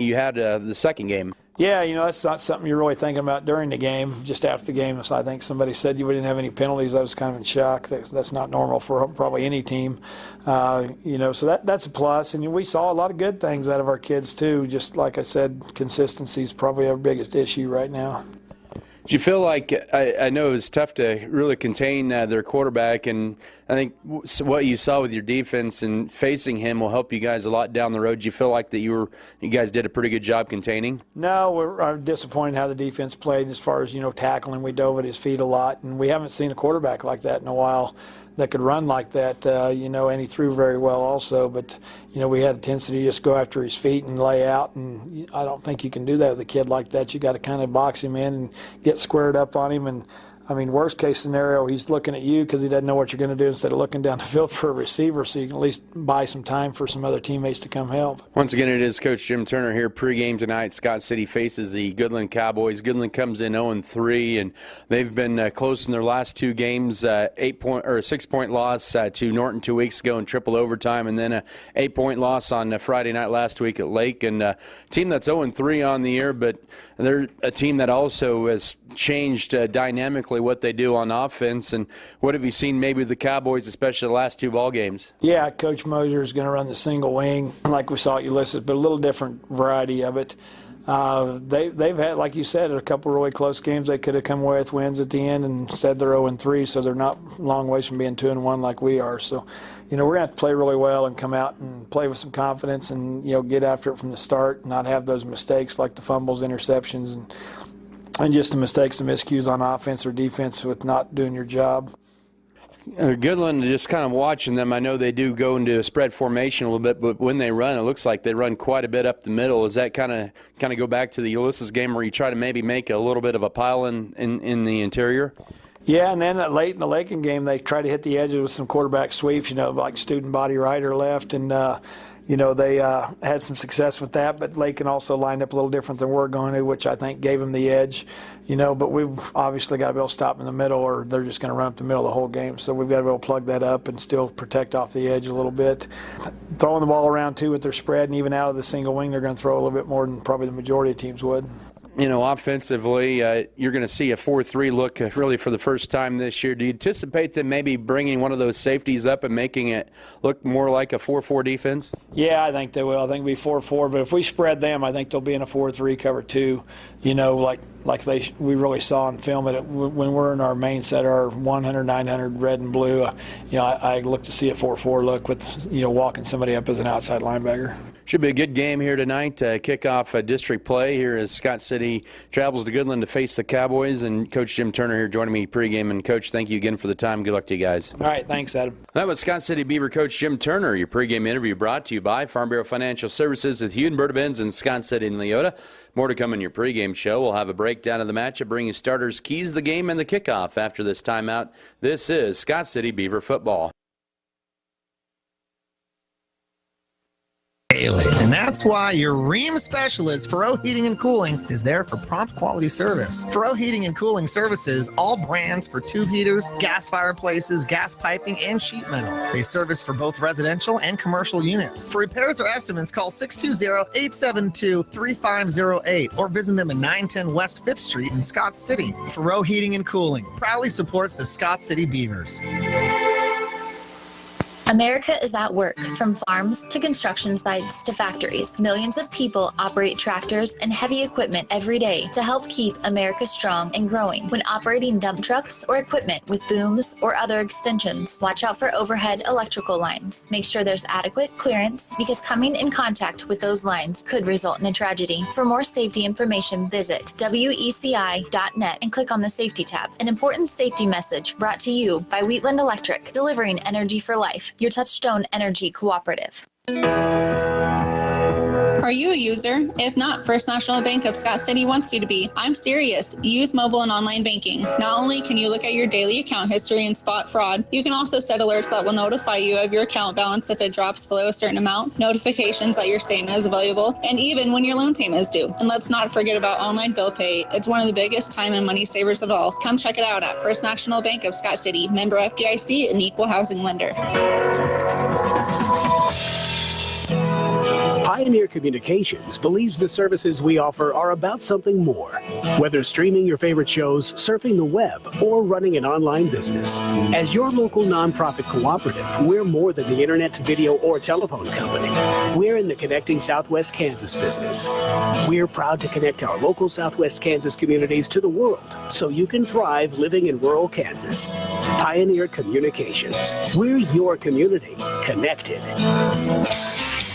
you had the second game. Yeah, that's not something you're really thinking about during the game. Just after the game, so I think somebody said we didn't have any penalties. I was kind of in shock. That's not normal for probably any team. So that's a plus. And we saw a lot of good things out of our kids, too. Just like I said, consistency is probably our biggest issue right now. Do you feel like, I know it was tough to really contain their quarterback, and I think what you saw with your defense and facing him will help you guys a lot down the road. Do you feel like that you guys did a pretty good job containing? No, I'm disappointed how the defense played as far as, tackling. We dove at his feet a lot, and we haven't seen a quarterback like that in a while that could run like that, and he threw very well also. But, we had a tendency to just go after his feet and lay out, and I don't think you can do that with a kid like that. You got to kind of box him in and get squared up on him. And, worst case scenario, he's looking at you because he doesn't know what you're going to do instead of looking down the field for a receiver, so you can at least buy some time for some other teammates to come help. Once again, it is Coach Jim Turner here pregame tonight. Scott City faces the Goodland Cowboys. Goodland comes in 0-3, and they've been close in their last two games. 6-point loss to Norton 2 weeks ago in triple overtime, and then a 8-point loss on Friday night last week at Lake. And a team that's 0-3 on the year, but they're a team that also has changed dynamically what they do on offense. And what have you seen maybe the Cowboys, especially the last two ball games? Yeah, Coach Moser is going to run the single wing like we saw at Ulysses, but a little different variety of it. They've had, like you said, a couple really close games. They could have come away with wins at the end, and instead they're 0-3, so they're not long ways from being 2-1 like we are. So, we're going to have to play really well and come out and play with some confidence and, get after it from the start, not have those mistakes like the fumbles, interceptions, and just the mistakes, the miscues on offense or defense with not doing your job. Goodland, just kind of watching them, I know they do go into a spread formation a little bit, but when they run, it looks like they run quite a bit up the middle. Does that kind of go back to the Ulysses game where you try to maybe make a little bit of a pile in the interior? Yeah, and then late in the Lakin game, they try to hit the edges with some quarterback sweeps, like student body right or left, and they had some success with that, but Lakin also lined up a little different than we're going to, which I think gave them the edge. But we've obviously got to be able to stop in the middle, or they're just going to run up the middle the whole game. So we've got to be able to plug that up and still protect off the edge a little bit. Throwing the ball around, too, with their spread, and even out of the single wing, they're going to throw a little bit more than probably the majority of teams would. Offensively, you're going to see a 4-3 look really for the first time this year. Do you anticipate them maybe bringing one of those safeties up and making it look more like a 4-4 defense? Yeah, I think they will. I think it'll be 4-4. But if we spread them, I think they'll be in a 4-3 cover 2, like we really saw in film when we're in our main set, our 100, 900 red and blue. I look to see a 4-4 look with, walking somebody up as an outside linebacker. Should be a good game here tonight to kick off district play here as Scott City travels to Goodland to face the Cowboys. And Coach Jim Turner here joining me pregame. And, Coach, thank you again for the time. Good luck to you guys. All right, thanks, Adam. That was Scott City Beaver coach Jim Turner. Your pregame interview brought to you by Farm Bureau Financial Services with Hudenberta Benz and Scott City and Leota. More to come in your pregame show. We'll have a breakdown of the matchup, bringing starters, keys to the game, and the kickoff after this timeout. This is Scott City Beaver football. And that's why your Ream specialist, Faro Heating and Cooling, is there for prompt quality service. Faro Heating and Cooling services all brands for tube heaters, gas fireplaces, gas piping, and sheet metal. They service for both residential and commercial units. For repairs or estimates, call 620-872-3508 or visit them at 910 West 5th Street in Scott City. Faro Heating and Cooling proudly supports the Scott City Beavers. America is at work, from farms to construction sites to factories. Millions of people operate tractors and heavy equipment every day to help keep America strong and growing. When operating dump trucks or equipment with booms or other extensions, watch out for overhead electrical lines. Make sure there's adequate clearance, because coming in contact with those lines could result in a tragedy. For more safety information, visit weci.net and click on the Safety tab. An important safety message brought to you by Wheatland Electric, delivering energy for life. Your Touchstone Energy Cooperative. Are you a user? If not, First National Bank of Scott City wants you to be. I'm serious. Use mobile and online banking. Not only can you look at your daily account history and spot fraud, you can also set alerts that will notify you of your account balance if it drops below a certain amount, notifications that your statement is available, and even when your loan payment is due. And let's not forget about online bill pay. It's one of the biggest time and money savers of all. Come check it out at First National Bank of Scott City, member FDIC and equal housing lender. Pioneer Communications believes the services we offer are about something more. Whether streaming your favorite shows, surfing the web, or running an online business. As your local nonprofit cooperative, we're more than the internet, video, or telephone company. We're in the connecting Southwest Kansas business. We're proud to connect our local Southwest Kansas communities to the world so you can thrive living in rural Kansas. Pioneer Communications. We're your community connected.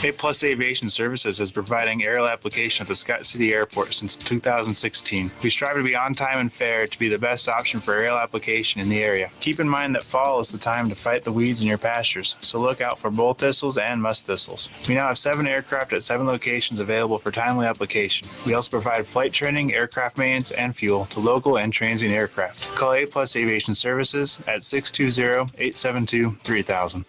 A Plus Aviation Services is providing aerial application at the Scott City Airport since 2016. We strive to be on time and fair to be the best option for aerial application in the area. Keep in mind that fall is the time to fight the weeds in your pastures, so look out for bull thistles and musk thistles. We now have 7 aircraft at 7 locations available for timely application. We also provide flight training, aircraft maintenance, and fuel to local and transient aircraft. Call A Plus Aviation Services at 620-872-3000.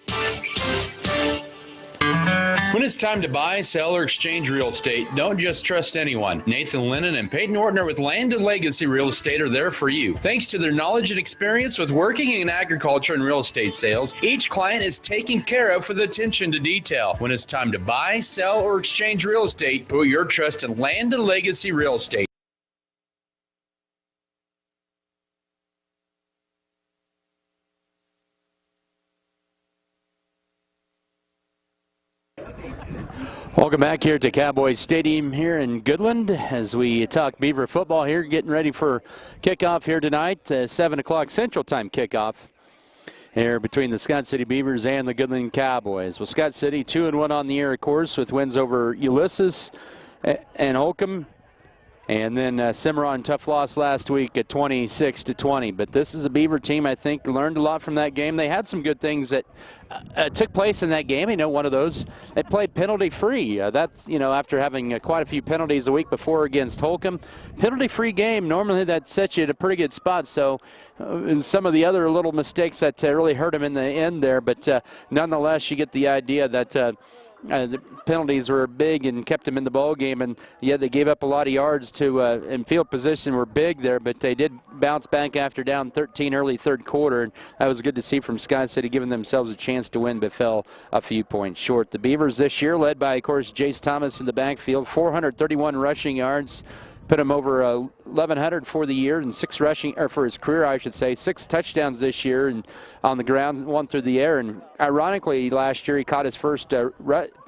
When it's time to buy, sell, or exchange real estate, don't just trust anyone. Nathan Lennon and Peyton Ortner with Land and Legacy Real Estate are there for you. Thanks to their knowledge and experience with working in agriculture and real estate sales, each client is taken care of with attention to detail. When it's time to buy, sell, or exchange real estate, put your trust in Land and Legacy Real Estate. Welcome back here to Cowboys Stadium here in Goodland as we talk Beaver football here, getting ready for kickoff here tonight, 7 o'clock Central Time kickoff here between the Scott City Beavers and the Goodland Cowboys. Well, Scott City 2-1 on the year, of course, with wins over Ulysses and Holcomb. And then Cimarron, tough loss last week at 26-20. But this is a Beaver team, I think, learned a lot from that game. They had some good things that took place in that game. One of those, they played penalty-free. That's, after having quite a few penalties the week before against Holcomb. Penalty-free game, normally that sets you at a pretty good spot. So some of the other little mistakes that really hurt them in the end there. But nonetheless, you get the idea that the penalties were big and kept them in the ball game, and yeah, they gave up a lot of yards to and field position were big there, but they did bounce back after down 13 early third quarter, and that was good to see from Scott City, giving themselves a chance to win, but fell a few points short. The Beavers this year, led by, of course, Jace Thomas in the backfield, 431 rushing yards. Put him over 1,100 for the year and 6 rushing, or for his career, I should say, 6 touchdowns this year and on the ground, 1 through the air. And ironically, last year he caught his first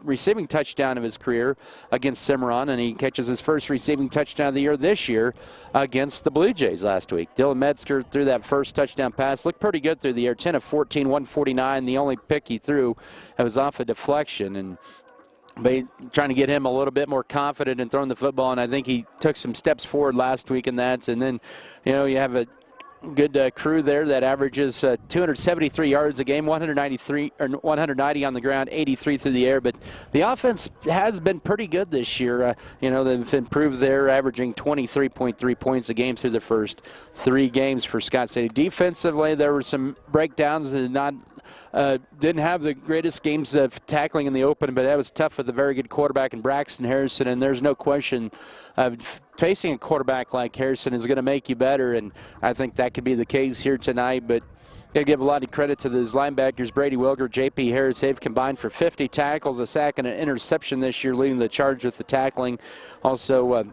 receiving touchdown of his career against Cimarron, and he catches his first receiving touchdown of the year this year against the Blue Jays last week. Dylan Metzger threw that first touchdown pass, looked pretty good through the air, 10 of 14, 149. The only pick he threw was off a deflection, and trying to get him a little bit more confident in throwing the football, and I think he took some steps forward last week in that. And then, you have a good crew there that averages 273 yards a game, 190 on the ground, 83 through the air. But the offense has been pretty good this year. They've improved there, averaging 23.3 points a game through the first 3 games for Scott City. Defensively, there were some breakdowns and didn't have the greatest games of tackling in the open, but that was tough with a very good quarterback in Braxton Harrison, and there's no question facing a quarterback like Harrison is going to make you better, and I think that could be the case here tonight. But got to give a lot of credit to those linebackers, Brady Wilger, J.P. Harris. They've combined for 50 tackles, a sack, and an interception this year, leading the charge with the tackling. Also,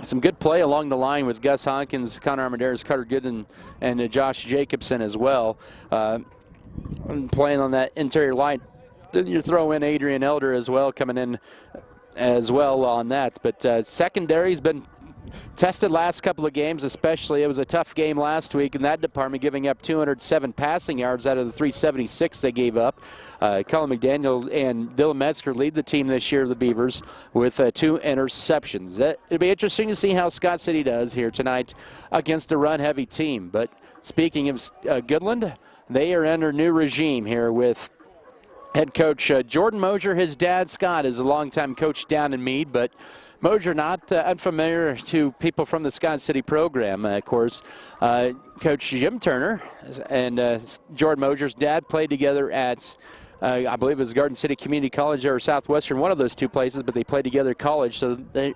some good play along the line with Gus Hawkins, Connor Armendariz, Carter Gooden, and Josh Jacobson as well. Playing on that interior line. Then you throw in Adrian Elder as well, coming in as well on that. But secondary's been tested last couple of games, especially. It was a tough game last week in that department, giving up 207 passing yards out of the 376 they gave up. Cullen McDaniel and Dylan Metzger lead the team this year, the Beavers, with 2 interceptions. It'll be interesting to see how Scott City does here tonight against a run-heavy team. But speaking of Goodland, they are under new regime here with head coach Jordan Mosier. His dad, Scott, is a longtime coach down in Meade, but Mosier not unfamiliar to people from the Scott City program. Of course, Coach Jim Turner and Jordan Mosier's dad played together at, I believe it was Garden City Community College or Southwestern, one of those 2 places, but they played together at college, so they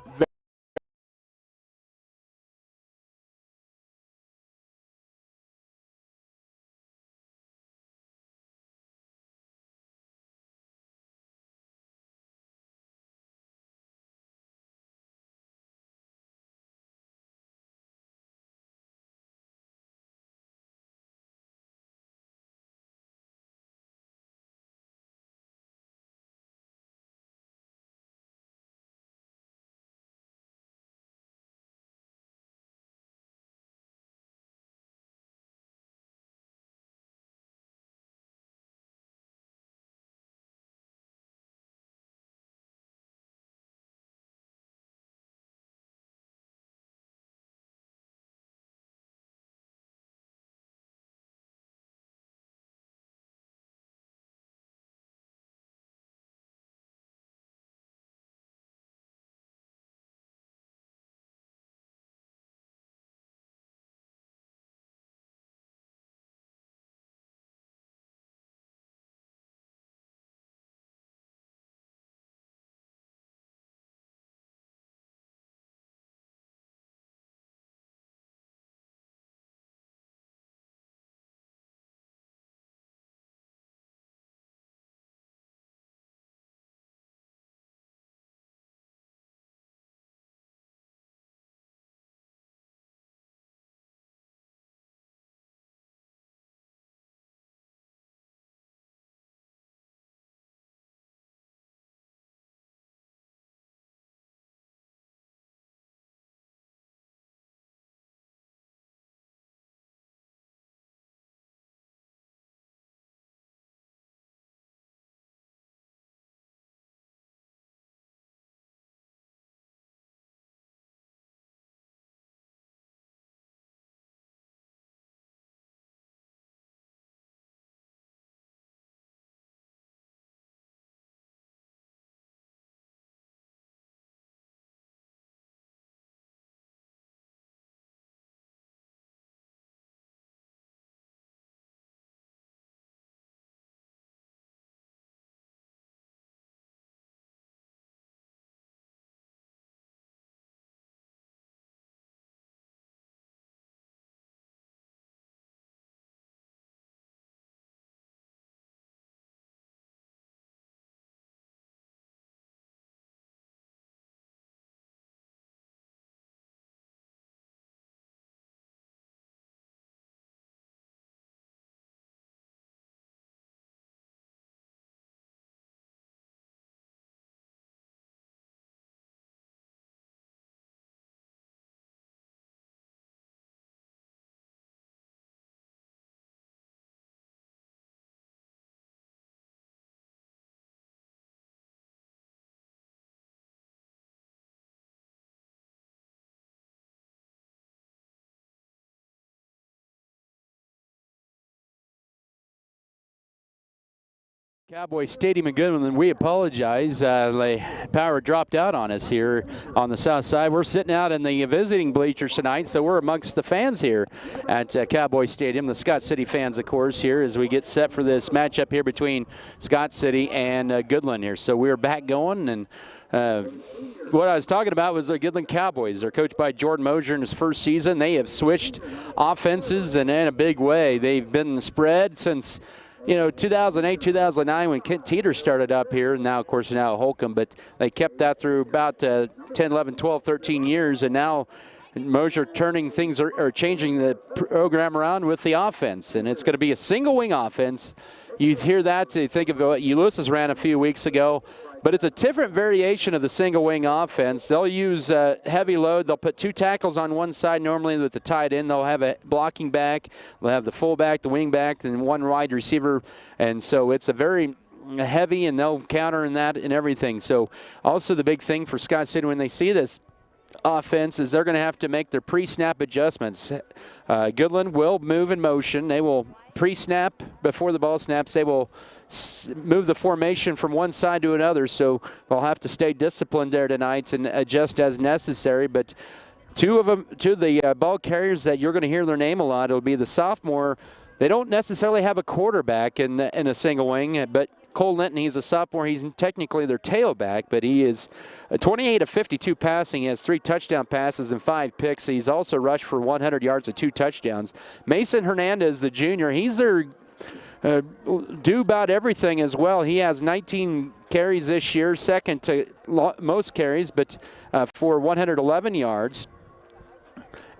Cowboy Stadium in Goodland, we apologize. The power dropped out on us here on the south side. We're sitting out in the visiting bleachers tonight, so we're amongst the fans here at Cowboy Stadium, the Scott City fans, of course, here as we get set for this matchup here between Scott City and Goodland here. So we're back going, and what I was talking about was the Goodland Cowboys. They're coached by Jordan Mosier in his first season. They have switched offenses and in a big way. They've been spread since 2008, 2009 when Kent Teeter started up here, and now, of course, Holcomb, but they kept that through about 10, 11, 12, 13 years, and now Mosier turning things or changing the program around with the offense, and it's going to be a single wing offense. You hear that, you think of what Ulysses ran a few weeks ago, but it's a different variation of the single wing offense. They'll use heavy load. They'll put 2 tackles on one side normally with the tight end. They'll have a blocking back. They'll have the fullback, the wing back, and 1 wide receiver. And so it's a very heavy, and they'll counter in that and everything. So also the big thing for Scott City when they see this offense is they're going to have to make their pre-snap adjustments. Goodland will move in motion. They will pre-snap before the ball snaps. They will move the formation from one side to another, so they'll have to stay disciplined there tonight and adjust as necessary. But two of the ball carriers that you're going to hear their name a lot, it'll be the sophomore. They don't necessarily have a quarterback in a single wing, but Cole Linton, he's a sophomore. He's technically their tailback, but he is 28 of 52 passing. He has 3 touchdown passes and 5 picks. He's also rushed for 100 yards and 2 touchdowns. Mason Hernandez, the junior, he's their do about everything as well. He has 19 carries this year, second to most carries, but for 111 yards.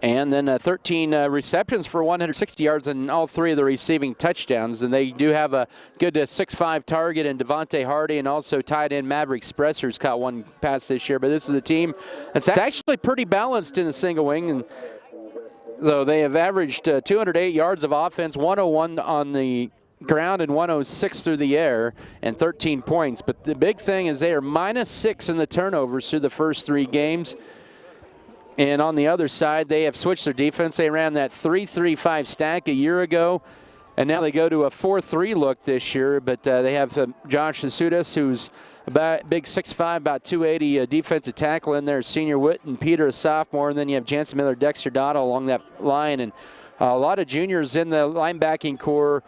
And then 13 receptions for 160 yards and all 3 of the receiving touchdowns. And they do have a good 6'5" target in Devontae Hardy, and also tight end Maverick Spresser's caught 1 pass this year. But this is a team that's actually pretty balanced in the single wing. And so they have averaged 208 yards of offense, 101 on the ground and 106 through the air, and 13 points. But the big thing is they are -6 in the turnovers through the first 3 games. And on the other side, they have switched their defense. They ran that 3-3-5 stack a year ago, and now they go to a 4-3 look this year. But they have Josh Asudas, who's about big 6'5", about 280 defensive tackle in there. Senior Whitten Peter, a sophomore, and then you have Jansen Miller, Dexter Dotto along that line, and a lot of juniors in the linebacking core.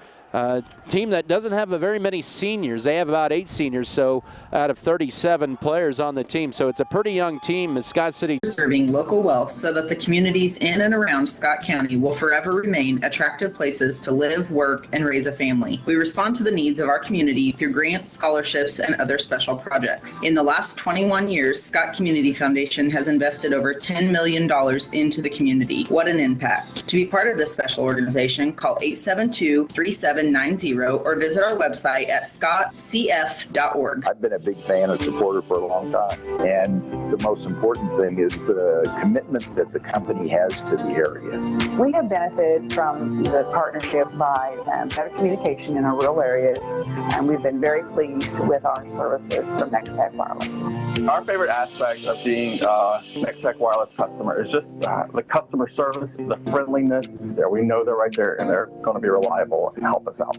Team that doesn't have very many seniors. They have about 8 seniors, so out of 37 players on the team. So it's a pretty young team as Scott City. Serving local wealth so that the communities in and around Scott County will forever remain attractive places to live, work, and raise a family. We respond to the needs of our community through grants, scholarships, and other special projects. In the last 21 years, Scott Community Foundation has invested over $10 million into the community. What an impact. To be part of this special organization, call 872-3790 or visit our website at scottcf.org. I've been a big fan and supporter for a long time, and the most important thing is the commitment that the company has to the area. We have benefited from the partnership by better communication in our rural areas, and we've been very pleased with our services from NexTech Wireless. Our favorite aspect of being a NexTech Wireless customer is just the customer service, the friendliness. We know they're right there and they're going to be reliable and help us out.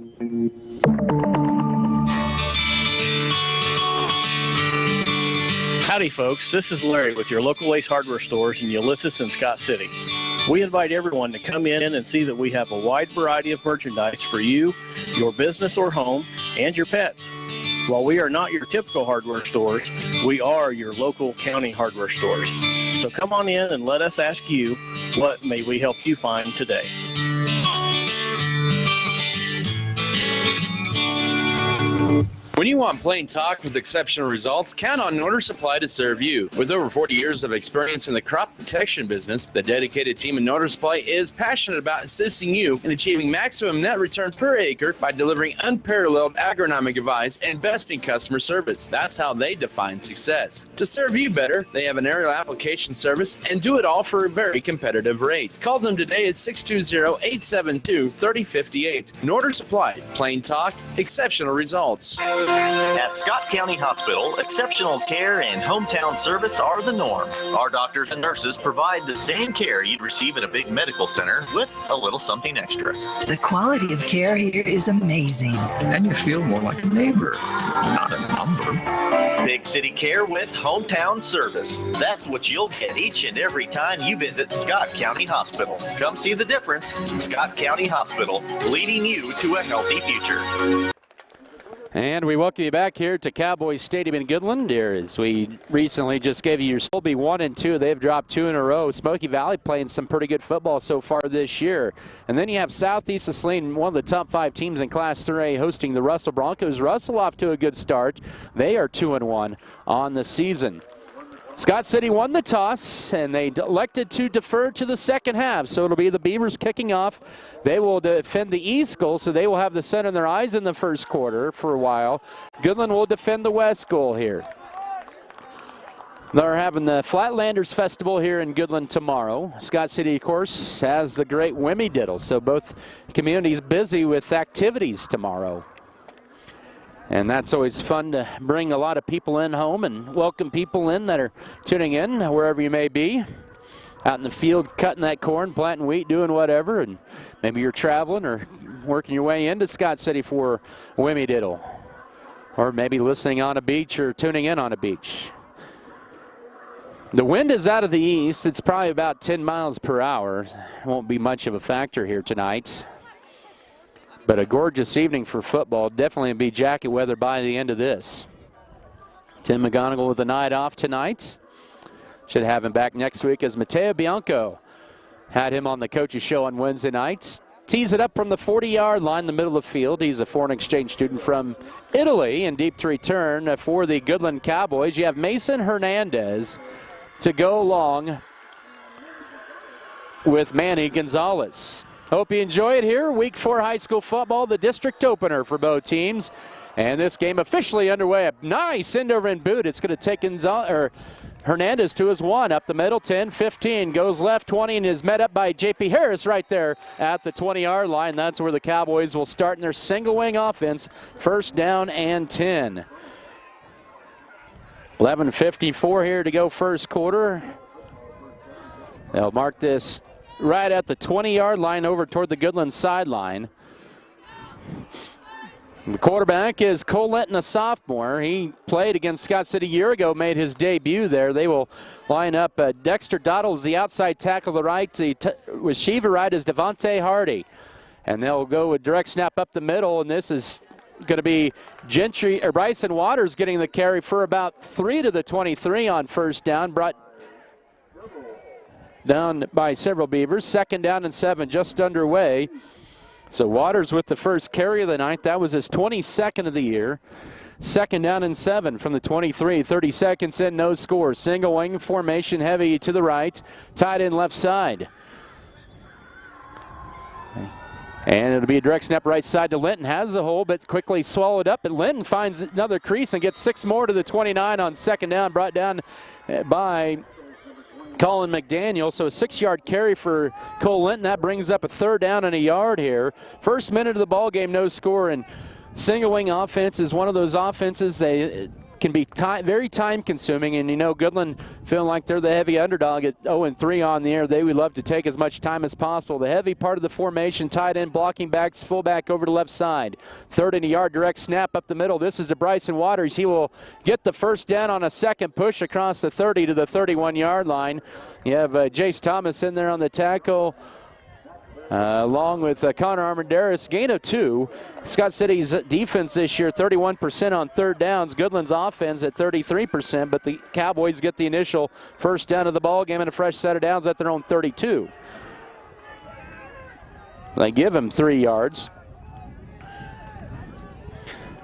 Howdy folks, this is Larry with your local Ace Hardware stores in Ulysses and Scott City. We invite everyone to come in and see that we have a wide variety of merchandise for you, your business or home, and your pets. While we are not your typical hardware stores, we are your local county hardware stores. So come on in and let us ask you, what may we help you find today? When you want plain talk with exceptional results, count on Norder Supply to serve you. With over 40 years of experience in the crop protection business, the dedicated team at Norder Supply is passionate about assisting you in achieving maximum net return per acre by delivering unparalleled agronomic advice and best in customer service. That's how they define success. To serve you better, they have an aerial application service and do it all for a very competitive rate. Call them today at 620-872-3058. Norder Supply, plain talk, exceptional results. At Scott County Hospital, exceptional care and hometown service are the norm. Our doctors and nurses provide the same care you'd receive at a big medical center with a little something extra. The quality of care here is amazing. And you feel more like a neighbor, not a number. Big city care with hometown service. That's what you'll get each and every time you visit Scott County Hospital. Come see the difference. Scott County Hospital, leading you to a healthy future. And we welcome you back here to Cowboys Stadium in Goodland. Here, as we recently just gave you your Solby 1 and 2. They've dropped 2 in a row. Smoky Valley playing some pretty good football so far this year. And then you have Southeast of Saline, one of the top 5 teams in Class 3A, hosting the Russell Broncos. Russell off to a good start. They are 2-1 on the season. Scott City won the toss, and they elected to defer to the second half. So it'll be the Beavers kicking off. They will defend the east goal, so they will have the sun in their eyes in the first quarter for a while. Goodland will defend the west goal here. They're having the Flatlanders Festival here in Goodland tomorrow. Scott City, of course, has the great Wimmy Diddle, so both communities busy with activities tomorrow. And that's always fun to bring a lot of people in home and welcome people in that are tuning in wherever you may be. Out in the field cutting that corn, planting wheat, doing whatever. And maybe you're traveling or working your way into Scott City for Wimmy Diddle. Or maybe listening on a beach or tuning in on a beach. The wind is out of the east. It's probably about 10 miles per hour. Won't be much of a factor here tonight. But a gorgeous evening for football. Definitely be jacket weather by the end of this. Tim McGonigal with a night off tonight. Should have him back next week as Matteo Bianco had him on the coach's show on Wednesday nights. Tees it up from the 40-yard line, the middle of the field. He's a foreign exchange student from Italy, and deep to return for the Goodland Cowboys. You have Mason Hernandez to go along with Manny Gonzalez. Hope you enjoy it here. Week 4 high school football, the district opener for both teams. And this game officially underway. A nice end over and boot. It's going to take Hernandez to his 1. Up the middle, 10, 15. Goes left, 20, and is met up by J.P. Harris right there at the 20-yard line. That's where the Cowboys will start in their single-wing offense. First down and 10. 11:54 here to go first quarter. They'll mark this right at the 20-yard line over toward the Goodland sideline. The quarterback is Cole Linton, a sophomore. He played against Scott City a year ago, made his debut there. They will line up. Dexter Doddle is the outside tackle to the right. With Shiva right is Devontae Hardy. And they'll go with direct snap up the middle, and this is going to be Bryson Waters getting the carry for about 3 to the 23 on first down. Brought down by several Beavers. Second down and 7 just underway. So Waters with the first carry of the night. That was his 22nd of the year. Second down and 7 from the 23. 30 seconds in, no score. Single wing formation, heavy to the right. Tight end left side. And it'll be a direct snap right side to Linton. Has a hole, but quickly swallowed up. But Linton finds another crease and gets 6 more to the 29 on second down. Brought down by Colin McDaniel. So a 6-yard carry for Cole Linton. That brings up a third down and a yard here. First minute of the ball game, no score. And single wing offense is one of those offenses they can be very time consuming. And you know, Goodland feeling like they're the heavy underdog at 0-3 on the air. They would love to take as much time as possible. The heavy part of the formation, tight end, blocking backs, fullback over to left side. Third and a yard, direct snap up the middle. This is a Bryson Waters. He will get the first down on a second push across the 30 to the 31-yard line. You have Jace Thomas in there on the tackle. Along with Connor Armendariz, gain of 2. Scott City's defense this year, 31% on third downs. Goodland's offense at 33%, but the Cowboys get the initial first down of the ball game and a fresh set of downs at their own 32. They give him 3 yards.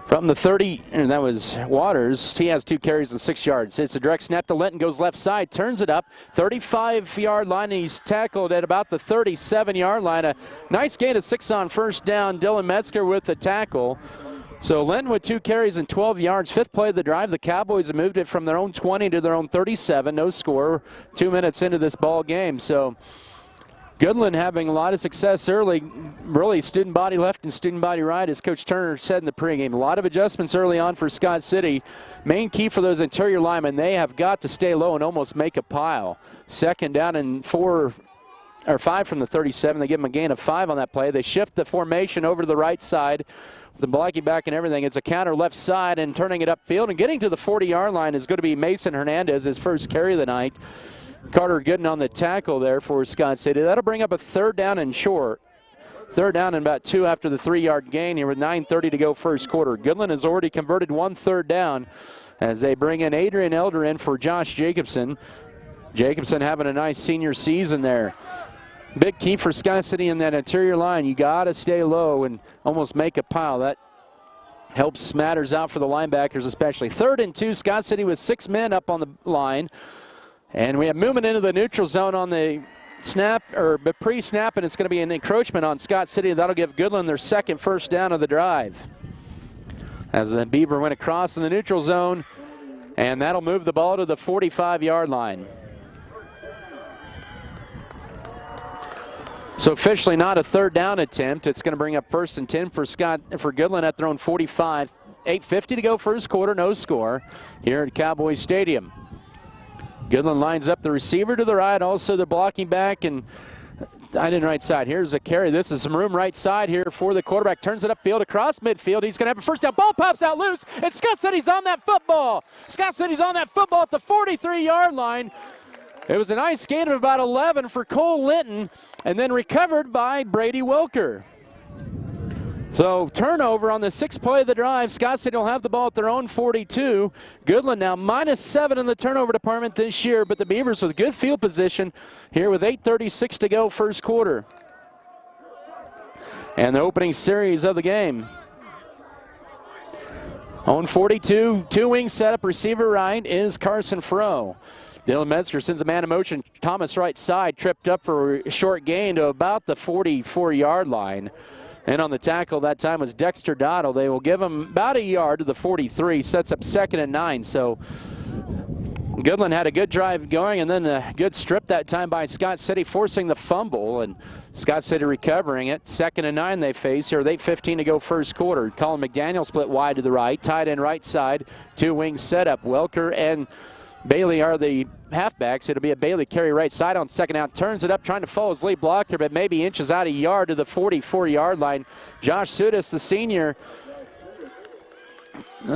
From the 30, and that was Waters. He has 2 carries and 6 yards. It's a direct snap to Linton, goes left side, turns it up, 35-yard line, and he's tackled at about the 37-yard line. A nice gain of 6 on first down. Dylan Metzger with the tackle. So Linton with 2 carries and 12 yards. 5th play of the drive. The Cowboys have moved it from their own 20 to their own 37. No score. 2 minutes into this ball game. So Goodland having a lot of success early, really student body left and student body right, as Coach Turner said in the pregame. A lot of adjustments early on for Scott City. Main key for those interior linemen, they have got to stay low and almost make a pile. Second down and 5 from the 37. They give them a gain of 5 on that play. They shift the formation over to the right side with the blocking back and everything. It's a counter left side and turning it upfield. And getting to the 40-yard line is going to be Mason Hernandez, his first carry of the night. Carter Gooden on the tackle there for Scott City. That'll bring up a third down and short. Third down and about 2 after the 3-yard gain here with 9:30 to go first quarter. Goodland has already converted 1 third down as they bring in Adrian Elder in for Josh Jacobson. Jacobson having a nice senior season there. Big key for Scott City in that interior line. You got to stay low and almost make a pile. That helps matters out for the linebackers especially. 3rd and 2, Scott City with 6 men up on the line. And we have movement into the neutral zone on the snap, or pre-snap, and it's going to be an encroachment on Scott City. That'll give Goodland their second first down of the drive. As the Beaver went across in the neutral zone, and that'll move the ball to the 45-yard line. So officially not a third down attempt. It's going to bring up 1st and 10 for Goodland at their own 45. 8:50 to go first quarter, no score here at Cowboys Stadium. Goodland lines up the receiver to the right, also the blocking back, and tight end right side. Here's a carry. This is some room right side here for the quarterback. Turns it upfield across midfield. He's going to have a first down. Ball pops out loose, and Scott City's on that football. Scott City's on that football at the 43-yard line. It was a nice gain of about 11 for Cole Linton, and then recovered by Brady Welker. So turnover on the 6th play of the drive. Scott City will have the ball at their own 42. Goodland now -7 in the turnover department this year, but the Beavers with good field position here with 8:36 to go first quarter. And the opening series of the game. On 42, 2-wing setup, receiver right is Carson Froh. Dylan Metzger sends a man in motion. Thomas right side, tripped up for a short gain to about the 44-yard line. And on the tackle that time was Dexter Dottle. They will give him about a yard to the 43, sets up 2nd and 9. So Goodland had a good drive going, and then a good strip that time by Scott City, forcing the fumble, and Scott City recovering it. 2nd and 9 they face here with 8:15 to go first quarter. Colin McDaniel split wide to the right, tight end right side, 2-wing setup. Welker and Bailey are the halfbacks. It'll be a Bailey carry right side on 2nd out. Turns it up, trying to follow his lead blocker, but maybe inches out a yard to the 44-yard line. Josh Sudas, the senior,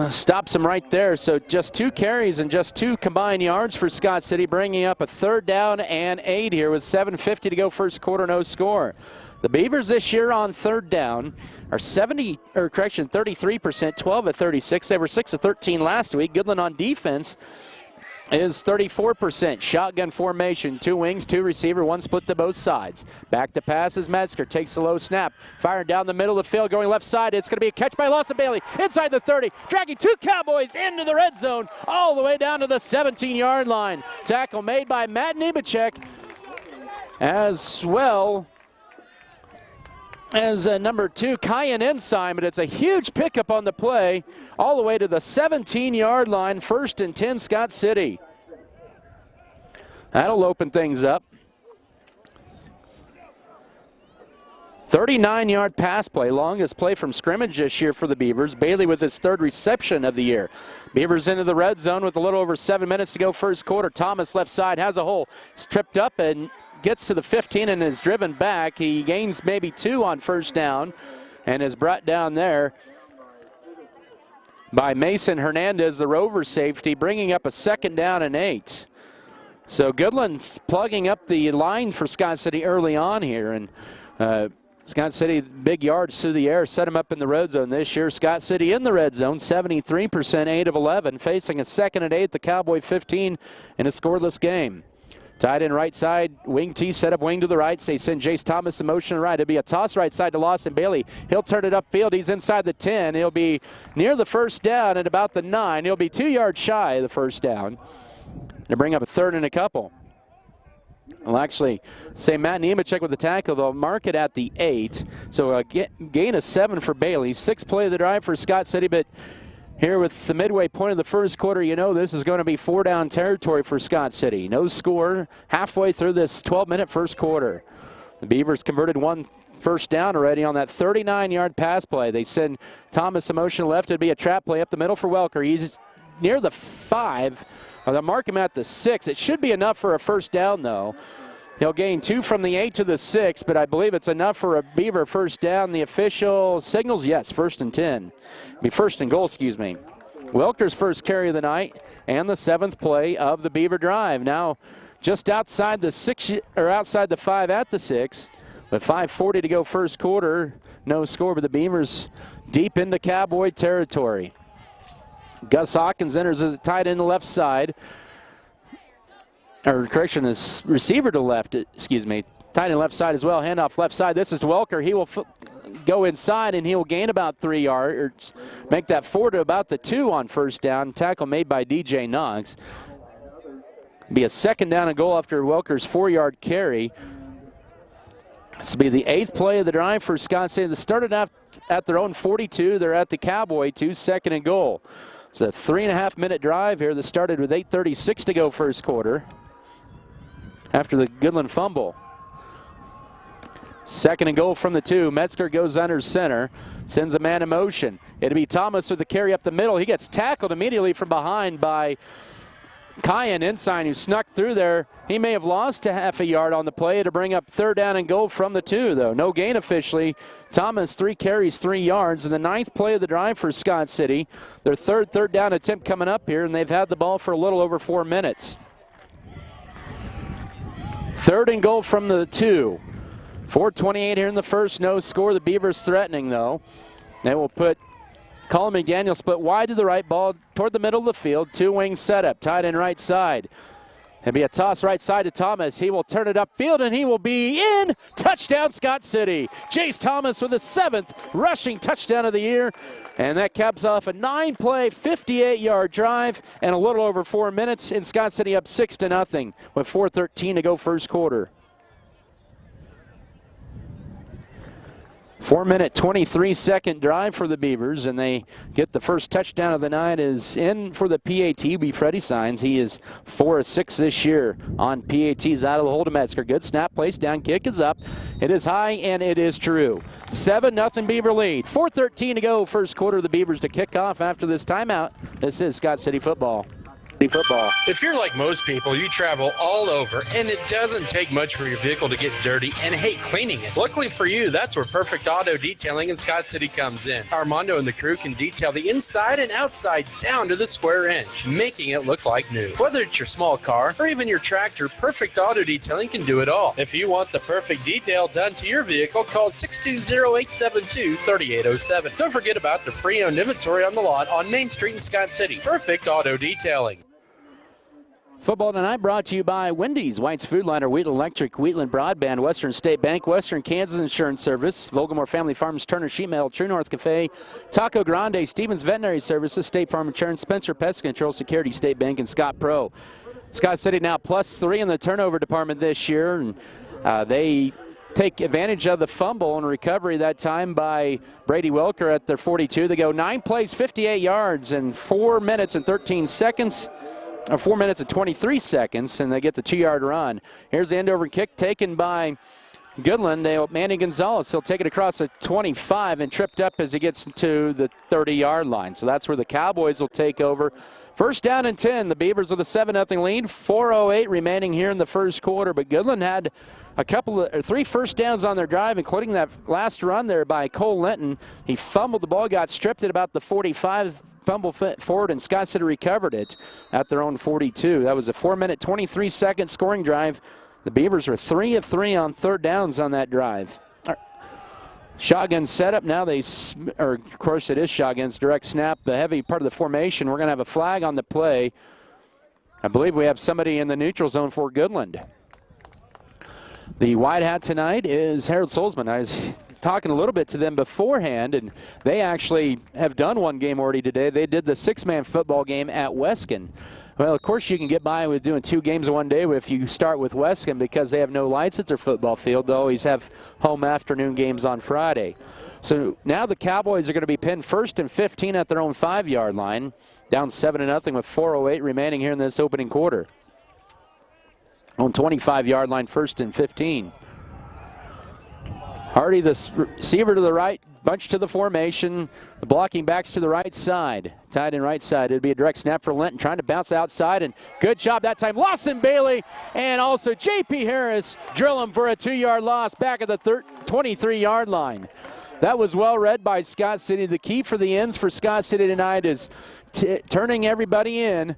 stops him right there. So just 2 carries and just 2 combined yards for Scott City, bringing up a 3rd down and 8 here with 7:50 to go first quarter, no score. The Beavers this year on 3rd down are 33%, 12 of 36. They were 6 of 13 last week. Goodland on defense is 34%. Shotgun formation, 2 wings, 2 receiver, 1 split to both sides. Back to pass is Metzger, takes a low snap, firing down the middle of the field, going left side. It's going to be a catch by Lawson Bailey inside the 30, dragging 2 Cowboys into the red zone, all the way down to the 17-yard line. Tackle made by Matt Nebacek, as well as number 2, Kyan Ensign, but it's a huge pickup on the play all the way to the 17-yard line. 1st and 10, Scott City. That'll open things up. 39-yard pass play, longest play from scrimmage this year for the Beavers. Bailey with his 3rd reception of the year. Beavers into the red zone with a little over 7 minutes to go first quarter. Thomas left side has a hole. He's tripped up and gets to the 15 and is driven back. He gains maybe 2 on 1st down and is brought down there by Mason Hernandez, the rover safety, bringing up a 2nd down and 8. So Goodland's plugging up the line for Scott City early on here, and Scott City, big yards through the air, set him up in the red zone this year. Scott City in the red zone, 73%, 8 of 11, facing a 2nd and 8, the Cowboy 15 in a scoreless game. Tight end right side, wing T, set up wing to the right. They send Jace Thomas in motion right. It'll be a toss right side to Lawson Bailey. He'll turn it upfield. He's inside the 10. He'll be near the 1st down at about the 9. He'll be 2 yards shy of the 1st down. They'll bring up a 3rd and a couple. Well, actually, say Matt Nemechek with the tackle. They'll mark it at the 8. So a gain of 7 for Bailey. 6th play of the drive for Scott City, but here with the midway point of the first quarter, you know this is going to be 4-down territory for Scott City. No score halfway through this 12-minute first quarter. The Beavers converted one first down already on that 39-yard pass play. They send Thomas in motion left. It'd be a trap play up the middle for Welker. He's near the 5. They'll mark him at the 6. It should be enough for a first down, though. He'll gain 2 from the 8 to the 6, but I believe it's enough for a Beaver first down. The official signals, yes, 1st and 10. First and goal, excuse me. Welker's first carry of the night and the 7th play of the Beaver drive. Now just outside the 6 or outside the 5 at the 6, with 5:40 to go first quarter. No score, but the Beavers deep into Cowboy territory. Gus Hawkins enters as a tight end to left side. Or correction, is receiver to left, excuse me. Tight end left side as well. Handoff left side. This is Welker. He will go inside and he will gain about 3 yards, make that 4 to about the 2 on first down. Tackle made by DJ Knox. Be a 2nd down and goal after Welker's 4-yard carry. This will be the 8th play of the drive for Scott City. They started at their own 42. They're at the Cowboy 2, 2nd and goal. It's a 3.5-minute drive here that started with 8:36 to go first quarter after the Goodland fumble. 2nd and goal from the 2. Metzger goes under center, sends a man in motion. It'll be Thomas with the carry up the middle. He gets tackled immediately from behind by Kyan Ensign, who snuck through there. He may have lost a half a yard on the play to bring up 3rd down and goal from the 2, though. No gain officially. Thomas, 3 carries, 3 yards. And the 9th play of the drive for Scott City. Their third down attempt coming up here, and they've had the ball for a little over 4 minutes. 3rd and goal from the 2. 4:28 here in the first. No score. The Beavers threatening, though. They will put Colin McDaniel split wide to the right, ball toward the middle of the field. 2-wing setup, tight end right side. It'll be a toss right side to Thomas. He will turn it upfield, and he will be in. Touchdown, Scott City. Jace Thomas with the 7th rushing touchdown of the year. And that caps off a 9-play, 58-yard drive and a little over 4 minutes. And Scott City up 6-0 with 4:13 to go first quarter. 4-minute, 23-second drive for the Beavers, and they get the first touchdown of the night. Is in for the PAT. Be Freddie Signs. He is 4 of 6 this year on PATs out of the hole to Metzger. Good snap, place down, kick is up. It is high, and it is true. 7-0 Beaver lead. 4:13 to go first quarter. The Beavers to kick off after this timeout. This is Scott City football. If you're like most people, you travel all over, and it doesn't take much for your vehicle to get dirty and hate cleaning it. Luckily for you, that's where Perfect Auto Detailing in Scott City comes in. Armando and the crew can detail the inside and outside down to the square inch, making it look like new. Whether it's your small car or even your tractor, Perfect Auto Detailing can do it all. If you want the perfect detail done to your vehicle, call 620-872-3807. Don't forget about the pre-owned inventory on the lot on Main Street in Scott City. Perfect Auto Detailing. Football tonight brought to you by Wendy's, White's Food Liner, Wheatland Electric, Wheatland Broadband, Western State Bank, Western Kansas Insurance Service, Volgamore Family Farms, Turner Sheet Metal, True North Cafe, Taco Grande, Stevens Veterinary Services, State Farm Insurance, Spencer Pest Control, Security State Bank, and Scott Pro. Scott City now +3 in the turnover department this year, and they take advantage of the fumble and recovery that time by Brady Welker at their 42. They go 9 plays, 58 yards, in 4 minutes and 13 seconds. 4 minutes and 23 seconds, and they get the 2-yard run. Here's the end over kick taken by Goodland. Manny Gonzalez, he'll take it across the 25 and tripped up as he gets to the 30-yard line. So that's where the Cowboys will take over. First down and 10. The Beavers with a 7-0 lead. 4:08 remaining here in the first quarter. But Goodland had three first downs on their drive, including that last run there by Cole Linton. He fumbled the ball, got stripped at about the 45. Fumble forward, and Scott City recovered it at their own 42. That was a 4-minute, 23-second scoring drive. The Beavers were 3 of 3 on third downs on that drive. Shotgun setup. Now of course it is shotguns. Direct snap, the heavy part of the formation. We're going to have a flag on the play. I believe we have somebody in the neutral zone for Goodland. The wide hat tonight is Harold Solzman. I was talking a little bit to them beforehand, and they actually have done one game already today. They did the 6-man football game at Weskin. Well, of course you can get by with doing 2 games in one day if you start with Weskin, because they have no lights at their football field. They always have home afternoon games on Friday. So now the Cowboys are going to be pinned 1st and 15 at their own 5-yard line, down 7-0 with 4:08 remaining here in this opening quarter. On 25-yard line, 1st and 15. Hardy, the receiver to the right, bunch to the formation. The blocking backs to the right side. Tight end right side. It'd be a direct snap for Linton, trying to bounce outside, and good job that time. Lawson Bailey and also J.P. Harris drill him for a 2-yard loss back at the 23-yard line. That was well read by Scott City. The key for the ends for Scott City tonight is turning everybody in,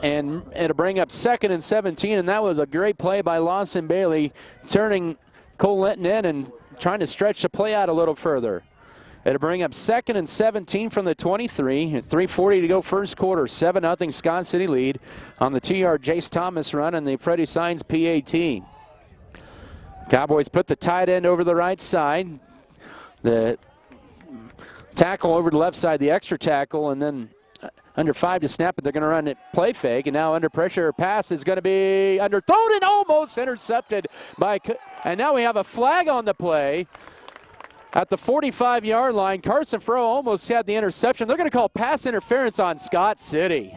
and it'll bring up 2nd and 17, and that was a great play by Lawson Bailey, turning Cole Linton in and trying to stretch the play out a little further. It'll bring up 2nd and 17 from the 23. 3:40 to go first quarter. 7-0 Scott City lead on the 2-yard Jace Thomas run and the Freddie Signs PAT. Cowboys put the tight end over the right side. The tackle over the left side, the extra tackle, and then under 5 to snap it. They're going to run it play fake, and now under pressure pass is going to be underthrown and almost intercepted by, and now we have a flag on the play at the 45-yard line. Carson Furrow almost had the interception. They're going to call pass interference on Scott City.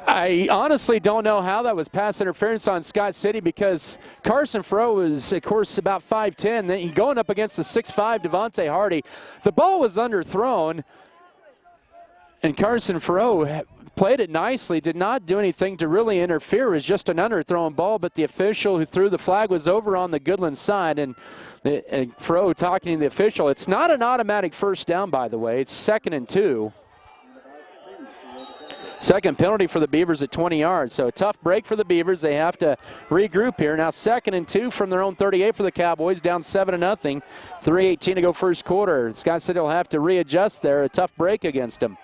I honestly don't know how that was pass interference on Scott City, because Carson Furrow is, of course, about 5'10". Then going up against the 6'5" Devontae Hardy. The ball was underthrown, and Carson Furrow played it nicely, did not do anything to really interfere. It was just an underthrown ball, but the official who threw the flag was over on the Goodland side, and Furrow talking to the official. It's not an automatic first down, by the way. It's 2nd and 2. Second penalty for the Beavers at 20 yards. So a tough break for the Beavers. They have to regroup here. Now 2nd and 2 from their own 38 for the Cowboys, down 7-0. 3:18 to go first quarter. Scott City will have to readjust there. A tough break against them.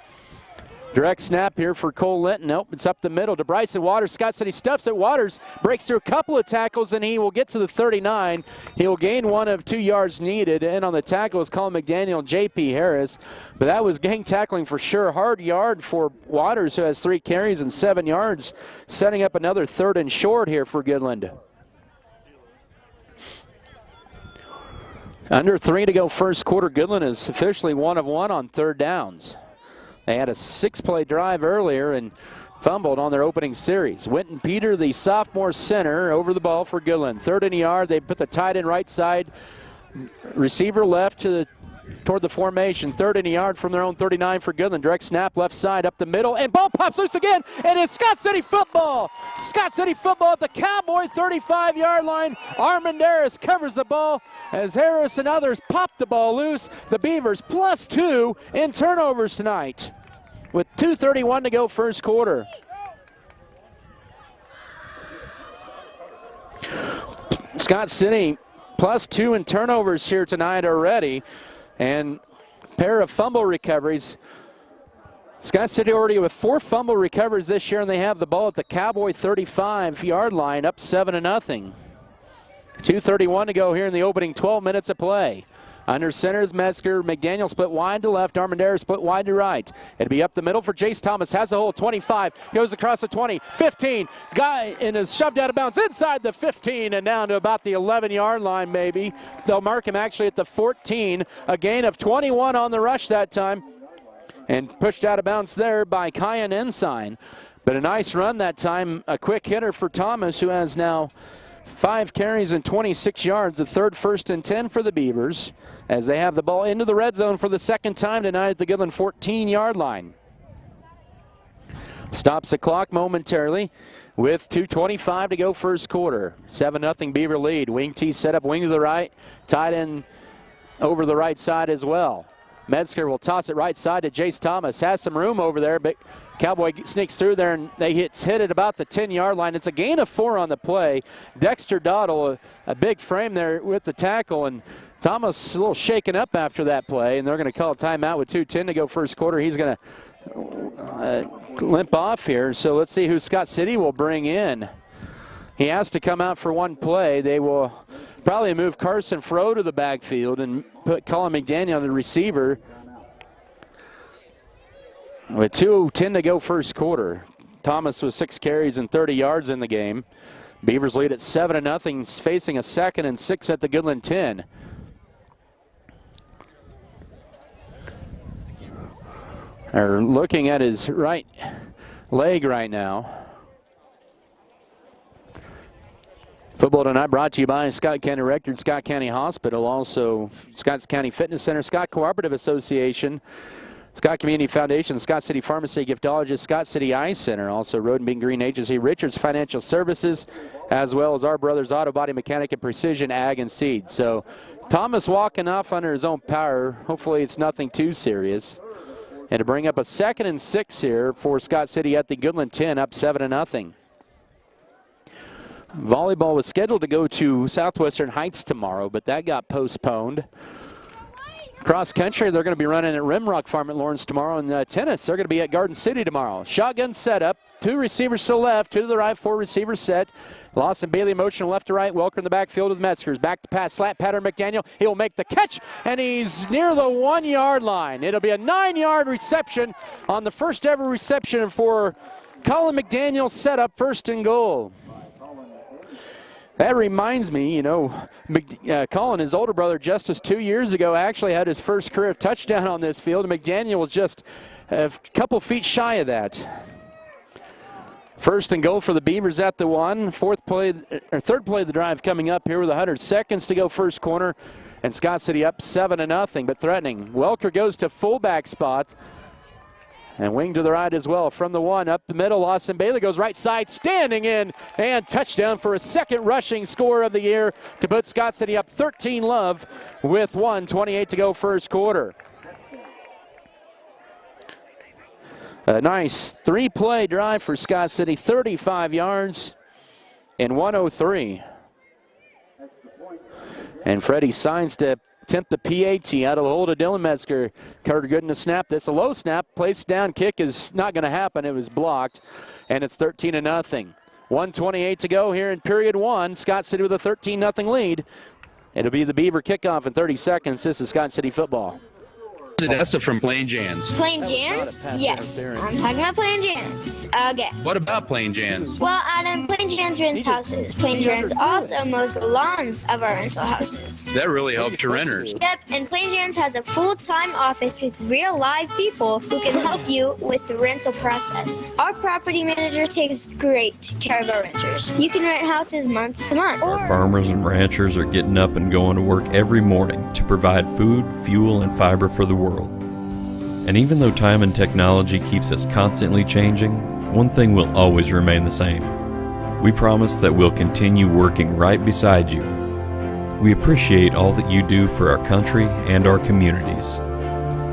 Direct snap here for Cole Linton. Nope, it's up the middle to Bryson Waters. Scott City stuffs it. Waters breaks through a couple of tackles, and he will get to the 39. He will gain 1 of 2 yards needed. And on the tackle is Colin McDaniel and J.P. Harris. But that was gang tackling for sure. Hard yard for Waters, who has 3 carries and 7 yards, setting up another 3rd and short here for Goodland. Under 3 to go first quarter. Goodland is officially 1 of 1 on 3rd downs. They had a 6-play drive earlier and fumbled on their opening series. Winton Peter, the sophomore center, over the ball for Goodland. 3rd and a yard. They put the tight end right side. Receiver left toward the formation. 3rd and a yard from their own 39 for Goodland. Direct snap left side up the middle, and ball pops loose again, and it's Scott City football. Scott City football at the Cowboy 35-yard line. Armandaris covers the ball as Harris and others pop the ball loose. The Beavers +2 in turnovers tonight with 2:31 to go first quarter. Scott City +2 in turnovers here tonight already, and a pair of fumble recoveries. Scott City already with 4 fumble recoveries this year, and they have the ball at the Cowboy 35-yard line, up 7-0. 2:31 to go here in the opening 12 minutes of play. Under center is Metzger. McDaniel split wide to left. Armendariz split wide to right. It'll be up the middle for Jace Thomas. Has a hole. 25. Goes across the 20. 15. Guy and is shoved out of bounds inside the 15 and down to about the 11-yard line maybe. They'll mark him actually at the 14. A gain of 21 on the rush that time. And pushed out of bounds there by Kyan Ensign. But a nice run that time. A quick hitter for Thomas, who has now 5 carries and 26 yards. The 3rd 1st and 10 for the Beavers as they have the ball into the red zone for the 2nd time tonight at the Goodland 14-yard line. Stops the clock momentarily with 2:25 to go first quarter. 7-0 Beaver lead. Wing T set up wing to the right. Tight end over the right side as well. Metzger will toss it right side to Jace Thomas. Has some room over there, but Cowboy sneaks through there, and they hit it about the 10-yard line. It's a gain of 4 on the play. Dexter Dottle, a big frame there with the tackle, and Thomas a little shaken up after that play, and they're going to call a timeout with 2:10 to go first quarter. He's going to limp off here, so let's see who Scott City will bring in. He has to come out for 1 play. They will probably move Carson Furrow to the backfield and put Colin McDaniel on the receiver. With 2:10 to go first quarter. Thomas with 6 carries and 30 yards in the game. Beavers lead at 7-0, facing a 2nd and 6 at the Goodland 10. They're looking at his right leg right now. Football tonight brought to you by Scott County Record, Scott County Hospital, also Scott County Fitness Center, Scott Cooperative Association, Scott Community Foundation, Scott City Pharmacy, Giftologist, Scott City Eye Center, also Road and Bean Green Agency, Richards Financial Services, as well as Our Brothers Auto Body Mechanic and Precision Ag and Seed. So Thomas walking off under his own power. Hopefully it's nothing too serious. And to bring up a 2nd and 6 here for Scott City at the Goodland 10, up 7-0. Volleyball was scheduled to go to Southwestern Heights tomorrow, but that got postponed. Cross country, they're going to be running at Rimrock Farm at Lawrence tomorrow. And tennis, they're going to be at Garden City tomorrow. Shotgun setup, 2 receivers to the left, 2 to the right, 4 receivers set. Lawson Bailey motion left to right. Welker in the backfield with Metzgers. Back to pass, slant pattern, McDaniel. He'll make the catch, and he's near the 1-yard line. It'll be a 9-yard reception on the first ever reception for Colin McDaniel, set up 1st and goal. That reminds me, you know, Colin, his older brother, Justice, 2 years ago, actually had his first career touchdown on this field. McDaniel was just a couple feet shy of that. 1st and goal for the Beavers at the 1. 3rd play of the drive coming up here with 100 seconds to go first quarter. And Scott City up 7-0, but threatening. Welker goes to fullback spot. And wing to the right as well. From the 1 up the middle, Lawson Bailey goes right side, standing in, and touchdown for a 2nd rushing score of the year to put Scott City up 13-0 with 1:28 to go first quarter. A nice 3-play drive for Scott City, 35 yards and 103. And Freddie signs to attempt the PAT out of the hold of Dylan Metzger. Carter good in the snap. This a low snap. Placed down kick is not going to happen. It was blocked. And it's 13-0. 1:28 to go here in period 1. Scott City with a 13-0 lead. It'll be the Beaver kickoff in 30 seconds. This is Scott City football. Odessa from Plain Jan's. Plain Jan's? Yes. I'm talking about Plain Jan's. Okay. What about Plain Jan's? Well, Adam, Plain Jan's rents houses. Plain Jan's also mows the lawns of our rental houses. That really helps your renters. Yep, and Plain Jan's has a full-time office with real live people who can help you with the rental process. Our property manager takes great care of our renters. You can rent houses month to month. Our farmers and ranchers are getting up and going to work every morning to provide food, fuel, and fiber for the world. And even though time and technology keeps us constantly changing, one thing will always remain the same. We promise that we'll continue working right beside you. We appreciate all that you do for our country and our communities.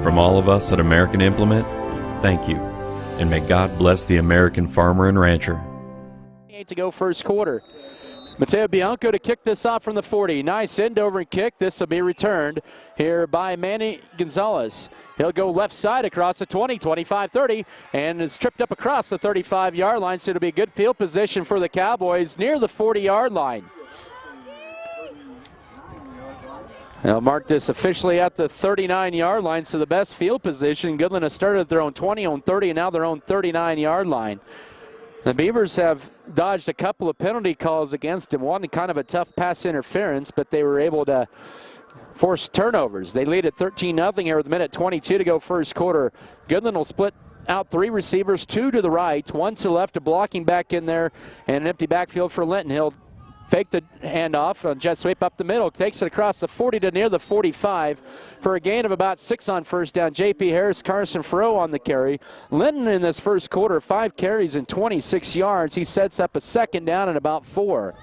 From all of us at American Implement, thank you, and may God bless the American farmer and rancher. To go first quarter. Mateo Bianco to kick this off from the 40. Nice end over and kick. This will be returned here by Manny Gonzalez. He'll go left side across the 20, 25, 30, and is tripped up across the 35-yard line, so it'll be a good field position for the Cowboys near the 40-yard line. They'll mark this officially at the 39-yard line, so the best field position. Goodland has started at their own 20, own 30, and now their own 39-yard line. The Beavers have dodged a couple of penalty calls against him. One kind of a tough pass interference, but they were able to force turnovers. They lead at 13-0 here with a minute 22 to go first quarter. Goodland will split out 3 receivers, 2 to the right, 1 to the left, a blocking back in there, and an empty backfield for Linton. He'll fake the handoff on jet sweep up the middle, takes it across the 40 to near the 45 for a gain of about 6 on first down. J.P. Harris, Carson Furrow on the carry. Linton in this first quarter, 5 carries and 26 yards. He sets up a second down and about 4.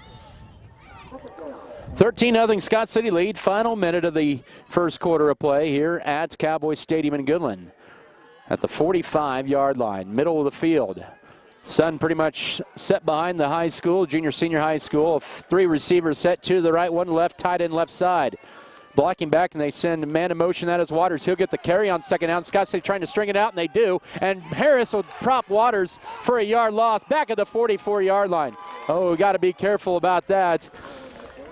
13-0 Scott City lead. Final minute of the first quarter of play here at Cowboys Stadium in Goodland. At the 45-yard line, middle of the field. Sun pretty much set behind the high school, junior senior high school. 3 receivers set, 2 to the right, 1 left, tight end left side. Blocking back, and they send man in motion. That is Waters. He'll get the carry on second down. Scott City trying to string it out, and they do. And Harris will prop Waters for a yard loss back at the 44-yard line. Oh, we got to be careful about that.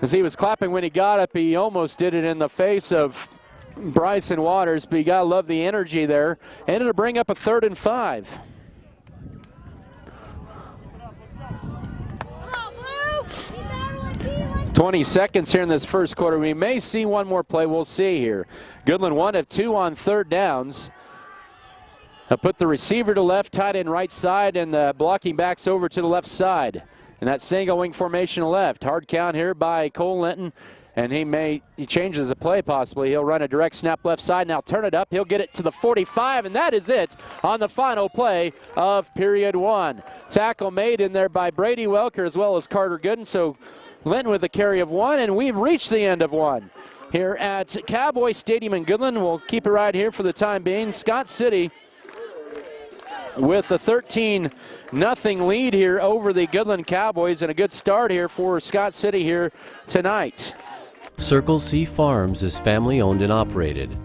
As he was clapping when he got up, he almost did it in the face of Bryson Waters, but you got to love the energy there. And it'll bring up a 3rd and 5. 20 seconds here in this first quarter. We may see one more play. We'll see here. Goodland 1 of 2 on 3rd downs. He'll put the receiver to left, tight end right side, and the blocking backs over to the left side. in that single wing formation left. Hard count here by Cole Linton. And he changes the play possibly. He'll run a direct snap left side. Now turn it up. He'll get it to the 45, and that is it on the final play of period 1. Tackle made in there by Brady Welker as well as Carter Gooden. So Linton with a carry of 1, and we've reached the end of 1 here at Cowboy Stadium in Goodland. We'll keep it right here for the time being. Scott City with a 13-0 lead here over the Goodland Cowboys, and a good start here for Scott City here tonight. Circle C Farms is family owned and operated.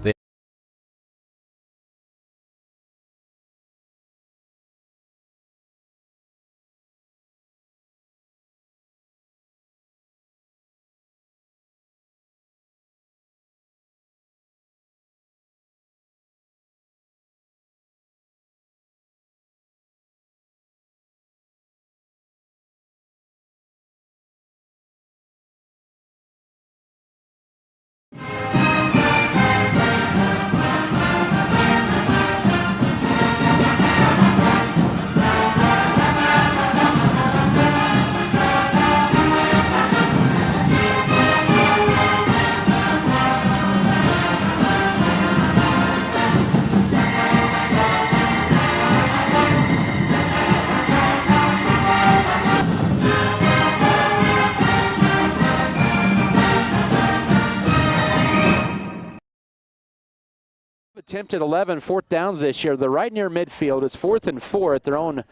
Attempted 11 fourth downs this year. They're right near midfield. It's 4th and 4 at their own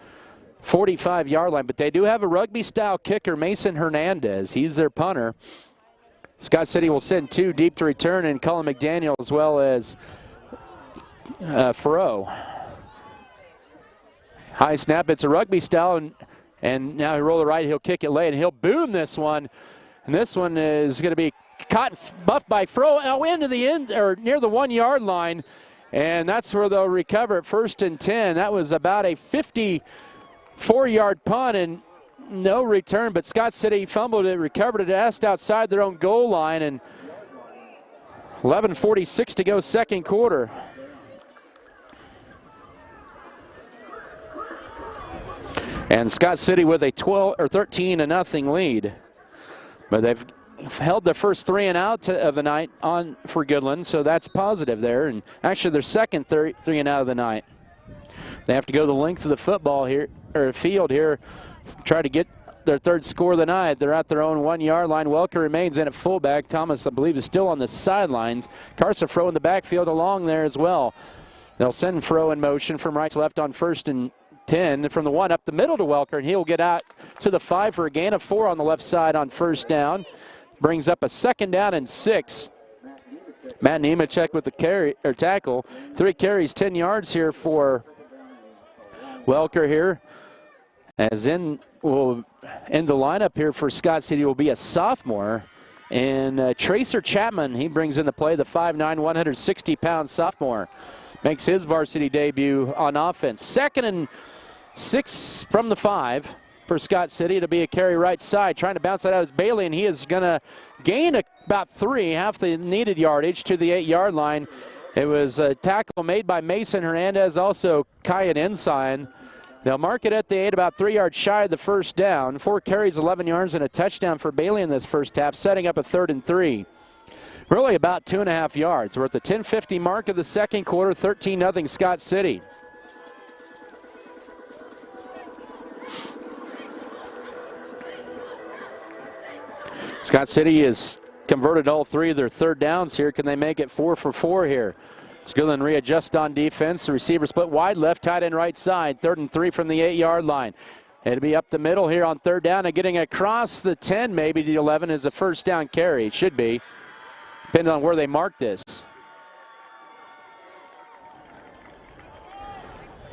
45-yard line, but they do have a rugby-style kicker, Mason Hernandez. He's their punter. Scott City will send 2 deep to return, and Cullen McDaniel as well as Farrow. High snap. It's a rugby style, and now he roll it right. He'll kick it late, and he'll boom this one. And this one is going to be caught and buffed by Farrow out into the end, or near the 1-yard line. And that's where they'll recover at 1st and 10. That was about a 54-yard punt and no return, but Scott City fumbled it, recovered it just outside their own goal line, and 11:46 to go, second quarter. And Scott City with a 13-0 lead. But they've held their first 3 and out of the night on for Goodland, so that's positive there. And actually their second 3 and out of the night. They have to go the length of the football here, or field here, try to get their 3rd score of the night. They're at their own 1-yard line. Welker remains in at fullback. Thomas, I believe, is still on the sidelines. Carson Froh in the backfield along there as well. They'll send Froh in motion from right to left on 1st and 10 from the 1 up the middle to Welker, and he'll get out to the 5 for a gain of 4 on the left side on 1st down. Brings up a 2nd down and 6. Matt Nemechek with the tackle. 3 carries, 10 yards here for Welker here. As in will end the lineup here for Scott City will be a sophomore. And Tracer Chapman, he brings in the play, the 5'9", 160-pound sophomore. Makes his varsity debut on offense. 2nd and 6 from the 5 for Scott City. It'll be a carry right side. Trying to bounce that out is Bailey, and he is going to gain about 3, half the needed yardage to the 8-yard line. It was a tackle made by Mason Hernandez, also Kyan Ensign. They'll mark it at the 8, about 3 yards shy of the 1st down. 4 carries, 11 yards, and a touchdown for Bailey in this first half, setting up a 3rd and 3. Really about 2.5 yards. We're at the 10:50 mark of the second quarter, 13-0 Scott City. Scott City has converted all 3 of their 3rd downs here. Can they make it 4 for 4 here? Goodland readjust on defense. The receiver split wide left, tight end right side. 3rd and 3 from the 8-yard line. It'll be up the middle here on 3rd down, and getting across the 10, maybe the 11, is a 1st down carry. It should be, depending on where they mark this.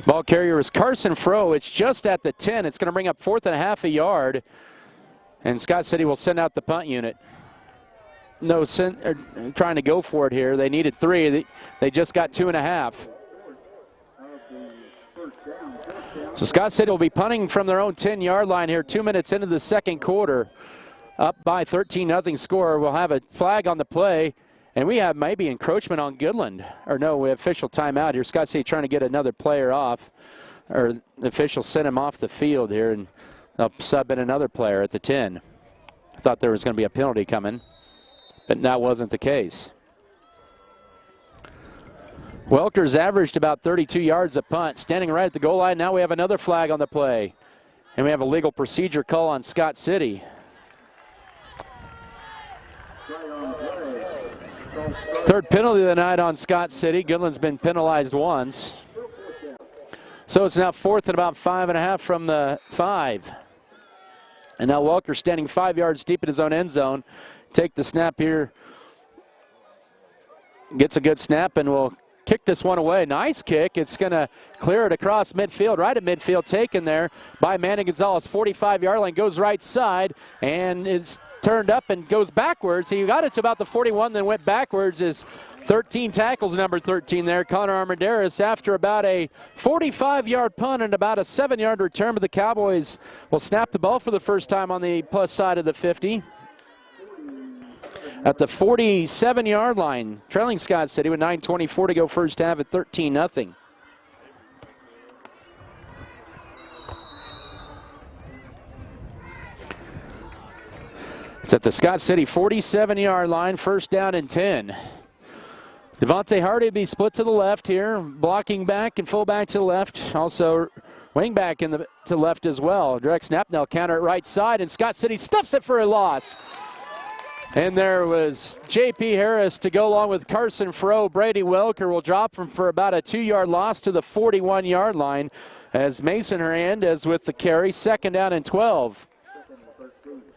Ball carrier is Carson Froh. It's just at the 10. It's going to bring up 4th and a half a yard. And Scott City will send out the punt unit. Trying to go for it here. They needed 3. They just got 2.5. So Scott City will be punting from their own 10-yard line here, 2 minutes into the second quarter. Up by 13-0 score. We'll have a flag on the play. And we have maybe encroachment on Goodland. Or no, we have official timeout here. Scott City trying to get another player off. Or the official sent him off the field here. And They'll sub in another player at the 10. I thought there was going to be a penalty coming, but that wasn't the case. Welker's averaged about 32 yards a punt, standing right at the goal line. Now we have another flag on the play, and we have a legal procedure call on Scott City. Third penalty of the night on Scott City. Goodland's been penalized once. So it's now 4th and about 5.5 from the 5. And now Welker standing 5 yards deep in his own end zone. Take the snap here. Gets a good snap and will kick this one away. Nice kick. It's going to clear it across midfield, right at midfield, taken there by Manny Gonzalez. 45-yard line, goes right side, and it's turned up and goes backwards. He got it to about the 41, then went backwards. His 13 tackles, number 13 there, Connor Armendariz, after about a 45-yard punt and about a 7-yard return. But the Cowboys will snap the ball for the first time on the plus side of the 50. At the 47-yard line, trailing Scott City with 9:24 to go first half at 13-0. It's at the Scott City 47-yard line, first down and 10. Devontae Hardy will be split to the left here, blocking back and fullback to the left. Also wing back to the left as well. Direct snap, now counter at right side, and Scott City stuffs it for a loss. And there was J.P. Harris to go along with Carson Froh. Brady Welker will drop him for about a 2-yard loss to the 41-yard line as Mason Hernandez with the carry, second down and 12.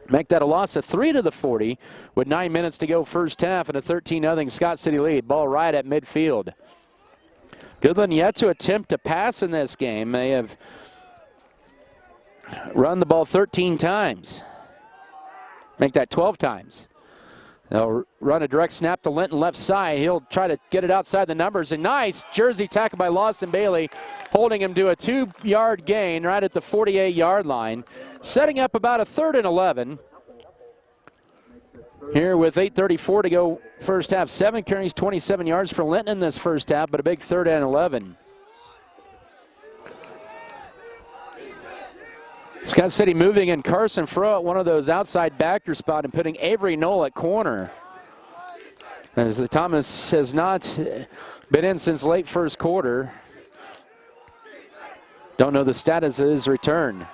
Make that a loss of 3 to the 40 with 9 minutes to go first half and a 13-0 Scott City lead. Ball right at midfield. Goodland yet to attempt to pass in this game. They have run the ball 13 times. Make that 12 times. They'll run a direct snap to Linton left side. He'll try to get it outside the numbers. A nice jersey tackle by Lawson Bailey, holding him to a 2-yard gain right at the 48-yard line. Setting up about a 3rd and 11. Here with 8:34 to go first half. 7 carries, 27 yards for Linton in this first half, but a big 3rd and 11. Scott City moving in Carson Froh at one of those outside backer spot and putting Avery Knoll at corner. As Thomas has not been in since late first quarter. Don't know the status of his return.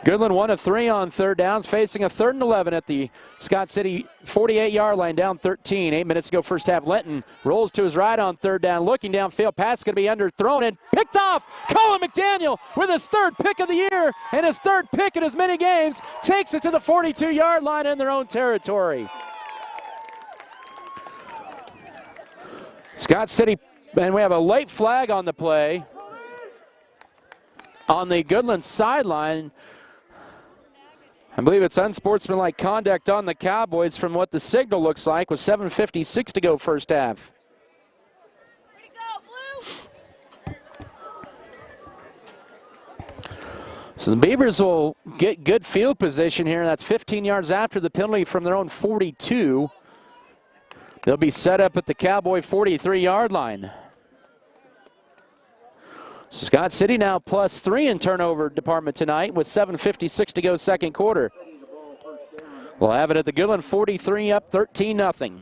Goodland 1 of 3 on third downs, facing a 3rd and 11 at the Scott City 48-yard line, down 13. 8 minutes to go first half. Linton rolls to his right on third down, looking downfield. Pass going to be underthrown and picked off. Colin McDaniel with his 3rd pick of the year and his 3rd pick in as many games. Takes it to the 42-yard line in their own territory. Scott City, and we have a late flag on the play on the Goodland sideline. I believe it's unsportsmanlike conduct on the Cowboys from what the signal looks like with 7:56 to go first half. So the Beavers will get good field position here. That's 15 yards after the penalty from their own 42. They'll be set up at the Cowboy 43-yard line. So Scott City now +3 in turnover department tonight with 7:56 to go second quarter. We'll have it at the Goodland 43, up 13-0.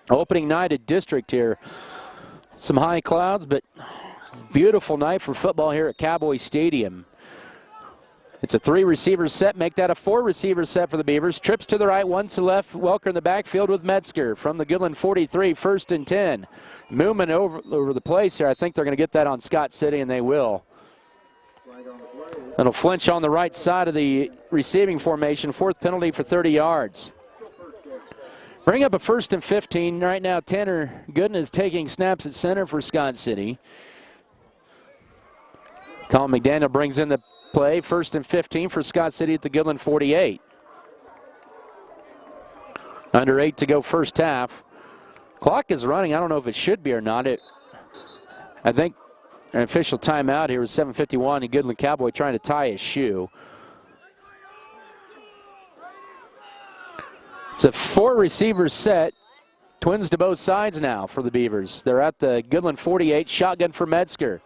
Opening night at District here. Some high clouds, but beautiful night for football here at Cowboy Stadium. It's a 3-receiver set. Make that a 4-receiver set for the Beavers. Trips to the right, one to the left. Welker in the backfield with Metzger from the Goodland 43, 1st and 10. Movement over the place here. I think they're going to get that on Scott City, and they will. It'll flinch on the right side of the receiving formation. 4th penalty for 30 yards. Bring up a 1st and 15. Right now, Tanner Gooden is taking snaps at center for Scott City. Colin McDaniel brings in the play. 1st and 15 for Scott City at the Goodland 48. Under 8 to go first half. Clock is running. I don't know if it should be or not. I think an official timeout here with 7:51 and Goodland Cowboy trying to tie his shoe. It's a 4-receiver set. Twins to both sides now for the Beavers. They're at the Goodland 48. Shotgun for Metzger.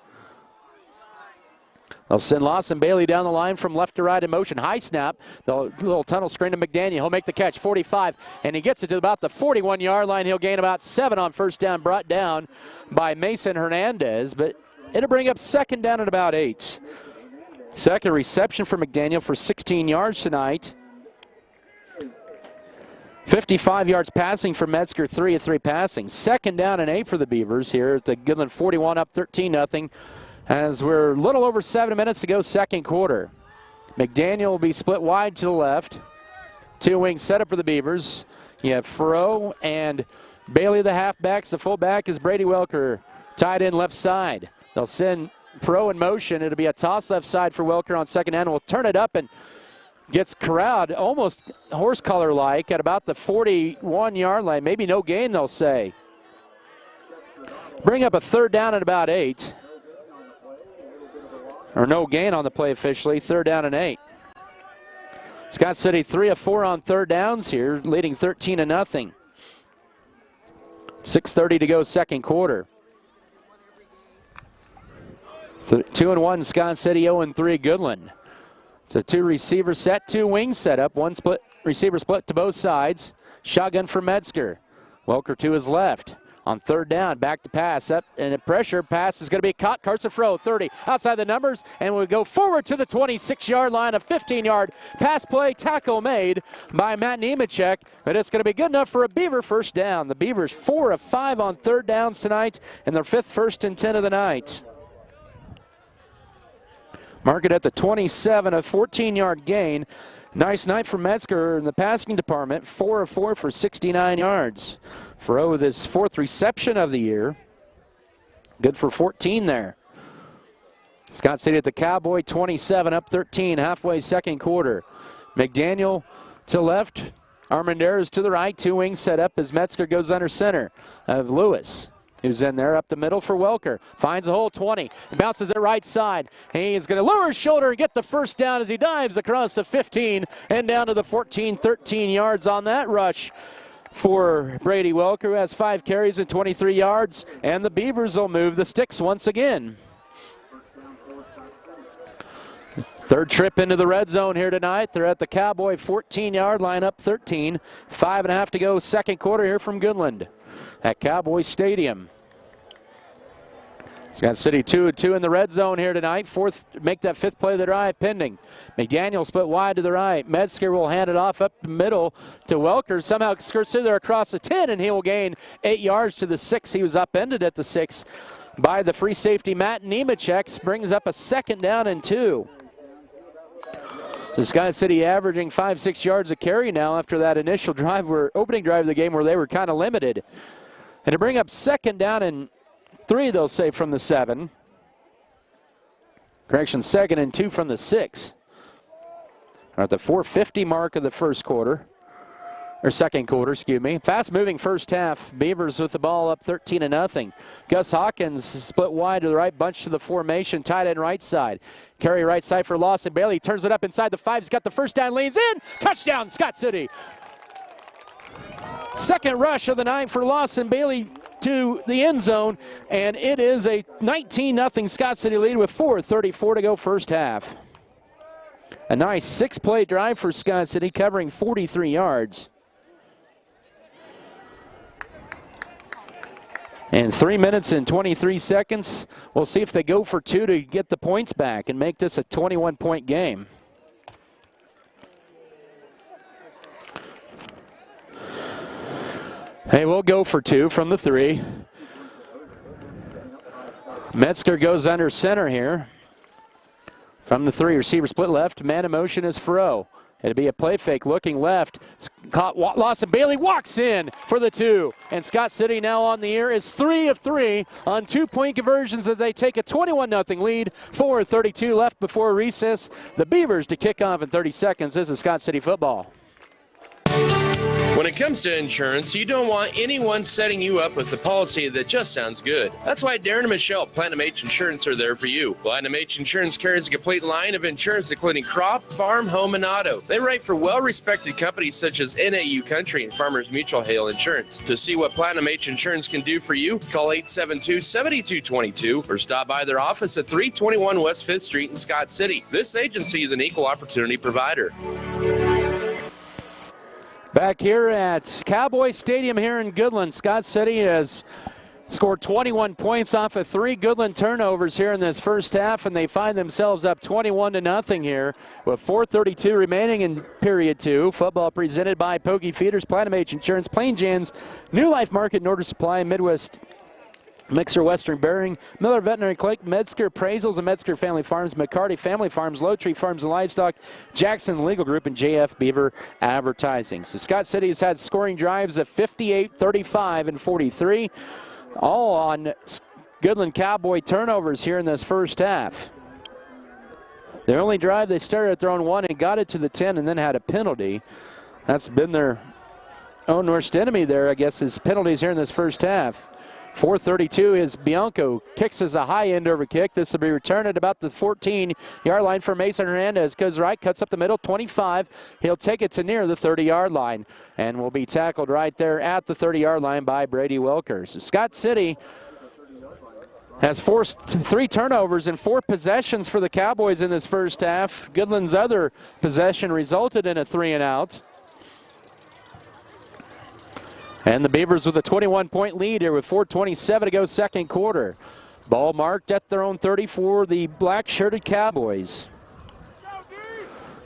They'll send Lawson Bailey down the line from left to right in motion. High snap. The little tunnel screen to McDaniel. He'll make the catch, 45, and he gets it to about the 41-yard line. He'll gain about 7 on first down, brought down by Mason Hernandez, but it'll bring up second down at about 8. Second reception for McDaniel for 16 yards tonight. 55 yards passing for Metzger, 3 of 3 passing. Second down and 8 for the Beavers here at the Goodland 41, up 13-0. As we're a little over 7 minutes to go, second quarter. McDaniel will be split wide to the left. 2 wings set up for the Beavers. You have Furrow and Bailey, the halfbacks. The fullback is Brady Welker, tied in left side. They'll send Furrow in motion. It'll be a toss left side for Welker on second down. We'll turn it up and gets corralled almost horse color-like at about the 41-yard line. Maybe no gain, they'll say. Bring up a third down at about 8. Or no gain on the play officially, third down and 8. Scott City 3 of 4 on third downs here, leading 13-0. 6:30 to go, second quarter. 2-1 Scott City, 0-3 Goodland. It's a 2 receiver set, 2 wings set up, 1 split receiver split to both sides. Shotgun for Metzger. Welker to his left. On third down, back to pass up, and a pressure pass is going to be caught. Carson Furrow, 30, outside the numbers, and we go forward to the 26-yard line, a 15-yard pass play tackle made by Matt Nemechek, but it's going to be good enough for a Beaver first down. The Beavers 4 of 5 on third downs tonight, and their 5th first and 10 of the night. Mark it at the 27, a 14-yard gain. Nice night for Metzger in the passing department, 4 of 4 for 69 yards. Furrow with his 4th reception of the year. Good for 14 there. Scott City at the Cowboy, 27, up 13, halfway second quarter. McDaniel to left, Armendariz to the right, 2 wings set up as Metzger goes under center of Lewis, who's in there up the middle for Welker. Finds a hole, 20, bounces it right side. He is going to lower his shoulder and get the first down as he dives across the 15 and down to the 14, 13 yards on that rush for Brady Welker, who has 5 carries and 23 yards, and the Beavers will move the sticks once again. Third trip into the red zone here tonight. They're at the Cowboy 14-yard line, up 13. 5.5 to go, second quarter here from Goodland at Cowboy Stadium. Scott City 2-2 in the red zone here tonight. Make that 5th play of the drive pending. McDaniel split wide to the right. Metzger will hand it off up the middle to Welker. Somehow skirts through there across the 10, and he will gain 8 yards to the 6. He was upended at the 6 by the free safety Matt Nemechek. Brings up a second down and 2. So Scott City averaging 5-6 yards a carry now after that initial drive, opening drive of the game where they were kind of limited. And to bring up second down and 3, they'll say, from the 7. Correction, second and 2 from the 6. We're at the 4:50 mark of the first quarter. Or second quarter, excuse me. Fast-moving first half. Beavers with the ball up 13-0. Gus Hawkins split wide to the right, bunch to the formation, tight end right side. Carry right side for Lawson Bailey. Turns it up inside the 5. He's got the first down, leans in. Touchdown, Scott City. Second rush of the night for Lawson Bailey to the end zone, and it is a 19-0 Scott City lead with 4:34 to go first half. A nice 6-play drive for Scott City, covering 43 yards. And 3 minutes and 23 seconds. We'll see if they go for 2 to get the points back and make this a 21-point game. Hey, we'll go for 2 from the 3. Metzger goes under center here. From the 3, receiver split left. Man in motion is Furrow. It'll be a play fake looking left. Caught Lawson Bailey walks in for the 2. And Scott City now on the air is 3 of 3 on 2-point conversions as they take a 21-0 lead. 4:32 left before recess. The Beavers to kick off in 30 seconds. This is Scott City football. When it comes to insurance, you don't want anyone setting you up with a policy that just sounds good. That's why Darren and Michelle at Platinum H Insurance are there for you. Platinum H Insurance carries a complete line of insurance including crop, farm, home, and auto. They write for well-respected companies such as NAU Country and Farmers Mutual Hail Insurance. To see what Platinum H Insurance can do for you, call 872-7222 or stop by their office at 321 West 5th Street in Scott City. This agency is an equal opportunity provider. Back here at Cowboy Stadium here in Goodland, Scott City has scored 21 points off of 3 Goodland turnovers here in this first half, and they find themselves up 21-0 here with 4:32 remaining in period 2. Football presented by Pokey Feeders, Platinum H Insurance, Plain Jan's, New Life Market and Order Supply, Midwest Mixer, Western Bearing, Miller Veterinary Clinic, Metzger Appraisals and Metzger Family Farms, McCarty Family Farms, Low Tree Farms and Livestock, Jackson Legal Group, and JF Beaver Advertising. So Scott City has had scoring drives of 58, 35, and 43, all on Goodland Cowboy turnovers here in this first half. Their only drive, they started throwing one and got it to the 10 and then had a penalty. That's been their own worst enemy there, I guess, is penalties here in this first half. 4:32 is Bianco kicks as a high end over kick. This will be returned at about the 14-yard line for Mason Hernandez. Goes right, cuts up the middle, 25. He'll take it to near the 30-yard line and will be tackled right there at the 30-yard line by Brady Wilkers. Scott City has forced 3 turnovers and 4 possessions for the Cowboys in this first half. Goodland's other possession resulted in a 3-and-out. And the Beavers with a 21-point lead here with 4:27 to go second quarter. Ball marked at their own 30 for the black-shirted Cowboys.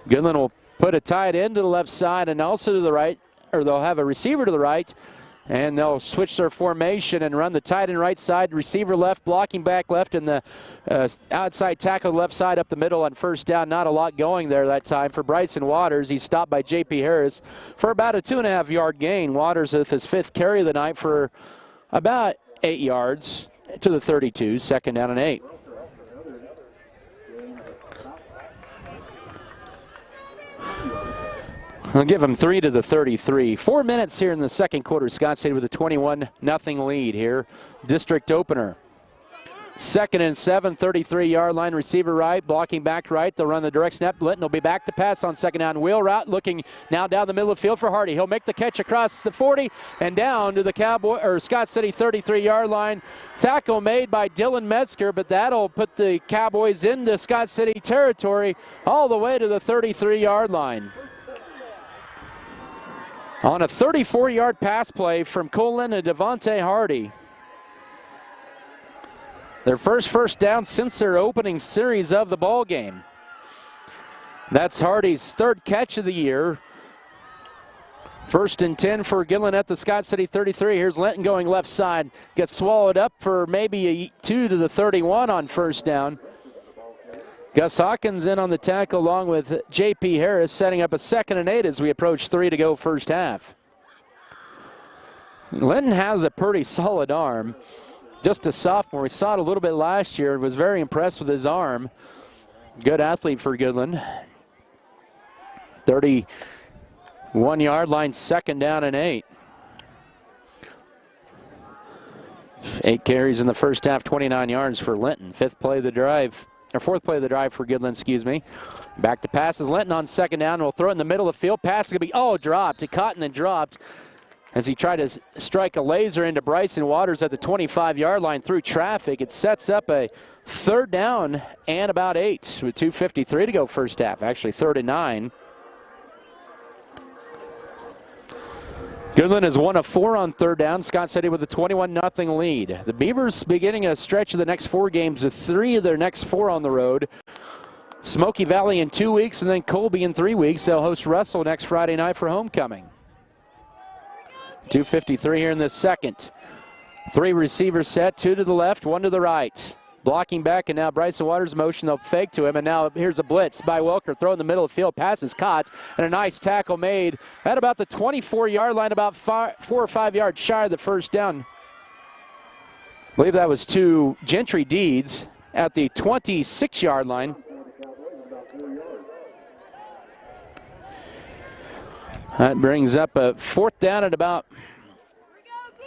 Goodland will put a tight end to the left side and also to the right, or they'll have a receiver to the right, and they'll switch their formation and run the tight end right side, receiver left, blocking back left, and the outside tackle left side up the middle on first down. Not a lot going there that time for Bryson Waters. He's stopped by J.P. Harris for about a 2.5-yard gain. Waters with his 5th carry of the night for about 8 yards to the 32, second down and 8. I'll give them 3 to the 33. 4 minutes here in the second quarter. Scott City with a 21-0 lead here. District opener. Second and 7, 33-yard line, receiver right, blocking back right. They'll run the direct snap. Linton will be back to pass on second down. Wheel route, looking now down the middle of the field for Hardy. He'll make the catch across the 40 and down to the Scott City 33-yard line. Tackle made by Dylan Metzger, but that'll put the Cowboys into Scott City territory all the way to the 33-yard line. On a 34-yard pass play from Colin and Devontae Hardy. Their first down since their opening series of the ball game. That's Hardy's 3rd catch of the year. 1st and 10 for Goodland at the Scott City 33. Here's Linton going left side. Gets swallowed up for maybe a 2 to the 31 on first down. Gus Hawkins in on the tackle along with J.P. Harris, setting up a 2nd and 8 as we approach 3 to go first half. Linton has a pretty solid arm. Just a sophomore. We saw it a little bit last year. Was very impressed with his arm. Good athlete for Goodland. 31-yard line, 2nd down and 8. 8 carries in the first half, 29 yards for Linton. 4th play of the drive for Goodland, excuse me. Back to passes. Linton on second down. We'll throw it in the middle of the field. Pass is going to be, dropped. It caught and then dropped as he tried to strike a laser into Bryson Waters at the 25-yard line through traffic. It sets up a 3rd down and about 8 with 2:53 to go first half. Actually, 3rd and 9. Goodland is 1 of 4 on 3rd down. Scott City with a 21-0 lead. The Beavers beginning a stretch of the next 4 games with 3 of their next 4 on the road. Smoky Valley in 2 weeks and then Colby in 3 weeks. They'll host Russell next Friday night for homecoming. 2:53 here in the second. 3 receivers set, 2 to the left, 1 to the right. Blocking back, and now Bryson Waters motion. They'll fake to him, and now here's a blitz by Welker. Throw in the middle of the field. Pass is caught, and a nice tackle made at about the 24-yard line, about 4 or 5 yards shy of the first down. I believe that was to Gentry Deeds at the 26-yard line. That brings up a 4th down at about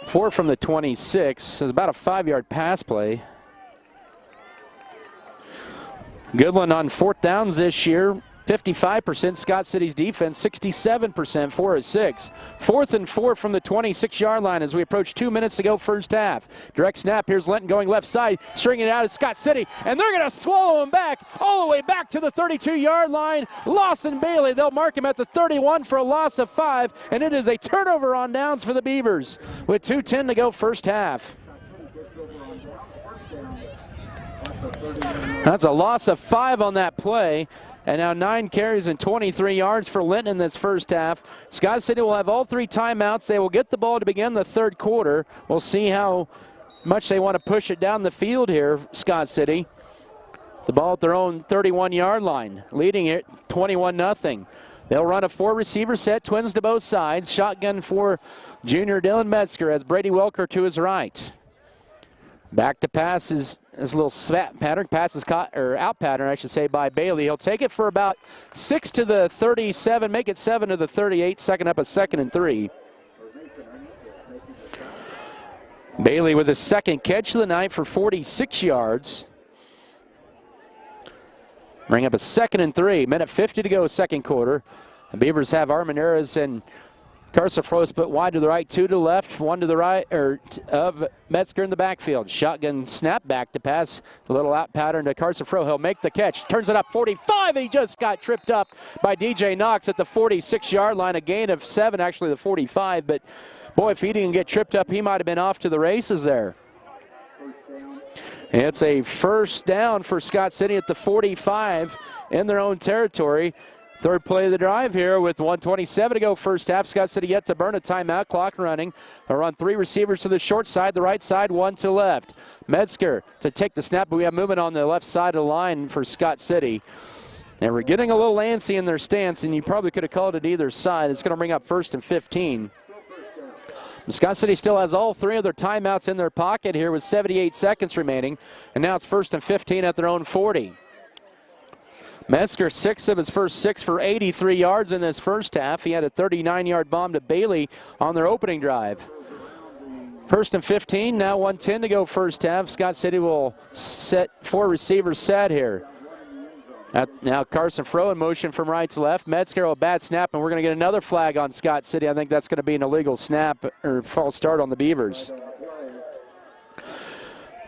4 from the 26. It's about a 5-yard pass play. Goodland on 4th downs this year, 55%. Scott City's defense, 67%, 4 of 6. 4th and 4 from the 26-yard line as we approach 2 minutes to go first half. Direct snap. Here's Linton going left side, stringing it out at Scott City, and they're going to swallow him back all the way back to the 32-yard line. Lawson Bailey, they'll mark him at the 31 for a loss of 5, and it is a turnover on downs for the Beavers with 2:10 to go first half. That's a loss of 5 on that play. And now 9 carries and 23 yards for Linton in this first half. Scott City will have all 3 timeouts. They will get the ball to begin the 3rd quarter. We'll see how much they want to push it down the field here, Scott City. The ball at their own 31-yard line, leading it 21-0. They'll run a 4-receiver set, twins to both sides. Shotgun for junior Dylan Metzger as Brady Welker to his right. Back to pass is this little swap pattern, passes or out pattern, I should say, by Bailey. He'll take it for about 6 to the 37, make it 7 to the 38, second up a 2nd and 3. Bailey with his 2nd catch of the night for 46 yards. Bring up a 2nd and 3, minute 50 to go, 2nd quarter. The Beavers have Armenarez and Carson Frost split wide to the right, 2 to the left, 1 to the right of Metzger in the backfield. Shotgun snap back to pass, a little out pattern to Carson Fro. He'll make the catch, turns it up 45, and he just got tripped up by DJ Knox at the 46-yard line. A gain of 7, actually the 45, but boy, if he didn't get tripped up, he might have been off to the races there. It's a first down for Scott City at the 45 in their own territory. 3rd play of the drive here with 1:27 to go first half. Scott City yet to burn a timeout, clock running. They'll run 3 receivers to the short side, the right side, 1 to left. Metzger to take the snap, but we have movement on the left side of the line for Scott City. And we're getting a little antsy in their stance, and you probably could have called it either side. It's going to bring up 1st and 15. Scott City still has all 3 of their timeouts in their pocket here with 78 seconds remaining, and now it's 1st and 15 at their own 40. Metzger, 6 of his first 6 for 83 yards in this first half. He had a 39-yard bomb to Bailey on their opening drive. 1st and 15, now 1:10 to go first half. Scott City will set 4 receivers set here. Now Carson Fro in motion from right to left. Metzger a bad snap, and we're going to get another flag on Scott City. I think that's going to be an illegal snap or false start on the Beavers.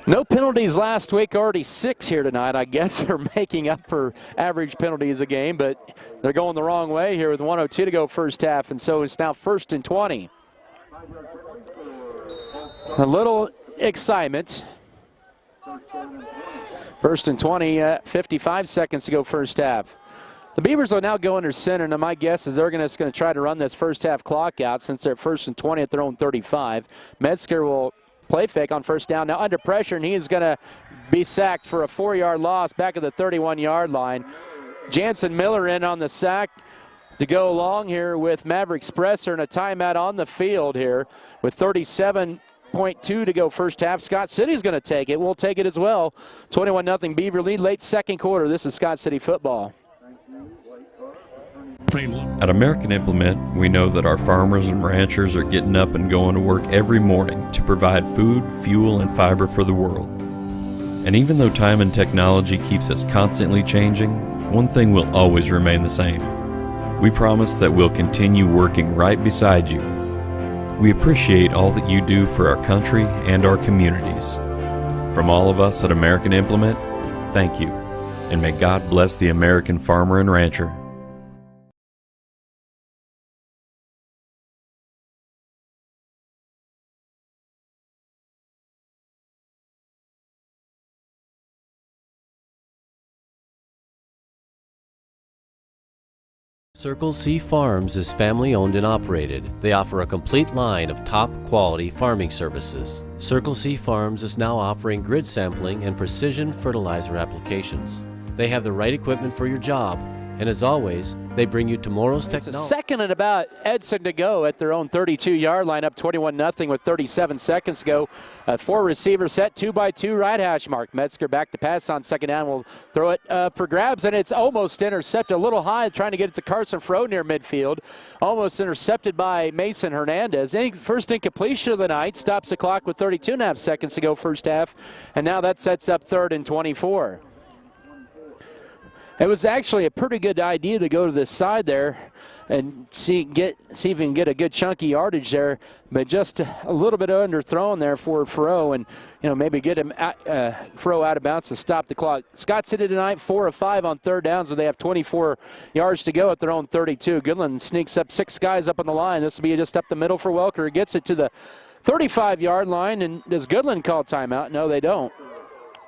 No penalties last week, already 6 here tonight. I guess they're making up for average penalties a game, but they're going the wrong way here with 1:02 to go first half, and so it's now 1st and 20. A little excitement. 1st and 20, 55 seconds to go first half. The Beavers will now go under center, and my guess is they're just going to try to run this first half clock out since they're 1st and 20 at their own 35. Metzger will play fake on 1st down. Now under pressure, and he's going to be sacked for a 4-yard loss back at the 31-yard line. Jansen Miller in on the sack to go along here with Maverick Spresser, and a timeout on the field here with 37.2 to go first half. Scott City's going to take it. We'll take it as well. 21-0 Beaver lead late 2nd quarter. This is Scott City football. At American Implement, we know that our farmers and ranchers are getting up and going to work every morning to provide food, fuel, and fiber for the world. And even though time and technology keeps us constantly changing, one thing will always remain the same. We promise that we'll continue working right beside you. We appreciate all that you do for our country and our communities. From all of us at American Implement, thank you, and may God bless the American farmer and rancher. Circle C Farms is family owned and operated. They offer a complete line of top quality farming services. Circle C Farms is now offering grid sampling and precision fertilizer applications. They have the right equipment for your job And as always, they bring you tomorrow's It's a technology. second and about Edson to go at their own 32-yard line, up 21-0 with 37 seconds to go. 4 receiver set, 2-by-2 right hash mark. Metzger back to pass on second down. Will throw it for grabs, and it's almost intercepted. A little high, trying to get it to Carson Fro near midfield. Almost intercepted by Mason Hernandez. First incompletion of the night. Stops the clock with 32.5 seconds to go first half, and now that sets up 3rd and 24. It was actually a pretty good idea to go to this side there and see if we can get a good chunky yardage there, but just a little bit underthrown there for Fro, and maybe get him Fro out of bounds to stop the clock. Scott City tonight 4 of 5 on third downs, but they have 24 yards to go at their own 32. Goodland sneaks up 6 guys up on the line. This will be just up the middle for Welker. Gets it to the 35-yard line, and does Goodland call timeout? No, they don't.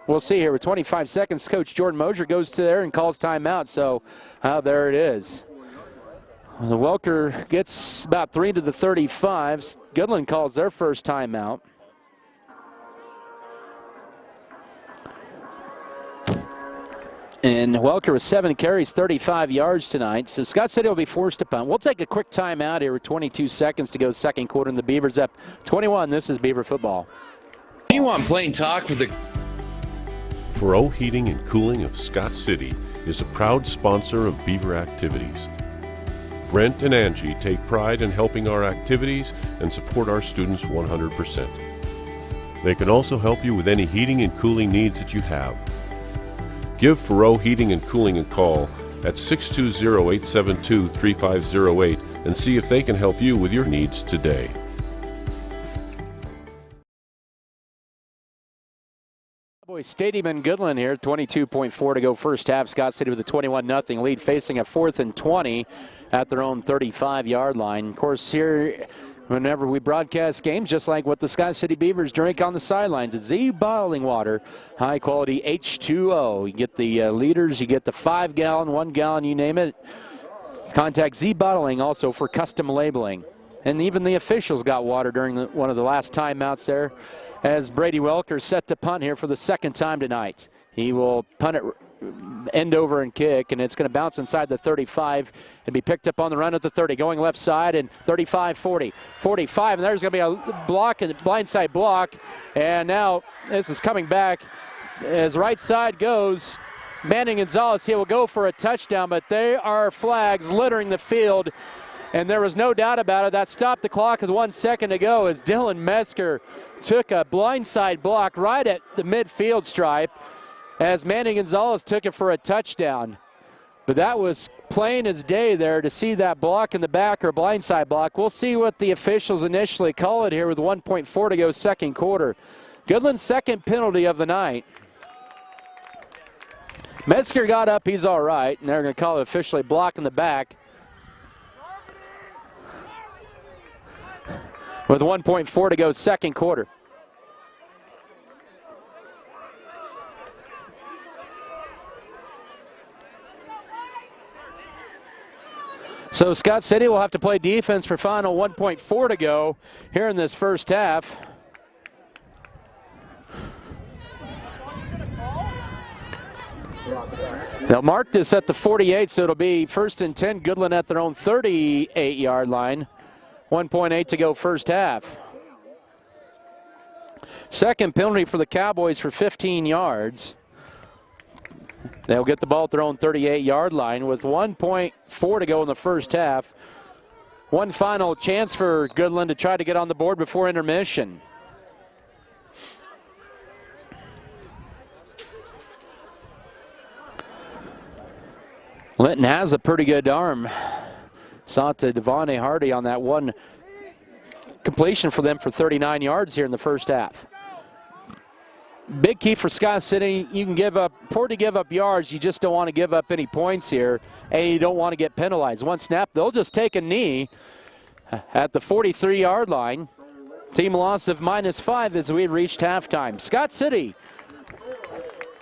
We'll see here with 25 seconds. Coach Jordan Mosier goes to there and calls timeout. So there it is. The Welker gets about 3 to the 35. Goodland calls their first timeout. And Welker with 7 carries, 35 yards tonight. So Scott City will be forced to punt. We'll take a quick timeout here with 22 seconds to go second quarter, and the Beavers up 21. This is Beaver football. You want plain talk with the Fro Heating and Cooling of Scott City is a proud sponsor of Beaver activities. Brent and Angie take pride in helping our activities and support our students 100%. They can also help you with any heating and cooling needs that you have. Give Fro Heating and Cooling a call at 620-872-3508 and see if they can help you with your needs today. Stadium in Goodland here, 22.4 to go first half. Scott City with a 21-0 lead, facing a 4th and 20 at their own 35-yard line. Of course, here, whenever we broadcast games, just like what the Scott City Beavers drink on the sidelines, it's Z bottling water, high-quality H2O. You get the liters, you get the 5-gallon, 1-gallon, you name it. Contact Z Bottling also for custom labeling. And even the officials got water during one of the last timeouts there, as Brady Welker set to punt here for the second time tonight. He will punt it end over and kick, and it's going to bounce inside the 35 and be picked up on the run at the 30, going left side, and 35, 40, 45, and there's going to be a block, and blindside block, and now this is coming back as right side goes. Manning Gonzalez here will go for a touchdown, but there are flags littering the field, and there was no doubt about it. That stopped the clock with 1 second to go as Dylan Metzger took a blindside block right at the midfield stripe as Manny Gonzalez took it for a touchdown. But that was plain as day there to see that block in the back, or blindside block. We'll see what the officials initially call it here with 1.4 to go second quarter. Goodland's second penalty of the night. Metzger got up, he's all right, and they're going to call it officially block in the back. With 1.4 to go second quarter. So Scott City will have to play defense for final 1.4 to go here in this first half. They'll mark this at the 48, so it'll be 1st and 10, Goodland at their own 38-yard line. 1.8 to go first half. Second penalty for the Cowboys for 15 yards. They'll get the ball at their own 38-yard line with 1.4 to go in the first half. One final chance for Goodland to try to get on the board before intermission. Linton has a pretty good arm. Saw to Devontae Hardy on that one completion for them for 39 yards here in the first half. Big key for Scott City, you can afford to give up yards, you just don't want to give up any points here, and you don't want to get penalized. One snap, they'll just take a knee at the 43-yard line. Team loss of -5 as we reached halftime. Scott City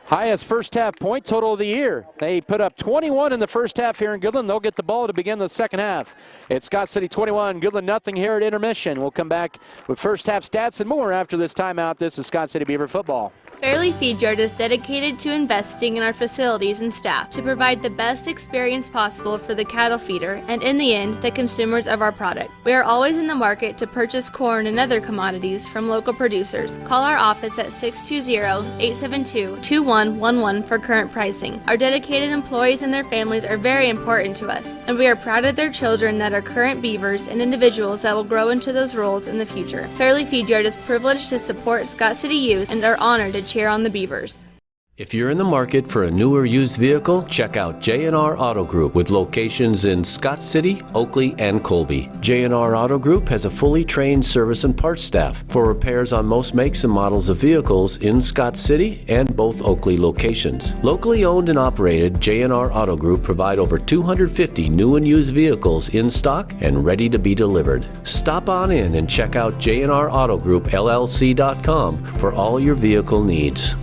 Highest first half point total of the year. They put up 21 in the first half here in Goodland. They'll get the ball to begin the second half. It's Scott City 21, Goodland nothing here at intermission. We'll come back with first half stats and more after this timeout. This is Scott City Beaver football. Fairley Feed Yard is dedicated to investing in our facilities and staff to provide the best experience possible for the cattle feeder and, in the end, the consumers of our product. We are always in the market to purchase corn and other commodities from local producers. Call our office at 620-872-2111 for current pricing. Our dedicated employees and their families are very important to us, and we are proud of their children that are current beavers and individuals that will grow into those roles in the future. Fairley Feed Yard is privileged to support Scott City youth and are honored to cheer on the Beavers. If you're in the market for a new or used vehicle, check out Jnr Auto Group with locations in Scott City, Oakley, and Colby. Jnr Auto Group has a fully trained service and parts staff for repairs on most makes and models of vehicles in Scott City and both Oakley locations. Locally owned and operated, Jnr Auto Group provide over 250 new and used vehicles in stock and ready to be delivered. Stop on in and check out JNRAutogroup.LLC.com for all your vehicle needs.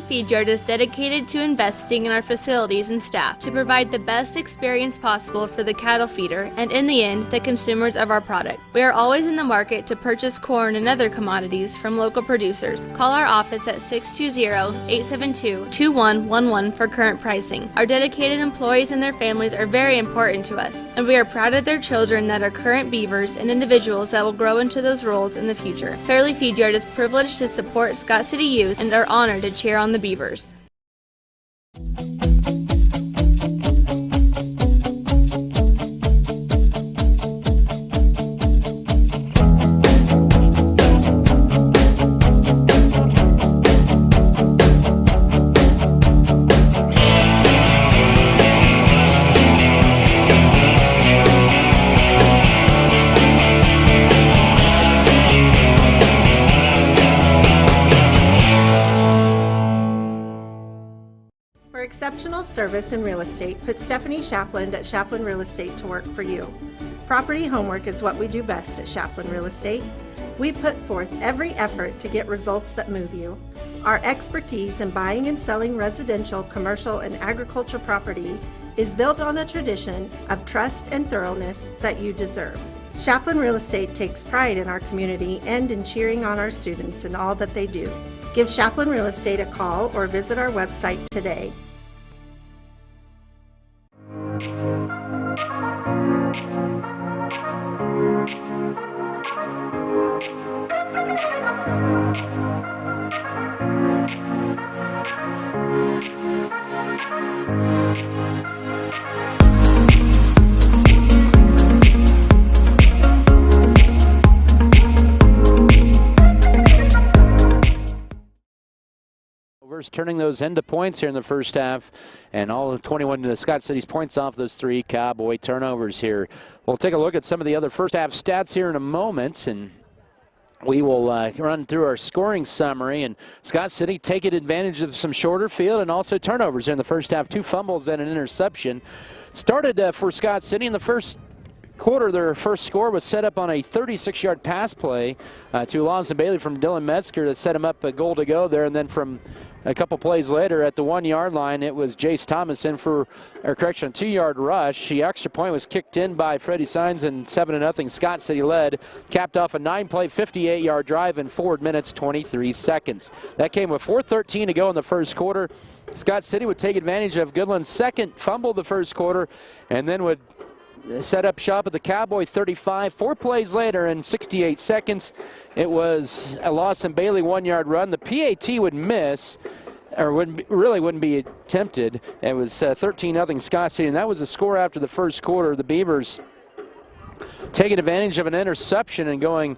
Feed Yard is dedicated to investing in our facilities and staff to provide the best experience possible for the cattle feeder and, in the end, the consumers of our product. We are always in the market to purchase corn and other commodities from local producers. Call our office at 620-872-2111 for current pricing. Our dedicated employees and their families are very important to us, and we are proud of their children that are current beavers and individuals that will grow into those roles in the future. Fairley Feed Yard is privileged to support Scott City youth and are honored to cheer on the Beavers. Exceptional service in real estate, put Stephanie Shapland at Shapland Real Estate to work for you. Property homework is what we do best at Shapland Real Estate. We put forth every effort to get results that move you. Our expertise in buying and selling residential, commercial, and agriculture property is built on the tradition of trust and thoroughness that you deserve. Shapland Real Estate takes pride in our community and in cheering on our students in all that they do. Give Shapland Real Estate a call or visit our website today. Turning those into points here in the first half, and all of 21 to Scott City's points off those three Cowboy turnovers here. We'll take a look at some of the other first half stats here in a moment, and we will run through our scoring summary. And Scott City taking advantage of some shorter field and also turnovers in the first half. 2 fumbles and an interception. Started for Scott City in the first quarter. Their first score was set up on a 36-yard pass play to Lawson Bailey from Dylan Metzger that set him up a goal to go there, and then from a couple plays later at the 1-yard line, it was Jace Thomas in for, or correction, a 2-yard rush. The extra point was kicked in by Freddie Sines, and 7-0 Scott City led. Capped off a 9-play, 58-yard drive in 4 minutes, 23 seconds. That came with 4:13 to go in the first quarter. Scott City would take advantage of Goodland's second fumble the first quarter, and then would set up shop at the Cowboy 35. 4 plays later in 68 seconds, it was a Lawson Bailey 1-yard run. The PAT would miss, or wouldn't be attempted. It was 13-0 Scott City, and that was the score after the first quarter. The Beavers taking advantage of an interception and going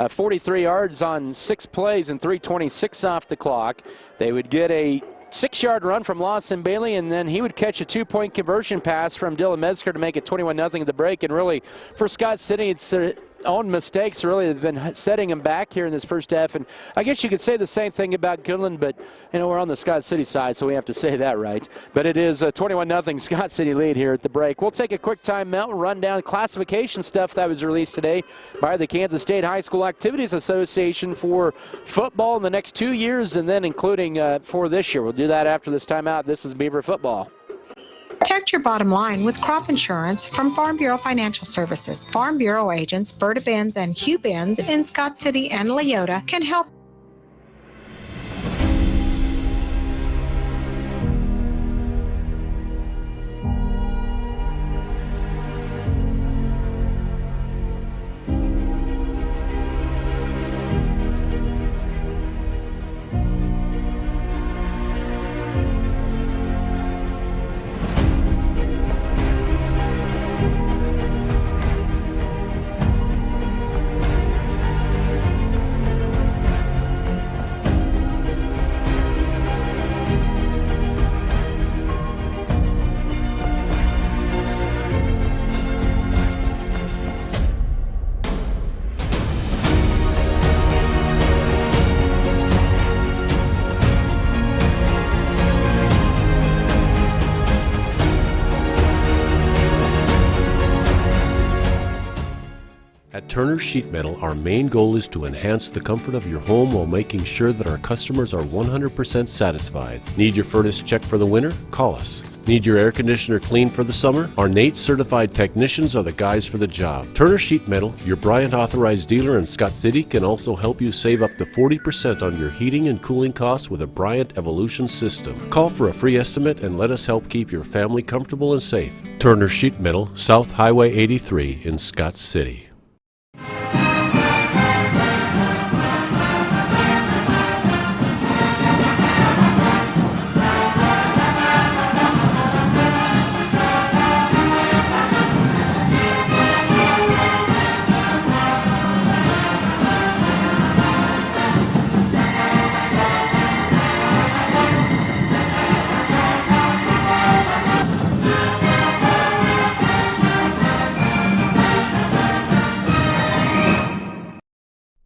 43 yards on 6 plays and 3:26 off the clock. They would get a 6-yard run from Lawson Bailey, and then he would catch a 2-point conversion pass from Dylan Metzger to make it 21-0 at the break. And really, for Scott City, it's their own mistakes really have been setting them back here in this first half. And I guess you could say the same thing about Goodland, but we're on the Scott City side, so we have to say that right. But it is a 21-0 Scott City lead here at the break. We'll take a quick timeout and run down classification stuff that was released today by the Kansas State High School Activities Association for football in the next 2 years, and then including for this year. We'll do that after this timeout. This is Beaver Football. Protect your bottom line with crop insurance from Farm Bureau Financial Services. Farm Bureau agents Berta Benz and Hugh Benz in Scott City and Leota can help. At Turner Sheet Metal, our main goal is to enhance the comfort of your home while making sure that our customers are 100% satisfied. Need your furnace checked for the winter? Call us. Need your air conditioner cleaned for the summer? Our NATE certified technicians are the guys for the job. Turner Sheet Metal, your Bryant authorized dealer in Scott City, can also help you save up to 40% on your heating and cooling costs with a Bryant Evolution system. Call for a free estimate and let us help keep your family comfortable and safe. Turner Sheet Metal, South Highway 83 in Scott City.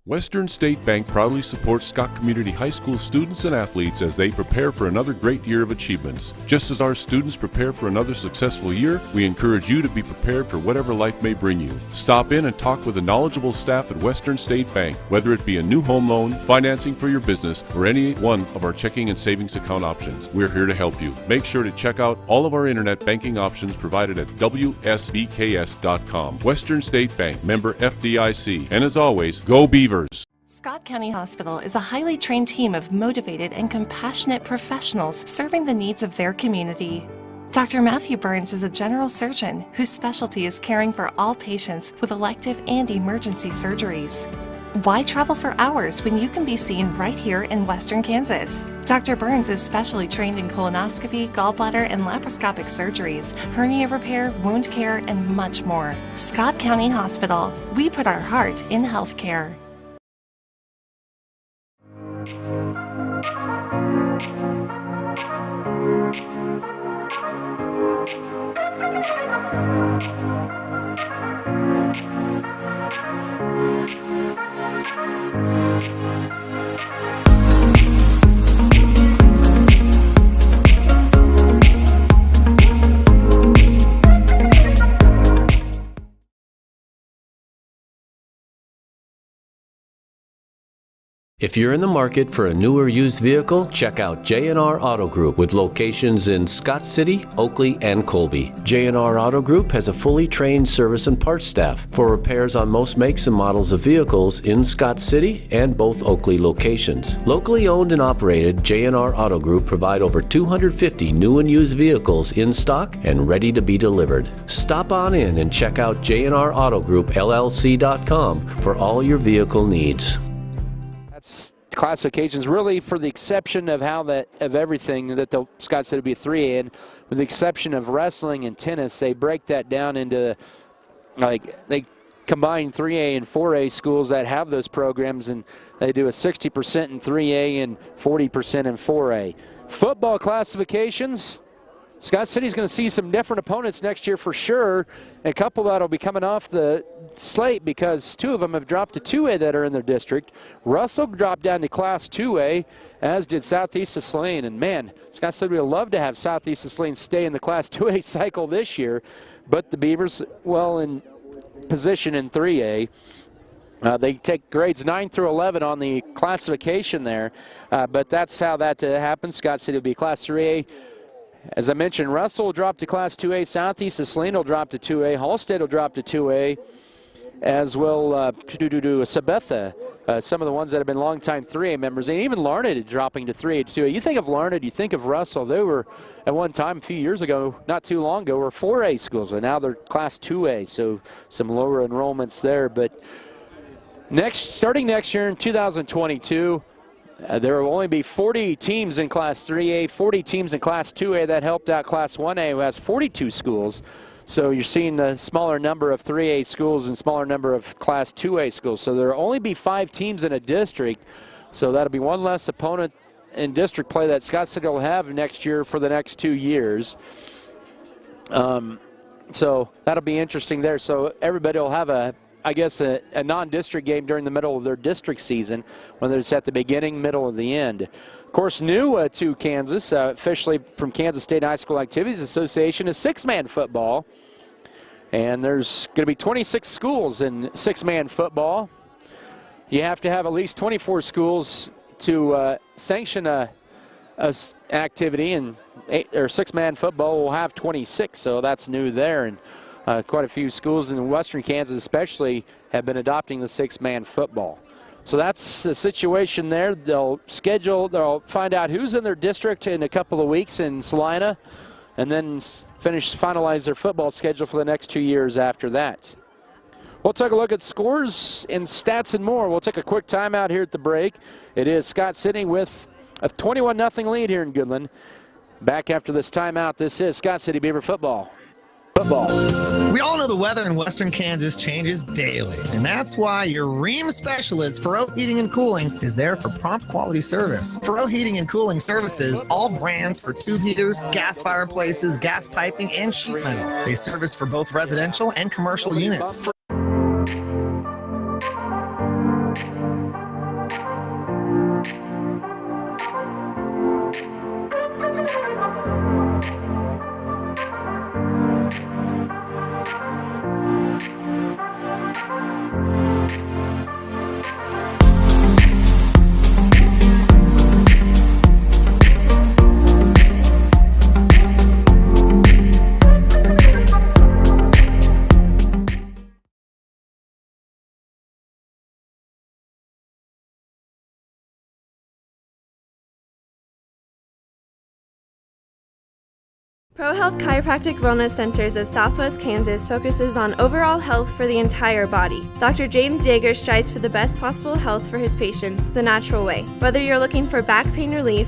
Western State Bank proudly supports Scott Community High School students and athletes as they prepare for another great year of achievements. Just as our students prepare for another successful year, we encourage you to be prepared for whatever life may bring you. Stop in and talk with the knowledgeable staff at Western State Bank, whether it be a new home loan, financing for your business, or any one of our checking and savings account options. We're here to help you. Make sure to check out all of our internet banking options provided at WSBKS.com. Western State Bank, member FDIC. And as always, go Beavers! Scott County Hospital is a highly trained team of motivated and compassionate professionals serving the needs of their community. Dr. Matthew Burns is a general surgeon whose specialty is caring for all patients with elective and emergency surgeries. Why travel for hours when you can be seen right here in Western Kansas? Dr. Burns is specially trained in colonoscopy, gallbladder, and laparoscopic surgeries, hernia repair, wound care, and much more. Scott County Hospital. We put our heart in healthcare. If you're in the market for a new or used vehicle, check out Jnr Auto Group with locations in Scott City, Oakley, and Colby. Jnr Auto Group has a fully trained service and parts staff for repairs on most makes and models of vehicles in Scott City and both Oakley locations. Locally owned and operated, Jnr Auto Group provide over 250 new and used vehicles in stock and ready to be delivered. Stop on in and check out JNRAutogroup.LLC.com for all your vehicle needs. Classifications really, for the exception of of everything that the Scott City be 3A in, with the exception of wrestling and tennis, they break that down into, like, they combined 3A and 4A schools that have those programs, and they do a 60% in 3A and 40% in 4A. Football classifications, Scott City's going to see some different opponents next year for sure. A couple that'll be coming off the slate because two of them have dropped to 2A that are in their district. Russell dropped down to Class 2A, as did Southeast of Saline. And man, Scott City would love to have Southeast of Saline stay in the Class 2A cycle this year, but the Beavers, well, in position in 3A. They take grades 9 through 11 on the classification there, but that's how that happens. Scott City will be Class 3A. As I mentioned, Russell will drop to Class 2A. Southeast of Saline will drop to 2A. Halstead will drop to 2A, as will Sabetha, some of the ones that have been longtime 3A members, and even Larned dropping to 3A to 2A. You think of Larned, you think of Russell. They were, at one time, a few years ago, not too long ago, were 4A schools, but now they're Class 2A, so some lower enrollments there. But starting next year in 2022, there will only be 40 teams in Class 3A, 40 teams in Class 2A. That helped out Class 1A, who has 42 schools. So you're seeing a smaller number of 3A schools and smaller number of Class 2A schools. So there will only be 5 teams in a district. So that'll be one less opponent in district play that Scott City will have next year for the next 2 years. So that'll be interesting there. So everybody will have a non-district game during the middle of their district season, whether it's at the beginning, middle, or the end. Of course, new to Kansas, officially from Kansas State High School Activities Association, is 6-man football. And there's going to be 26 schools in 6-man football. You have to have at least 24 schools to sanction a activity, and 6-man football will have 26, so that's new there. And quite a few schools in western Kansas especially have been adopting the 6-man football. So that's the situation there. They'll find out who's in their district in a couple of weeks in Salina, and then finalize their football schedule for the next 2 years after that. We'll take a look at scores and stats and more. We'll take a quick timeout here at the break. It is Scott City with a 21-0 lead here in Goodland. Back after this timeout, this is Scott City Beaver football. We all know the weather in western Kansas changes daily, and that's why your Rheem specialist, Faro Heating and Cooling, is there for prompt quality service. Faro Heating and Cooling services all brands for tube heaters, gas fireplaces, gas piping, and sheet metal. They service for both residential and commercial units. ProHealth Chiropractic Wellness Centers of Southwest Kansas focuses on overall health for the entire body. Dr. James Jnr strives for the best possible health for his patients the natural way. Whether you're looking for back pain relief,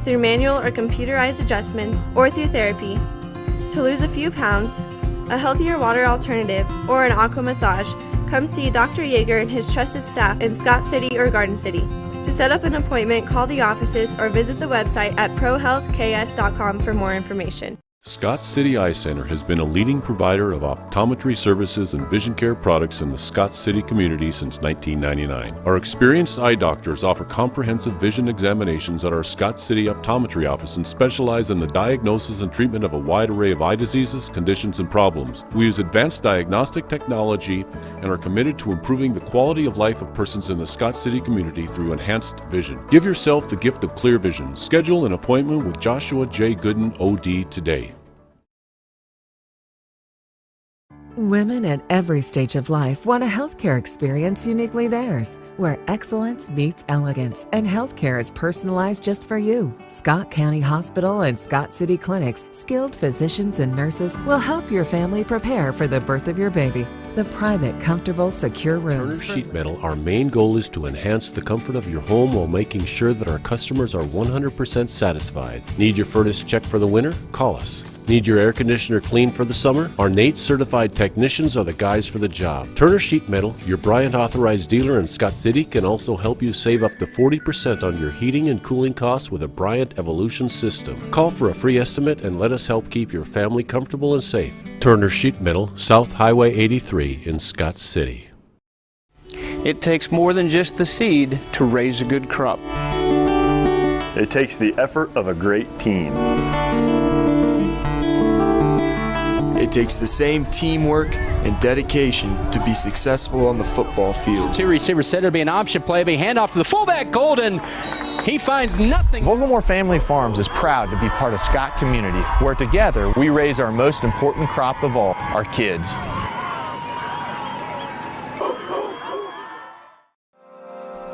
through manual or computerized adjustments, or through therapy, to lose a few pounds, a healthier water alternative, or an aqua massage, come see Dr. Jnr and his trusted staff in Scott City or Garden City. To set up an appointment, call the offices or visit the website at prohealthks.com for more information. Scott City Eye Center has been a leading provider of optometry services and vision care products in the Scott City community since 1999. Our experienced eye doctors offer comprehensive vision examinations at our Scott City optometry office and specialize in the diagnosis and treatment of a wide array of eye diseases, conditions, and problems. We use advanced diagnostic technology and are committed to improving the quality of life of persons in the Scott City community through enhanced vision. Give yourself the gift of clear vision. Schedule an appointment with Joshua J. Gooden, OD, today. Women at every stage of life want a healthcare experience uniquely theirs, where excellence meets elegance and healthcare is personalized just for you. Scott County Hospital and Scott City Clinics, skilled physicians and nurses will help your family prepare for the birth of your baby. The private, comfortable, secure rooms. Turner Sheet Metal, our main goal is to enhance the comfort of your home while making sure that our customers are 100% satisfied. Need your furnace checked for the winter? Call us. Need your air conditioner cleaned for the summer? Our NATE certified technicians are the guys for the job. Turner Sheet Metal, your Bryant authorized dealer in Scott City, can also help you save up to 40% on your heating and cooling costs with a Bryant Evolution system. Call for a free estimate and let us help keep your family comfortable and safe. Turner Sheet Metal, South Highway 83 in Scott City. It takes more than just the seed to raise a good crop. It takes the effort of a great team. It takes the same teamwork and dedication to be successful on the football field. Two receiver set, it'll be an option play, be handoff to the fullback, Golden. He finds nothing. Vogelmore Family Farms is proud to be part of Scott community, where together we raise our most important crop of all, our kids.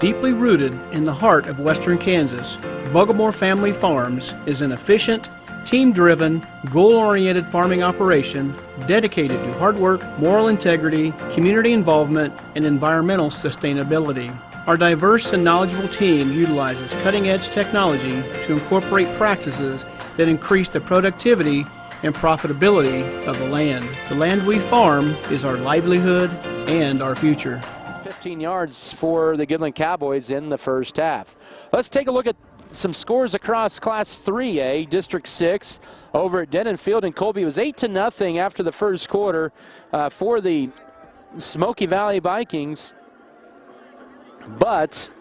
Deeply rooted in the heart of western Kansas, Vogelmore Family Farms is an efficient, team-driven, goal-oriented farming operation dedicated to hard work, moral integrity, community involvement, and environmental sustainability. Our diverse and knowledgeable team utilizes cutting-edge technology to incorporate practices that increase the productivity and profitability of the land. The land we farm is our livelihood and our future. 15 yards for the Goodland Cowboys in the first half. Let's take a look at some scores across Class 3A. District 6 over at Denton Field in Colby was 8-0 after the first quarter for the Smoky Valley Vikings. But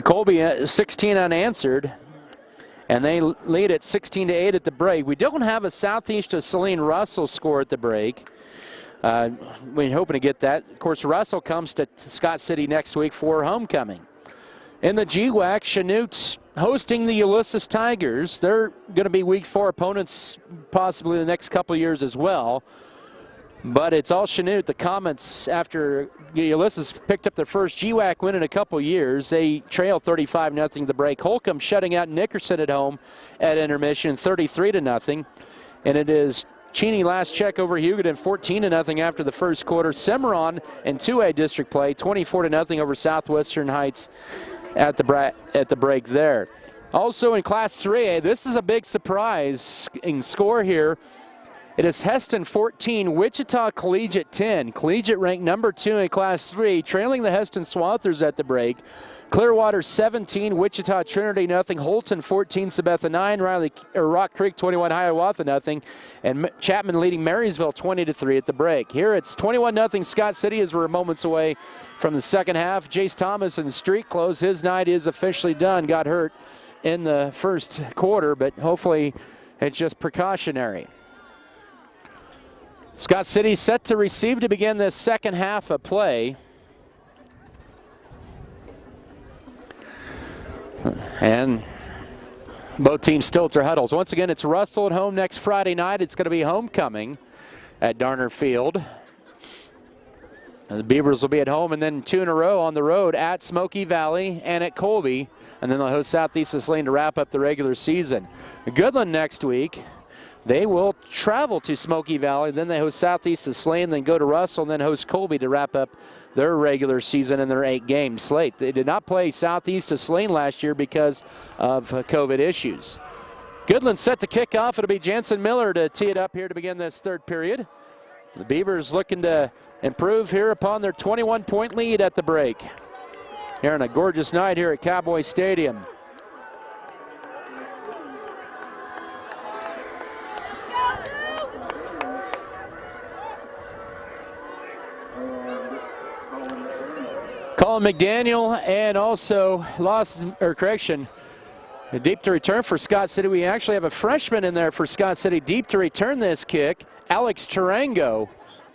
Colby 16 unanswered, and they lead at 16-8 at the break. We don't have a Southeast of Saline Russell score at the break. We're hoping to get that. Of course, Russell comes to Scott City next week for homecoming. In the GWAC, Chanute hosting the Ulysses Tigers. They're going to be Week 4 opponents possibly the next couple of years as well. But it's all Chanute. The comments after Ulysses picked up their first GWAC win in a couple years. They trail 35-0 the break. Holcomb shutting out Nickerson at home at intermission, 33-0. And it is Cheney last check over Hugoton, 14-0 after the first quarter. Cimarron in 2A district play, 24-0 over Southwestern Heights at the break there. Also in Class 3A, this is a big surprise in score here. It is Heston 14, Wichita Collegiate 10. Collegiate ranked number 2 in Class 3, trailing the Heston Swathers at the break. Clearwater 17, Wichita Trinity nothing. Holton 14, Sabetha 9, Rock Creek 21, Hiawatha nothing, and Chapman leading Marysville 20-3 at the break. Here it's 21-0 Scott City as we're moments away from the second half. Jace Thomas in street clothes, his night is officially done. Got hurt in the first quarter, but hopefully it's just precautionary. Scott City set to receive to begin this second half of play. And both teams still at their huddles. Once again, it's Russell at home next Friday night. It's going to be homecoming at Jnr Field. And the Beavers will be at home, and then 2 in a row on the road at Smoky Valley and at Colby. And then they'll host Southeast of Saline to wrap up the regular season. Goodland next week. They will travel to Smoky Valley, then they host Southeast of Saline, then go to Russell, and then host Colby to wrap up their regular season in their 8-game slate. They did not play Southeast of Saline last year because of COVID issues. Goodland set to kick off. It'll be Jansen Miller to tee it up here to begin this third period. The Beavers looking to improve here upon their 21-point lead at the break. Here on a gorgeous night here at Cowboy Stadium. Colin McDaniel, and also deep to return for Scott City. We actually have a freshman in there for Scott City deep to return this kick. Alex Tarango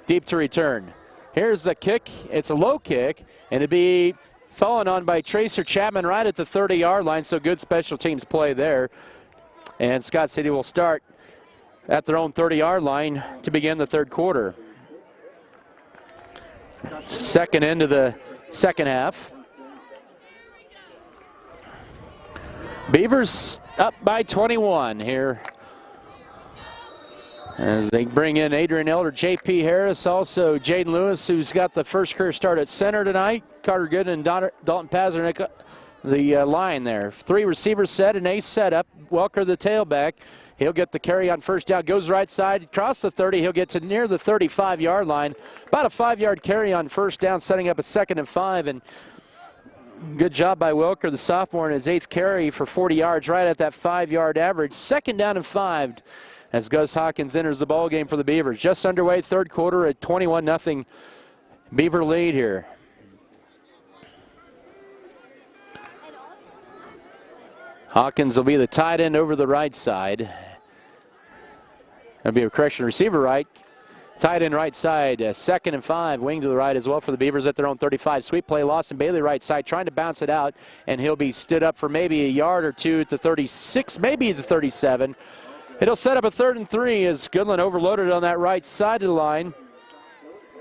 deep to return. Here's the kick. It's a low kick, and it'd be fallen on by Tracer Chapman right at the 30-yard line, so good special teams play there. And Scott City will start at their own 30-yard line to begin the third quarter. Second into the second half. Beavers up by 21 here as they bring in Adrian Elder, J.P. Harris, also Jaden Lewis, who's got the first career start at center tonight. Carter Gooden and Dalton Pazernick the line there. 3 receivers set, an ace setup. Welker the tailback. He'll get the carry on first down. Goes right side, across the 30. He'll get to near the 35-yard line. About a 5-yard carry on first down, setting up a 2nd and 5. And good job by Welker, the sophomore, in his 8th carry for 40 yards, right at that 5-yard average. 2nd down and 5 as Gus Hawkins enters the ball game for the Beavers. Just underway, 3rd quarter, at 21-0 Beaver lead here. Hawkins will be the tight end over the right side. That'll be a correction, receiver right. Tight end right side, 2nd and 5, wing to the right as well for the Beavers at their own 35. Sweep play, Lawson Bailey right side, trying to bounce it out, and he'll be stood up for maybe a yard or two at the 36, maybe the 37. It'll set up a 3rd and 3 as Goodland overloaded on that right side of the line.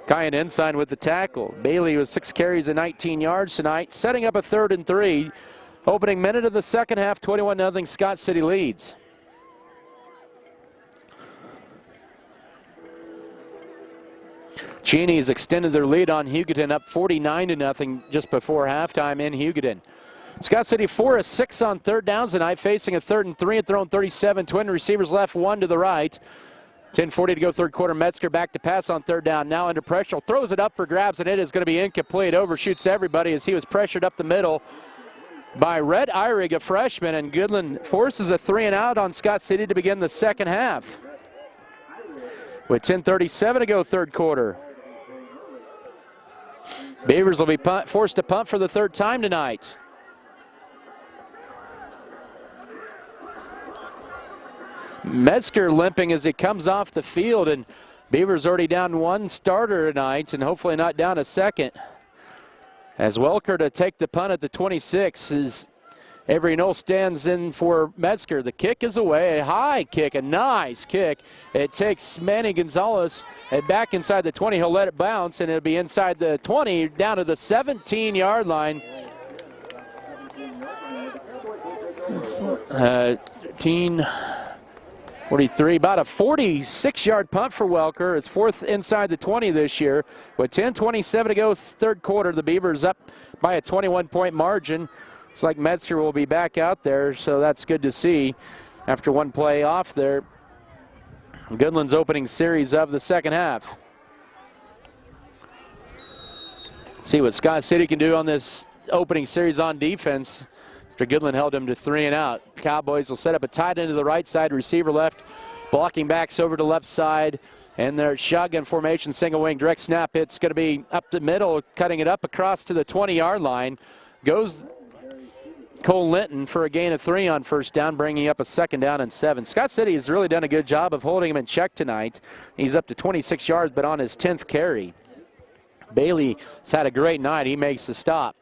Kyan Ensign with the tackle. Bailey with 6 carries and 19 yards tonight, setting up a 3rd and 3. Opening minute of the second half, 21-0 Scott City leads. Cheney's extended their lead on Hugoton, up 49-0 just before halftime in Hugoton. Scott City 4 of 6 on 3rd downs tonight, facing a 3rd and 3 at their own 37. Twin receivers left, 1 to the right. 10:40 to go, 3rd quarter. Metzger back to pass on 3rd down. Now under pressure, throws it up for grabs, and it is going to be incomplete. Overshoots everybody as he was pressured up the middle by Red Eyrig, a freshman, and Goodland forces a 3 and out on Scott City to begin the second half. With 10:37 to go, 3rd quarter. Beavers will be forced to punt for the 3rd time tonight. Metzger limping as he comes off the field, and Beavers already down 1 starter tonight and hopefully not down a second. As Welker to take the punt at the 26 as Avery Knoll stands in for Metzger. The kick is away, a high kick, a nice kick. It takes Manny Gonzalez and back inside the 20. He'll let it bounce, and it'll be inside the 20 down to the 17-yard line. 43, about a 46-yard punt for Welker. It's 4th inside the 20 this year. With 10:27 to go, 3rd quarter, the Beavers up by a 21-point margin. Looks like Metzger will be back out there, so that's good to see after 1 play off there. Goodland's opening series of the second half. See what Scott City can do on this opening series on defense. After Goodland held him to 3 and out. Cowboys will set up a tight end to the right side, receiver left, blocking backs over to left side, and their shotgun formation, single wing, direct snap. It's going to be up the middle, cutting it up across to the 20-yard line. Goes Cole Linton for a gain of 3 on first down, bringing up a 2nd down and 7. Scott City has really done a good job of holding him in check tonight. He's up to 26 yards, but on his 10th carry. Bailey's had a great night. He makes the stop.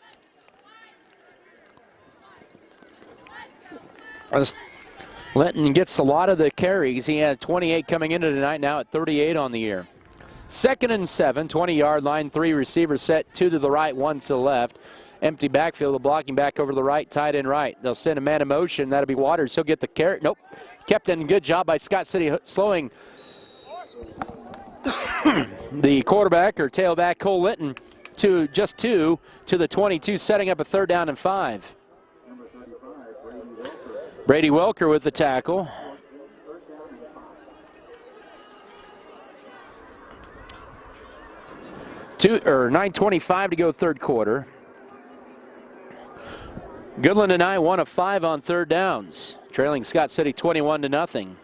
Linton gets a lot of the carries. He had 28 coming into tonight, now at 38 on the year. 2nd and 7, 20-yard line, 3 receivers set, 2 to the right, 1 to the left. Empty backfield, the blocking back over to the right, tight end right. They'll send a man in motion. That'll be Waters. He'll get the carry. Nope. Kept in. Good job by Scott City slowing the quarterback or tailback Cole Linton to just 2 to the 22, setting up a 3rd down and 5. Brady Welker with the tackle. Or 9:25 to go, 3rd quarter. Goodland and I 1 of 5 on 3rd downs, trailing Scott City 21-0.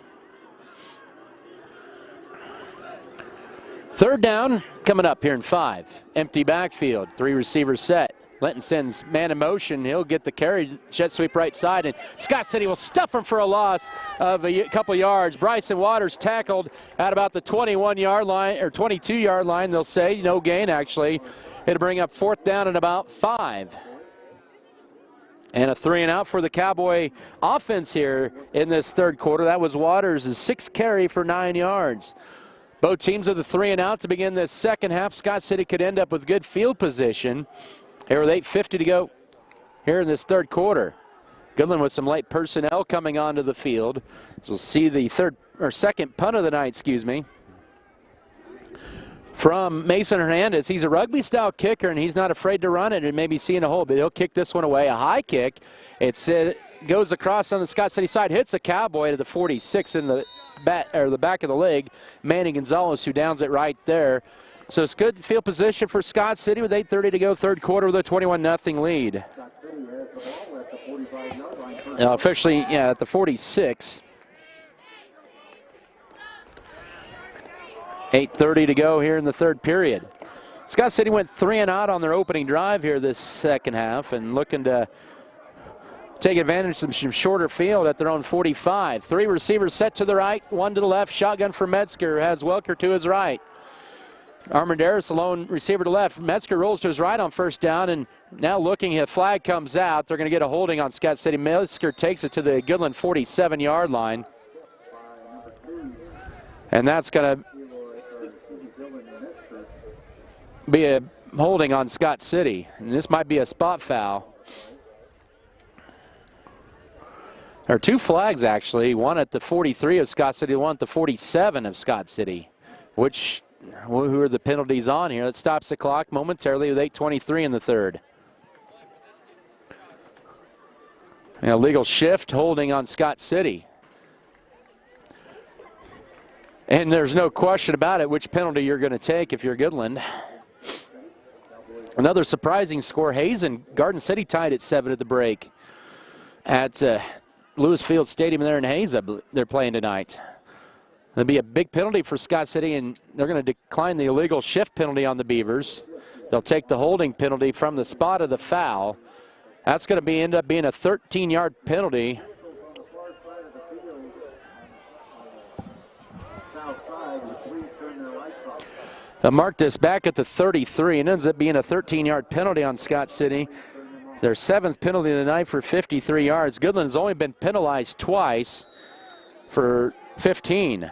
3rd down coming up here in 5. Empty backfield, 3 receivers set. Linton sends man in motion. He'll get the carry, jet sweep right side, and Scott City will stuff him for a loss of a couple yards. Bryson Waters tackled at about the 21-yard line, or 22-yard line, they'll say. No gain, actually. It'll bring up 4th down and about 5. And a 3 and out for the Cowboy offense here in this 3rd quarter. That was Waters' 6th carry for 9 yards. Both teams of the 3 and out to begin this second half. Scott City could end up with good field position. Here with 8:50 to go here in this 3rd quarter. Goodland with some late personnel coming onto the field. So we'll see the 2nd punt of the night, from Mason Hernandez. He's a rugby-style kicker, and he's not afraid to run it and maybe see in a hole, but he'll kick this one away. A high kick. It goes across on the Scott City side, hits a Cowboy to the 46 in the back of the leg. Manny Gonzalez, who downs it right there. So it's good field position for Scott City with 8:30 to go, third quarter with a 21-0 lead. Officially, at the 46. 8:30 to go here in the third period. Scott City went 3 and out on their opening drive here this second half and looking to take advantage of some shorter field at their own 45. 3 receivers set to the right, 1 to the left. Shotgun for Metzger, has Welker to his right. Armendariz, alone receiver to left. Metzger rolls to his right on first down, and now looking, a flag comes out. They're going to get a holding on Scott City. Metzger takes it to the Goodland 47-yard line. And that's going to be a holding on Scott City. And this might be a spot foul. There are 2 flags, actually. One at the 43 of Scott City, one at the 47 of Scott City. Who are the penalties on here? That stops the clock momentarily with 8:23 in the third. An illegal shift holding on Scott City. And there's no question about it which penalty you're going to take if you're Goodland. Another surprising score. Hayes and Garden City tied at 7 at the break at Lewis Field Stadium there in Hayes. They're playing tonight. There'll be a big penalty for Scott City, and they're going to decline the illegal shift penalty on the Beavers. They'll take the holding penalty from the spot of the foul. That's going to end up being a 13-yard penalty. They'll mark this back at the 33, and ends up being a 13-yard penalty on Scott City. Their 7th penalty of the night for 53 yards. Goodland has only been penalized twice for 15.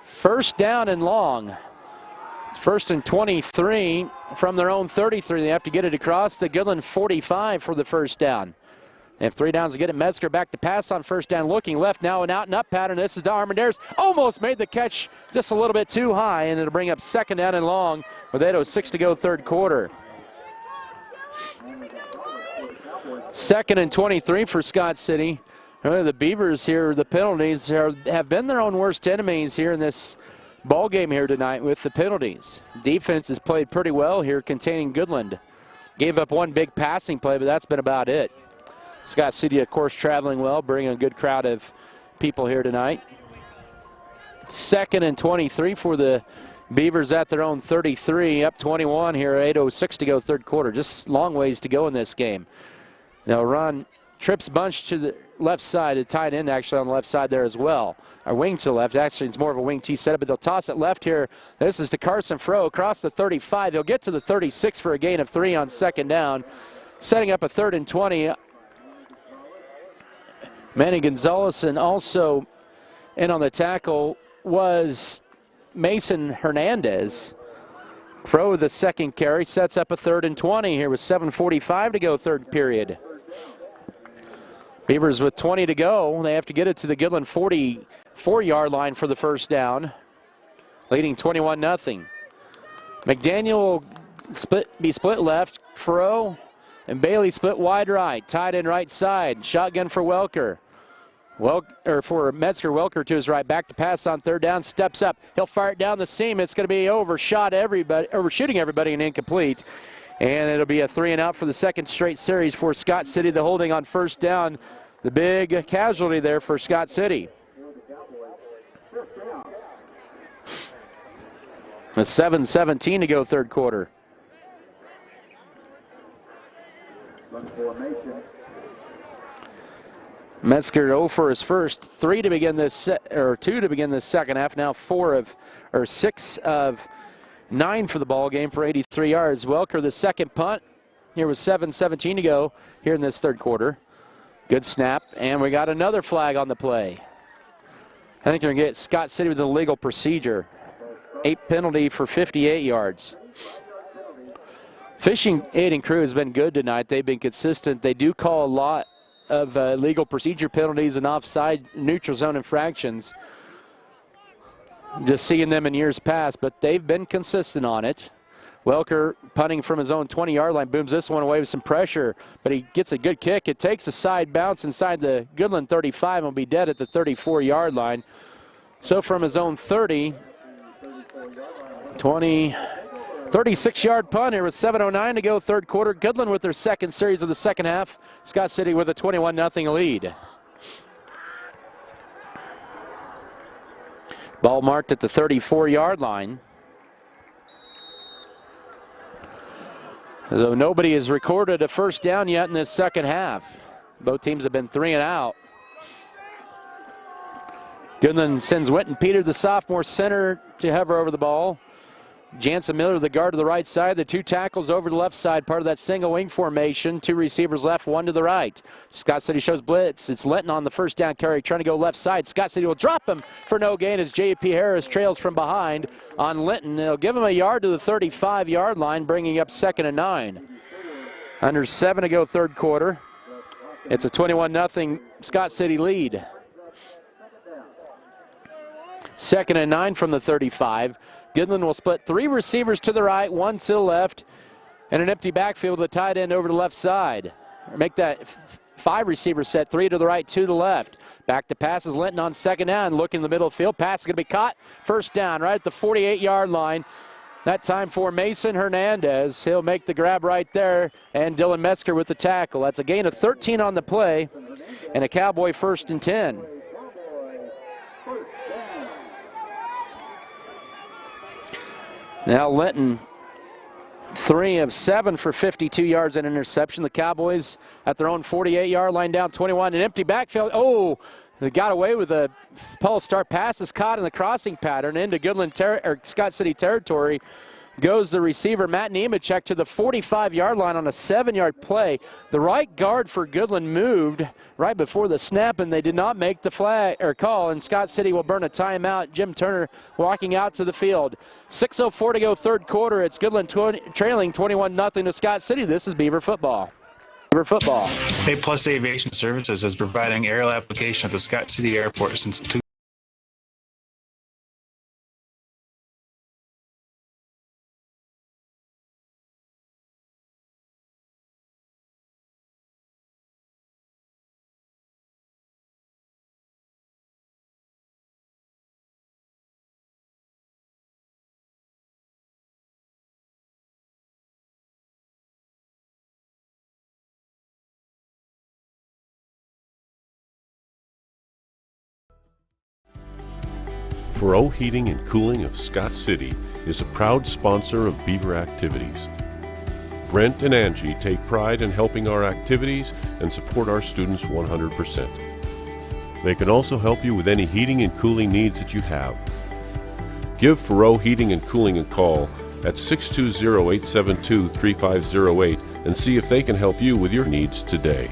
First down and long. First and 23 from their own 33. They have to get it across the Goodland 45 for the first down. They have 3 downs to get it. Metzger back to pass on first down, looking left now, an out and up pattern. This is to Armendariz. Almost made the catch just a little bit too high, and it'll bring up second down and long with 8:06 to go, third quarter. Second and 23 for Scott City. The Beavers here, the penalties have been their own worst enemies here in this ball game here tonight with the penalties. Defense has played pretty well here, containing Goodland. Gave up 1 big passing play, but that's been about it. Scott City, of course, traveling well, bringing a good crowd of people here tonight. Second and 23 for the Beavers at their own 33, up 21 here, 8:06 to go, third quarter. Just long ways to go in this game. They'll run trips bunch to the left side, a tight end actually on the left side there as well. Our wing to the left, actually it's more of a wing T setup, but they'll toss it left here. This is to Carson Fro across the 35. He'll get to the 36 for a gain of 3 on second down, setting up a 3rd and 20. Manny Gonzalez, and also in on the tackle was Mason Hernandez. Fro with the second carry sets up a 3rd and 20 here with 7:45 to go, third period. Beavers with 20 to go. They have to get it to the Goodland 44-yard line for the first down, leading 21-0. McDaniel will be split left. Fro and Bailey split wide right. Tied in right side. Shotgun for Welker. For Metzger. Welker to his right. Back to pass on third down. Steps up. He'll fire it down the seam. It's going to be overshooting everybody and incomplete. And it'll be a 3 and out for the second straight series for Scott City. The holding on first down. The big casualty there for Scott City. A 7:17 to go, third quarter. Metzger 0 for his first, 2 to begin this second half. Now 6 of 9 for the ball game for 83 yards. Welker the second punt. Here with 7:17 to go here in this third quarter. Good snap, and we got another flag on the play. I think they're going to get Scott City with an illegal procedure. 8 penalty for 58 yards. Fishing aid and crew has been good tonight. They've been consistent. They do call a lot of legal procedure penalties and offside neutral zone infractions. just seeing them in years past, but they've been consistent on it. Welker punting from his own 20-yard line, booms this one away with some pressure, but he gets a good kick. It takes a side bounce inside the Goodland 35 and will be dead at the 34-yard line. So from his own 30, 36-yard punt here with 7:09 to go, third quarter. Goodland with their second series of the second half. Scott City with a 21-0 lead. Ball marked at the 34-yard line. Though nobody has recorded a first down yet in this second half. Both teams have been 3 and out. Goodland sends Winton Peter, the sophomore center, to hover over the ball. Jansen Miller, the guard to the right side. The 2 tackles over the left side, part of that single wing formation. 2 receivers left, 1 to the right. Scott City shows blitz. It's Linton on the first down carry, trying to go left side. Scott City will drop him for no gain as J.P. Harris trails from behind on Linton. They'll give him a yard to the 35-yard line, bringing up 2nd and 9. Under 7 to go, third quarter. It's a 21-0 Scott City lead. 2nd and 9 from the 35. Goodland will split 3 receivers to the right, 1 to the left, and an empty backfield with a tight end over the left side. Make that 5 receiver set, 3 to the right, 2 to the left. Back to passes, Linton on second down, looking in the middle of the field. Pass is going to be caught. First down right at the 48-yard line. That time for Mason Hernandez. He'll make the grab right there, and Dylan Metzger with the tackle. That's a gain of 13 on the play, and a Cowboy 1st and 10. Now Linton, 3 of 7 for 52 yards and interception. The Cowboys at their own 48-yard line, down 21. An empty backfield. Oh, they got away with a false start. Pass is caught in the crossing pattern into Goodland Scott City territory. Goes the receiver, Matt Nemechek, to the 45-yard line on a 7-yard play. The right guard for Goodland moved right before the snap, and they did not make the flag or call, and Scott City will burn a timeout. Jim Turner walking out to the field. 6:04 to go, third quarter. It's Goodland trailing 21-0 to Scott City. This is Beaver football. Beaver football. A Plus Aviation Services is providing aerial application at the Scott City Airport since 2000. Furrow Heating and Cooling of Scott City is a proud sponsor of Beaver activities. Brent and Angie take pride in helping our activities and support our students 100%. They can also help you with any heating and cooling needs that you have. Give Furrow Heating and Cooling a call at 620-872-3508 and see if they can help you with your needs today.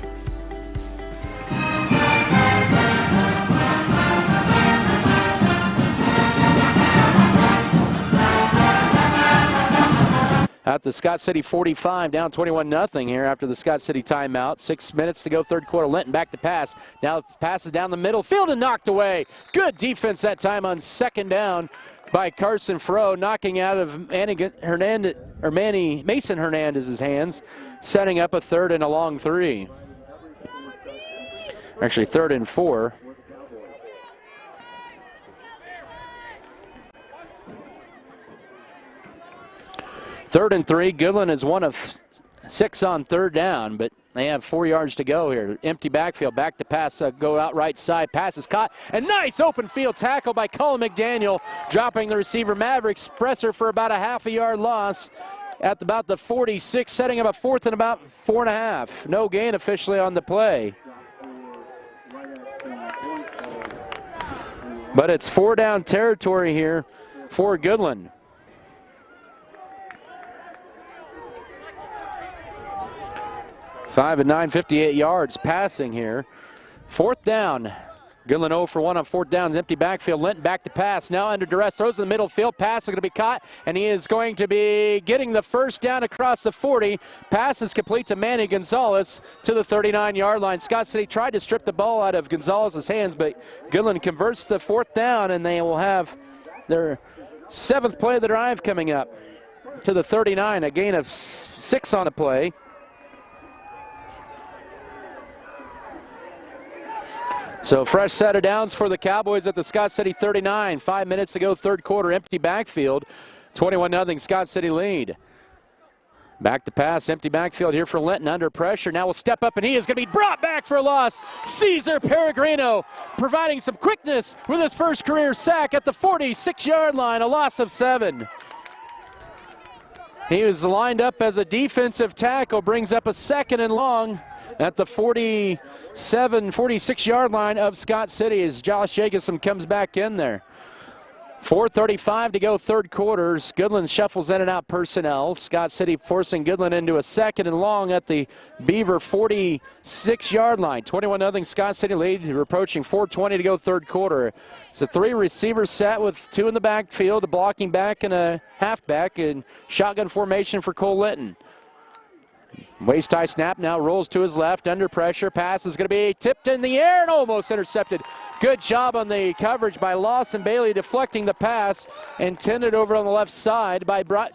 At the Scott City 45, down 21-0 here after the Scott City timeout. 6 minutes to go, third quarter. Linton back to pass. Now passes down the middle field and knocked away. Good defense that time on second down by Carson Furrow, knocking out of Mason Hernandez's hands, setting up a 3rd and a long 3. Actually, 3rd and 4. Third and 3. Goodland is 1 of 6 on third down, but they have 4 yards to go here. Empty backfield, back to pass, go out right side. Pass is caught, and nice open field tackle by Colin McDaniel, dropping the receiver Maverick Spresser for about a half a yard loss at about the 46, setting up a 4th and about 4.5. No gain officially on the play. But it's 4 down territory here for Goodland. 5 and 9, 58 yards passing here. 4th down. Goodland 0 for 1 on 4th downs. Empty backfield. Linton back to pass. Now under duress. Throws in the middle field. Pass is going to be caught. And he is going to be getting the first down across the 40. Pass is complete to Manny Gonzalez to the 39-yard line. Scott City tried to strip the ball out of Gonzalez's hands, but Goodland converts the 4th down, and they will have their 7th play of the drive coming up to the 39, a gain of 6 on a play. So fresh set of downs for the Cowboys at the Scott City 39. 5 minutes to go, third quarter, empty backfield. 21-0 Scott City lead. Back to pass, empty backfield here for Linton, under pressure. Now will step up, and he is going to be brought back for a loss. Cesar Peregrino providing some quickness with his first career sack at the 46-yard line, a loss of 7. He was lined up as a defensive tackle, brings up a 2nd and long at the 46-yard line of Scott City as Josh Jacobson comes back in there. 4:35 to go, third quarter. Goodland shuffles in and out personnel. Scott City forcing Goodland into a 2nd and long at the Beaver 46-yard line. 21-0 Scott City lead. We're approaching 4:20 to go, third quarter. It's a 3-receiver set with 2 in the backfield, a blocking back and a halfback, and shotgun formation for Cole Linton. Waist high snap, now rolls to his left, under pressure. Pass is going to be tipped in the air and almost intercepted. Good job on the coverage by Lawson Bailey, deflecting the pass, intended over on the left side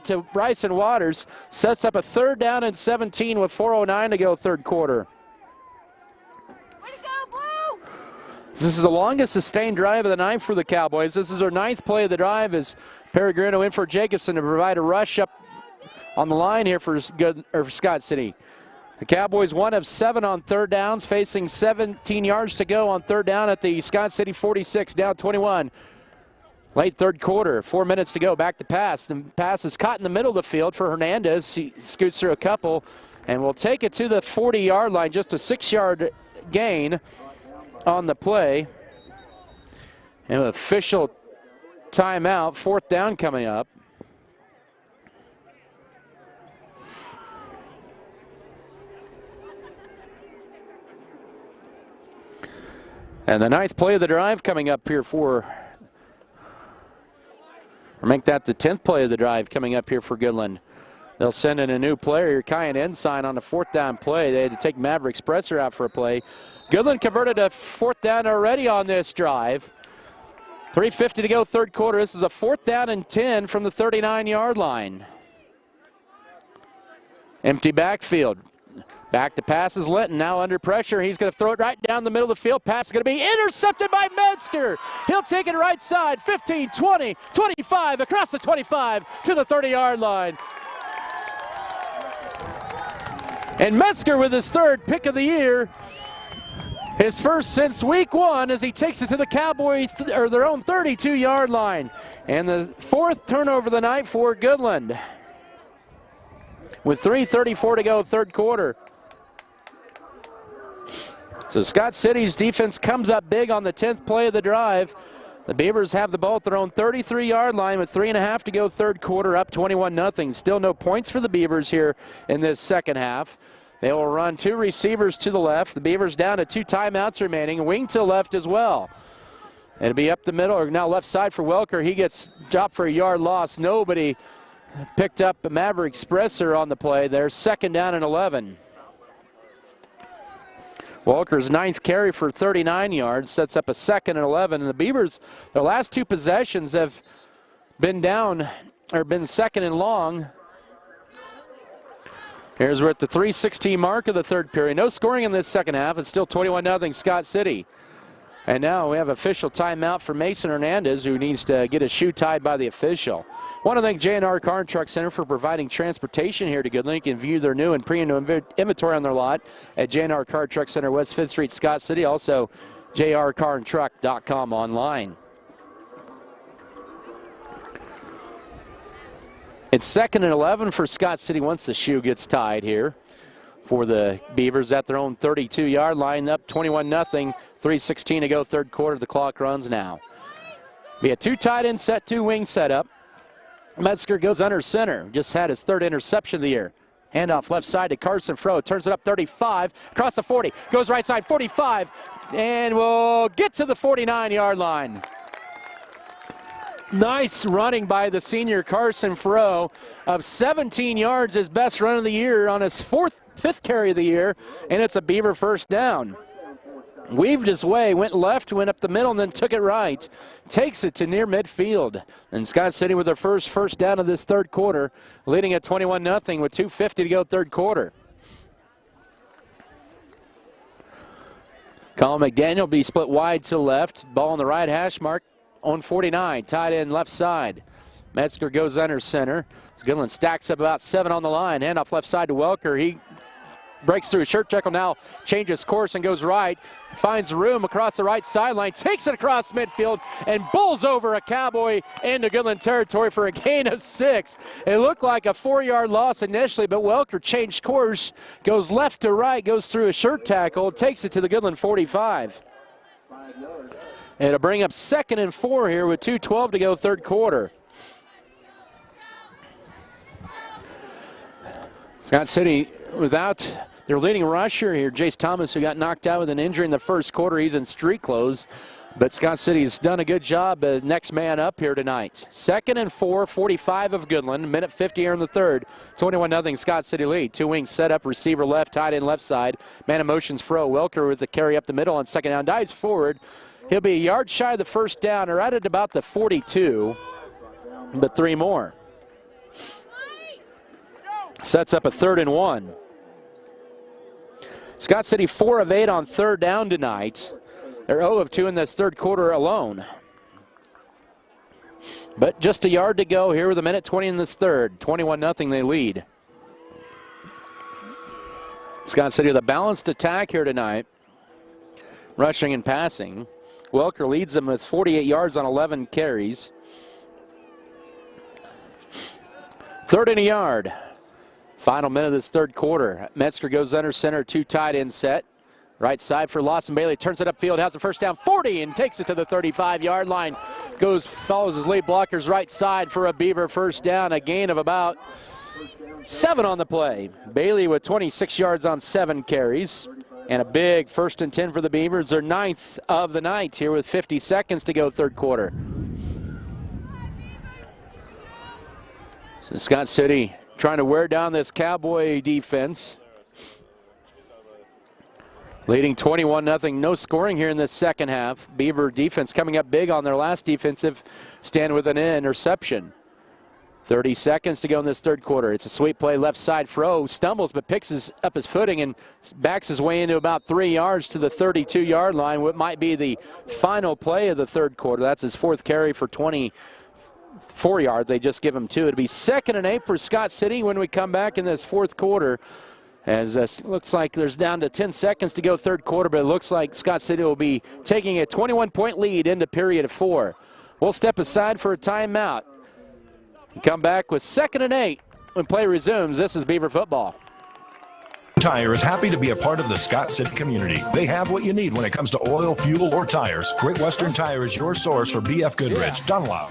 to Bryson Waters. Sets up a 3rd down and 17 with 4:09 to go, third quarter. This is the longest sustained drive of the night for the Cowboys. This is their 9th play of the drive as Peregrino in for Jacobson to provide a rush up on the line here for Scott City. The Cowboys 1 of 7 on 3rd downs, facing 17 yards to go on 3rd down at the Scott City 46, down 21. Late third quarter, 4 minutes to go, back to pass. The pass is caught in the middle of the field for Hernandez. He scoots through a couple and will take it to the 40-yard line, just a 6-yard gain on the play. And an official timeout, 4th down coming up. And the 9th play of the drive coming up here or make that the 10th play of the drive coming up here for Goodland. They'll send in a new player, Kyan Ensign, on the 4th down play. They had to take Maverick Spresser out for a play. Goodland converted a 4th down already on this drive. 3:50 to go, third quarter. This is a 4th down and 10 from the 39-yard line. Empty backfield. Back to pass is Linton, now under pressure. He's going to throw it right down the middle of the field. Pass is going to be intercepted by Metzger. He'll take it right side, 15, 20, 25, across the 25 to the 30-yard line. And Metzger with his 3rd pick of the year. His first since week 1 as he takes it to the Cowboys, or their own 32-yard line. And the 4th turnover of the night for Goodland. With 3:34 to go, third quarter. So Scott City's defense comes up big on the 10th play of the drive. The Beavers have the ball at their own 33-yard line with 3.5 to go, third quarter, up 21-0. Still no points for the Beavers here in this second half. They will run 2 receivers to the left. The Beavers down to 2 timeouts remaining. Wing to the left as well. It'll be up the middle, or now left side for Welker. He gets dropped for a yard loss. Nobody picked up a Maverick Spresser on the play there. 2nd down and 11. Walker's 9th carry for 39 yards sets up a 2nd and 11. And the Beavers, their last 2 possessions have been down, or been 2nd and long. Here's we're at the 3:16 mark of the third period. No scoring in this second half. It's still 21-0 Scott City. And now we have official timeout for Mason Hernandez, who needs to get his shoe tied by the official. Want to thank Jnr Car and Truck Center for providing transportation here to Goodland. You can view their new and pre-owned inventory on their lot at Jnr Car Truck Center, West 5th Street, Scott City. Also, jrcarandtruck.com online. It's 2nd and 11 for Scott City once the shoe gets tied here for the Beavers at their own 32-yard line, up 21-0. 3:16 to go, third quarter. The clock runs now. Be a 2 tight end set, 2 wing setup. Metzger goes under center. Just had his 3rd interception of the year. Handoff left side to Carson Fro. Turns it up 35, across the 40. Goes right side, 45, and will get to the 49-yard line. Nice running by the senior Carson Fro of 17 yards, his best run of the year on his 5th carry of the year, and it's a Beaver 1st down. weaved his way, went left, went up the middle, and then took it right. Takes it to near midfield. And Scott City with their first down of this third quarter, leading at 21-0 with 2:50 to go third quarter. Colin McDaniel will be split wide to left. Ball on the right hash mark on 49. Tight end left side. Metzger goes under center. Goodland stacks up about 7 on the line. Handoff left side to Welker. He breaks through a shirt tackle, now changes course and goes right. Finds room across the right sideline, takes it across midfield, and bulls over a Cowboy into Goodland territory for a gain of 6. It looked like a 4-yard loss initially, but Welker changed course, goes left to right, goes through a shirt tackle, takes it to the Goodland 45. It'll bring up 2nd and 4 here with 2:12 to go third quarter. Scott City without their leading rusher here, Jace Thomas, who got knocked out with an injury in the first quarter. He's in street clothes, but Scott City's done a good job. Next man up here tonight. 2nd and 4, 45 of Goodland, minute 50 here in the third. 21-0 Scott City lead. Two wings set up, receiver left, tight end left side. Man in motion's Fro. Welker with the carry up the middle on second down, dives forward. He'll be a yard shy of the first down, or right at about the 42, but 3 more. Sets up a 3rd and 1. Scott City 4 of 8 on third down tonight. They're 0 of 2 in this third quarter alone. But just a yard to go here with a minute 20 in this third. 21-0 they lead. Scott City with a balanced attack here tonight. Rushing and passing. Welker leads them with 48 yards on 11 carries. 3rd and a yard. Final minute of this third quarter. Metzger goes under center, 2 tight end set. Right side for Lawson Bailey, turns it upfield, has the first down, 40, and takes it to the 35-yard line. Follows his lead blockers right side for a Beaver first down, a gain of about 7 on the play. Bailey with 26 yards on 7 carries. And a big 1st and 10 for the Beavers. Their 9th of the night here with 50 seconds to go third quarter. So Scott City trying to wear down this Cowboy defense. Leading 21-0. No scoring here in the second half. Beaver defense coming up big on their last defensive stand with an interception. 30 seconds to go in this third quarter. It's a sweep play left side. Fro stumbles but picks up his footing and backs his way into about 3 yards to the 32-yard line. What might be the final play of the third quarter. That's his 4th carry for 24 yards. They just give him 2. It'll be 2nd and 8 for Scott City when we come back in this fourth quarter. As this looks like there's down to 10 seconds to go third quarter, but it looks like Scott City will be taking a 21-point lead into period of 4. We'll step aside for a timeout and come back with 2nd and 8 when play resumes. This is Beaver football. Tire is happy to be a part of the Scott City community. They have what you need when it comes to oil, fuel, or tires. Great Western Tire is your source for BF Goodrich, Dunlop.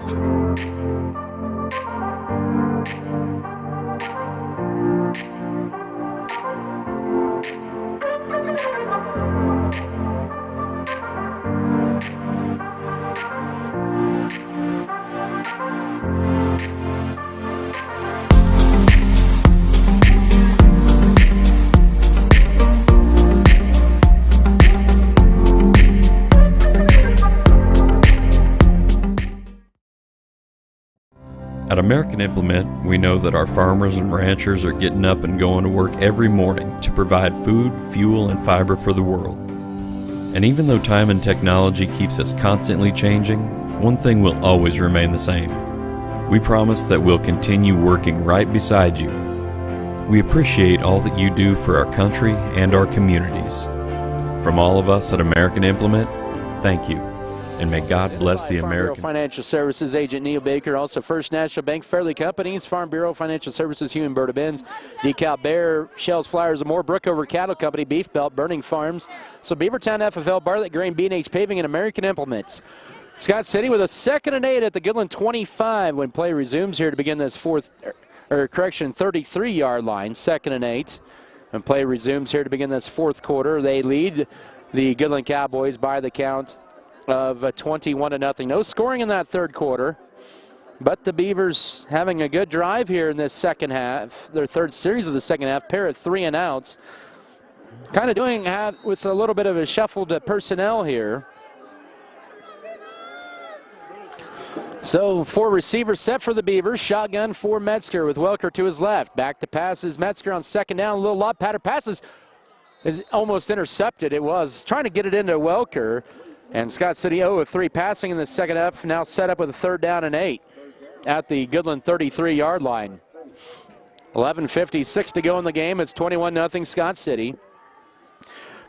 At American Implement, we know that our farmers and ranchers are getting up and going to work every morning to provide food, fuel, and fiber for the world. And even though time and technology keeps us constantly changing, one thing will always remain the same. We promise that we'll continue working right beside you. We appreciate all that you do for our country and our communities. From all of us at American Implement, thank you. And may God bless the American. Farm Bureau Financial Services agent Neil Baker, also First National Bank, Fairleigh Companies, Farm Bureau Financial Services, Hugh and Berta Benz, DeKalb Bear, Shells Flyers, and more, Brookover Cattle Company, Beef Belt, Burning Farms, so Beavertown FFL, Bartlett Grain, B&H Paving, and American Implements. Scott City with a 2nd and 8 at the Goodland 25 when play resumes here to begin this 33-yard line. 2nd and 8 when play resumes here to begin this fourth quarter. They lead the Goodland Cowboys by the count of 21-0. No scoring in that third quarter, but the Beavers having a good drive here in this second half. Their third series of the second half, pair of 3 and outs. kind of doing with a little bit of a shuffled personnel here. So 4 receivers set for the Beavers. Shotgun for Metzger with Welker to his left. Back to passes. Metzger on second down. A little lob pattern. Passes is almost intercepted. It was trying to get it into Welker. And Scott City 0 of 3 passing in the second half. Now set up with a 3rd down and 8 at the Goodland 33-yard line. 11:56 to go in the game. It's 21-0 Scott City.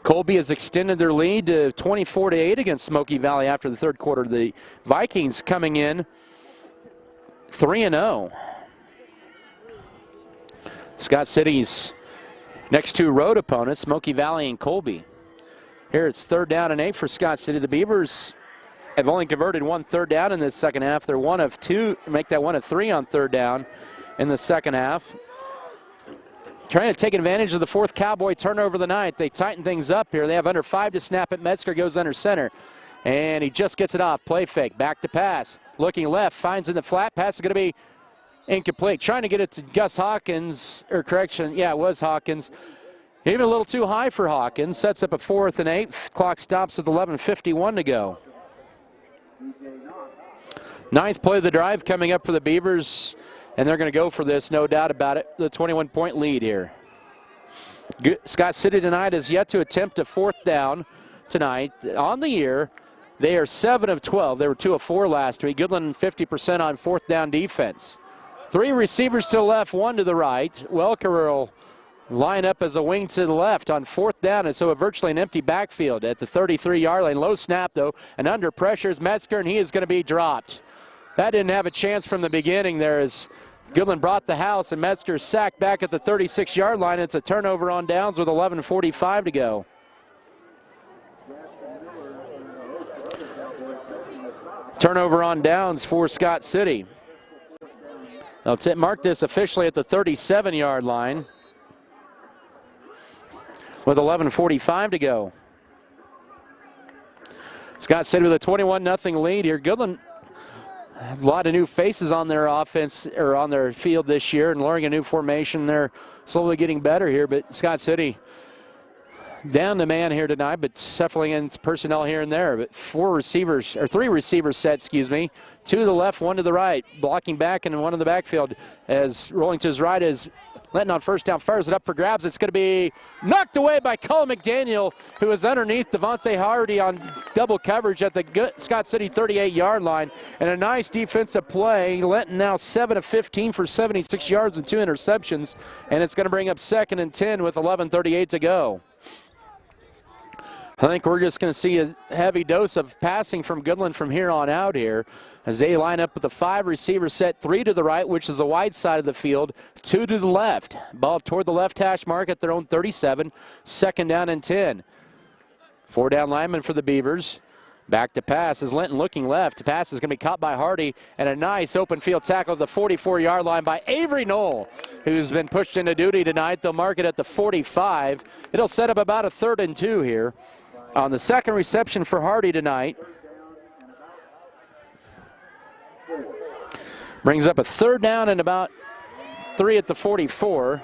Colby has extended their lead to 24-8 against Smoky Valley after the 3rd quarter. The Vikings coming in 3-0. Scott City's next 2 road opponents, Smoky Valley and Colby. Here it's 3rd down and 8 for Scott City. The Beavers have only converted 1 3rd down in this second half. They're 1 of 2, make that 1 of 3 on 3rd down in the second half. Trying to take advantage of the 4th Cowboy turnover of the night. They tighten things up here. They have under 5 to snap it. Metzger goes under center. And he just gets it off. Play fake. Back to pass. Looking left. Finds in the flat. Pass is going to be incomplete. Trying to get it to Gus Hawkins. Or correction. Yeah, it was Hawkins. Even a little too high for Hawkins. Sets up a 4th and 8. Clock stops with 11:51 to go. 9th play of the drive coming up for the Beavers. And they're going to go for this, no doubt about it. The 21-point lead here. Scott City tonight has yet to attempt a 4th down tonight. On the year, they are 7 of 12. They were 2 of 4 last week. Goodland 50% on 4th down defense. 3 receivers to the left, 1 to the right. Welker will line up as a wing to the left on 4th down, and so virtually an empty backfield at the 33-yard line. Low snap, though, and under pressure is Metzger, and he is going to be dropped. That didn't have a chance from the beginning there as Goodland brought the house, and Metzger sacked back at the 36-yard line. It's a turnover on downs with 11:45 to go. Turnover on downs for Scott City. They'll mark this officially at the 37-yard line with 11:45 to go. Scott City with a 21-0 lead here. Goodland, a lot of new faces on their offense or on their field this year and learning a new formation. They're slowly getting better here, but Scott City down the man here tonight, but shuffling in personnel here and there. But 3 receivers set, 2 to the left, 1 to the right, blocking back and 1 in the backfield. As rolling to his right is Lenton on first down, fires it up for grabs. It's going to be knocked away by Cullen McDaniel, who is underneath Devontae Hardy on double coverage at the Scott City 38-yard line. And a nice defensive play. Lenton now 7 of 15 for 76 yards and 2 interceptions. And it's going to bring up 2nd and 10 with 11:38 to go. I think we're just going to see a heavy dose of passing from Goodland from here on out here as they line up with a 5 receiver set, 3 to the right, which is the wide side of the field, 2 to the left. Ball toward the left hash mark at their own 37, 2nd down and 10. 4 down lineman for the Beavers. Back to pass is Linton looking left. The pass is going to be caught by Hardy, and a nice open field tackle at the 44-yard line by Avery Knoll, who's been pushed into duty tonight. They'll mark it at the 45. It'll set up about a 3rd and 2 here. On the 2nd reception for Hardy tonight. Brings up a 3rd down and about 3 at the 44.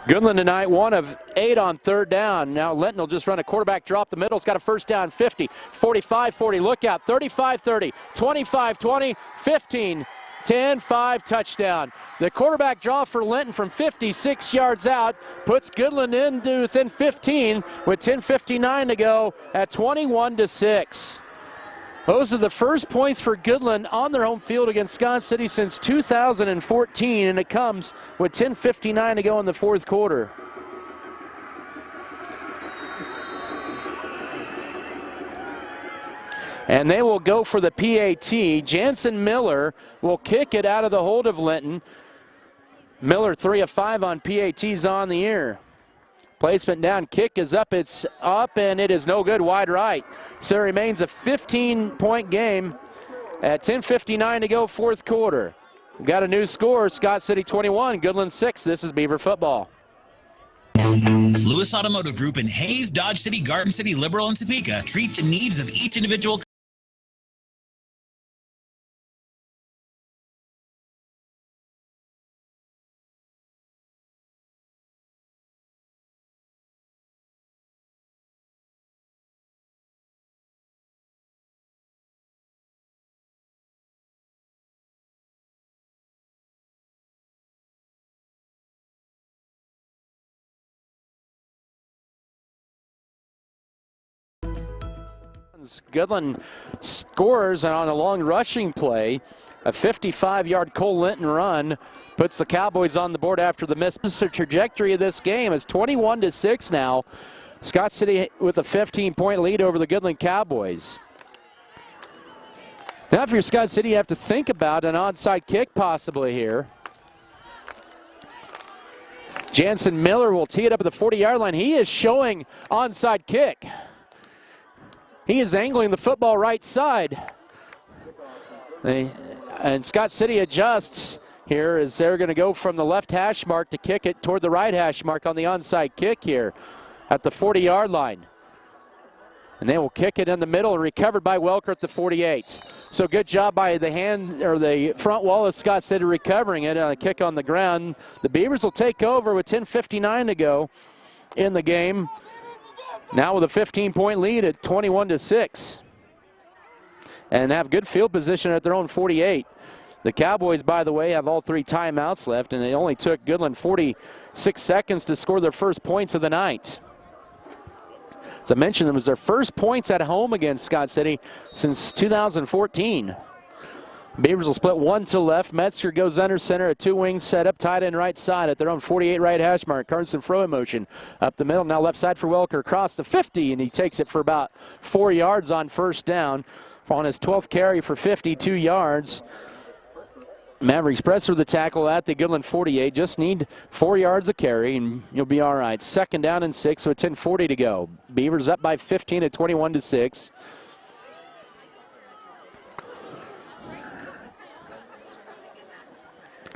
Goodland tonight 1 of 8 on 3rd down. Now Lenton will just run a quarterback drop the middle. It's got a 1st down 50, 45-40, look out, 35-30, 25-20, 15, 10-5 touchdown. The quarterback draw for Lenton from 56 yards out puts Goodland into within 15 with 10:59 to go at 21-6. Those are the first points for Goodland on their home field against Scott City since 2014, and it comes with 10:59 to go in the 4th quarter. And they will go for the PAT. Jansen Miller will kick it out of the hold of Linton. Miller 3 of 5 on PATs on the year. Placement down, kick is up, it's up, and it is no good, wide right. So it remains a 15-point game at 10:59 to go, 4th quarter. We've got a new score, Scott City 21, Goodland 6. This is Beaver football. Lewis Automotive Group in Hayes, Dodge City, Garden City, Liberal, and Topeka treat the needs of each individual seconds. Goodland scores on a long rushing play. A 55-yard Cole Linton run puts the Cowboys on the board after the miss. The trajectory of this game is 21-6 now. Scott City with a 15-point lead over the Goodland Cowboys. Now if you're Scott City, you have to think about an onside kick possibly here. Jansen Miller will tee it up at the 40-yard line. He is showing onside kick. He is angling the football right side. And Scott City adjusts here as they're going to go from the left hash mark to kick it toward the right hash mark on the onside kick here at the 40-yard line. And they will kick it in the middle and recovered by Welker at the 48. So good job by the front wall of Scott City recovering it on a kick on the ground. The Beavers will take over with 10:59 to go in the game. Now with a 15-point lead at 21-6. And have good field position at their own 48. The Cowboys, by the way, have all 3 timeouts left, and it only took Goodland 46 seconds to score their first points of the night. As I mentioned, it was their first points at home against Scott City since 2014. Beavers will split 1 to left. Metzger goes under center, a 2-wing setup, tight end right side at their own 48 right hash mark. Carson Fro in motion up the middle. Now left side for Welker, across the 50, and he takes it for about 4 yards on first down on his 12th carry for 52 yards. Mavericks press for the tackle at the Goodland 48. Just need 4 yards of carry, and you'll be all right. 2nd down and 6 with 10:40 to go. Beavers up by 15 at 21-6.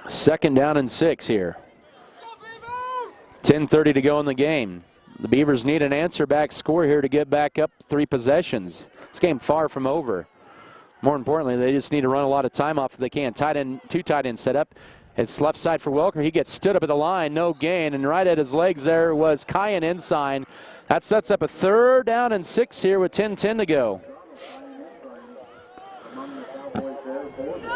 Second down and 6 here. 10:30 to go in the game. The Beavers need an answer back score here to get back up 3 possessions. This game far from over. More importantly, they just need to run a lot of time off if they can. 2 tight end setup. It's left side for Welker. He gets stood up at the line, no gain, and right at his legs there was Kyan Ensign. That sets up a 3rd down and 6 here with 10:10 to go.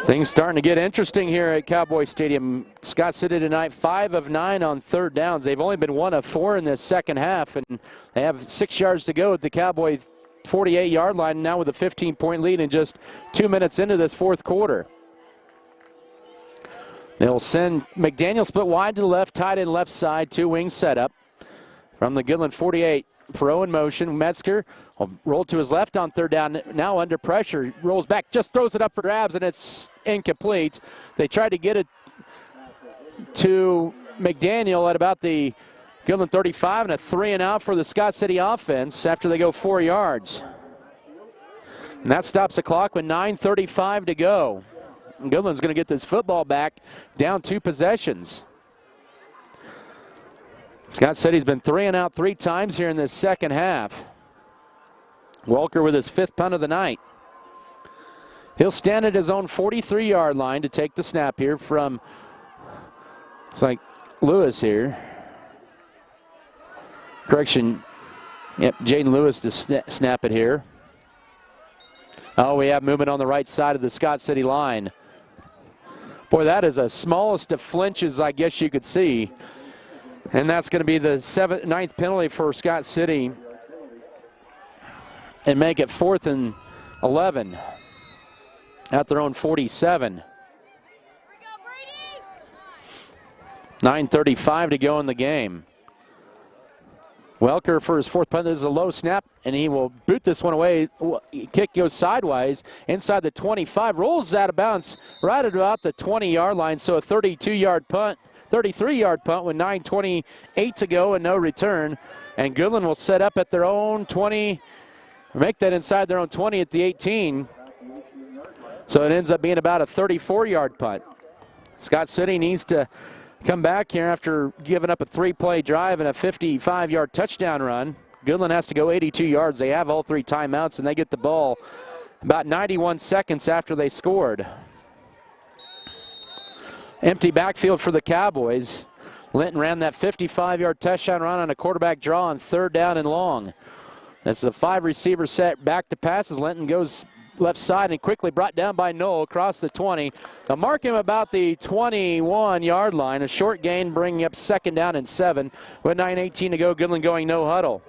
Things starting to get interesting here at Cowboy Stadium. Scott City tonight 5 of 9 on 3rd downs. They've only been 1 of 4 in this second half, and they have 6 yards to go at the Cowboy 48-yard line now with a 15-point lead and just 2 minutes into this 4th quarter. They'll send McDaniel split wide to the left, tight end left side, 2-wing setup from the Goodland 48. Fro in motion. Metzger will roll to his left on 3rd down. Now under pressure. Rolls back, just throws it up for grabs, and it's incomplete. They tried to get it to McDaniel at about the Goodland 35, and a 3-and-out for the Scott City offense after they go 4 yards. And that stops the clock with 9:35 to go. And Goodland's going to get this football back down 2 possessions. Scott City's been 3-and-out 3 times here in this second half. Welker with his 5th punt of the night. He'll stand at his own 43-yard line to take the snap here from, looks like Lewis here. Correction, yep, Jaden Lewis to snap it here. Oh, we have movement on the right side of the Scott City line. Boy, that is the smallest of flinches I guess you could see. And that's going to be the 9th penalty for Scott City and make it 4th and 11 at their own 47. 9:35 to go in the game. Welker for his 4th punt. There's a low snap, and he will boot this one away. Kick goes sideways inside the 25, rolls out of bounds right at about the 20-yard line, so a 32-yard punt. 33-yard punt with 9:28 to go and no return. And Goodland will set up at their own 20, make that inside their own 20 at the 18. So it ends up being about a 34-yard punt. Scott City needs to come back here after giving up a 3-play drive and a 55-yard touchdown run. Goodland has to go 82 yards. They have all 3 timeouts, and they get the ball about 91 seconds after they scored. Empty backfield for the Cowboys. Linton ran that 55-yard touchdown run on a quarterback draw on 3rd down and long. That's the 5-receiver set back to passes. Linton goes left side and quickly brought down by Knoll across the 20. They'll mark him about the 21-yard line. A short gain bringing up 2nd down and 7 with 9:18 to go. Goodland going no huddle.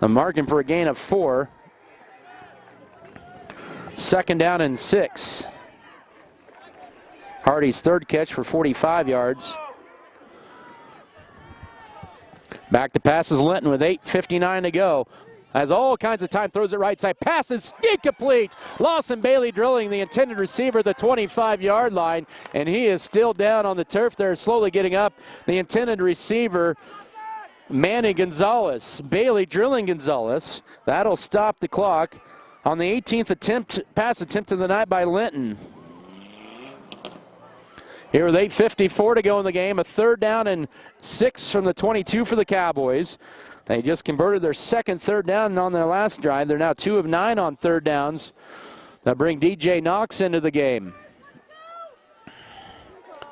I'm marking for a gain of 4. Second down and 6. Hardy's third catch for 45 yards. Back to pass is Linton with 8:59 to go. Has all kinds of time, throws it right side, passes incomplete. Lawson Bailey drilling the intended receiver at the 25-yard line, and he is still down on the turf there, slowly getting up. The intended receiver, Manny Gonzalez. Bailey drilling Gonzalez. That'll stop the clock on the 18th pass attempt of the night by Linton. Here with 8:54 to go in the game, a 3rd down and 6 from the 22 for the Cowboys. They just converted their second 3rd down on their last drive. They're now 2 of 9 on 3rd downs. That bring DJ Knox into the game.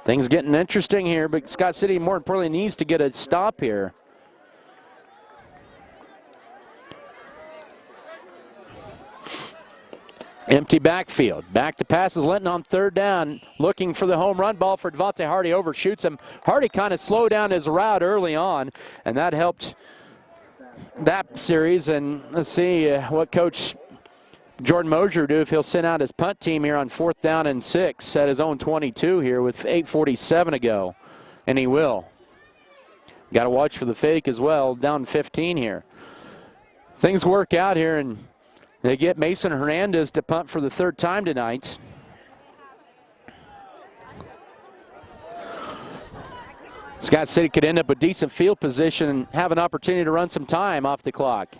Things getting interesting here, but Scott City, more importantly, needs to get a stop here. Empty backfield. Back to passes Linton on 3rd down, looking for the home run ball for Devontae Hardy. Overshoots him. Hardy kind of slowed down his route early on, and that helped that series. And let's see what Coach Jordan Mosier do if he'll send out his punt team here on 4th down and 6 at his own 22 here with 8:47 to go. And he will. Got to watch for the fake as well, down 15 here. Things work out here, and they get Mason Hernandez to punt for the 3rd time tonight. Scott City could end up with decent field position and have an opportunity to run some time off the clock.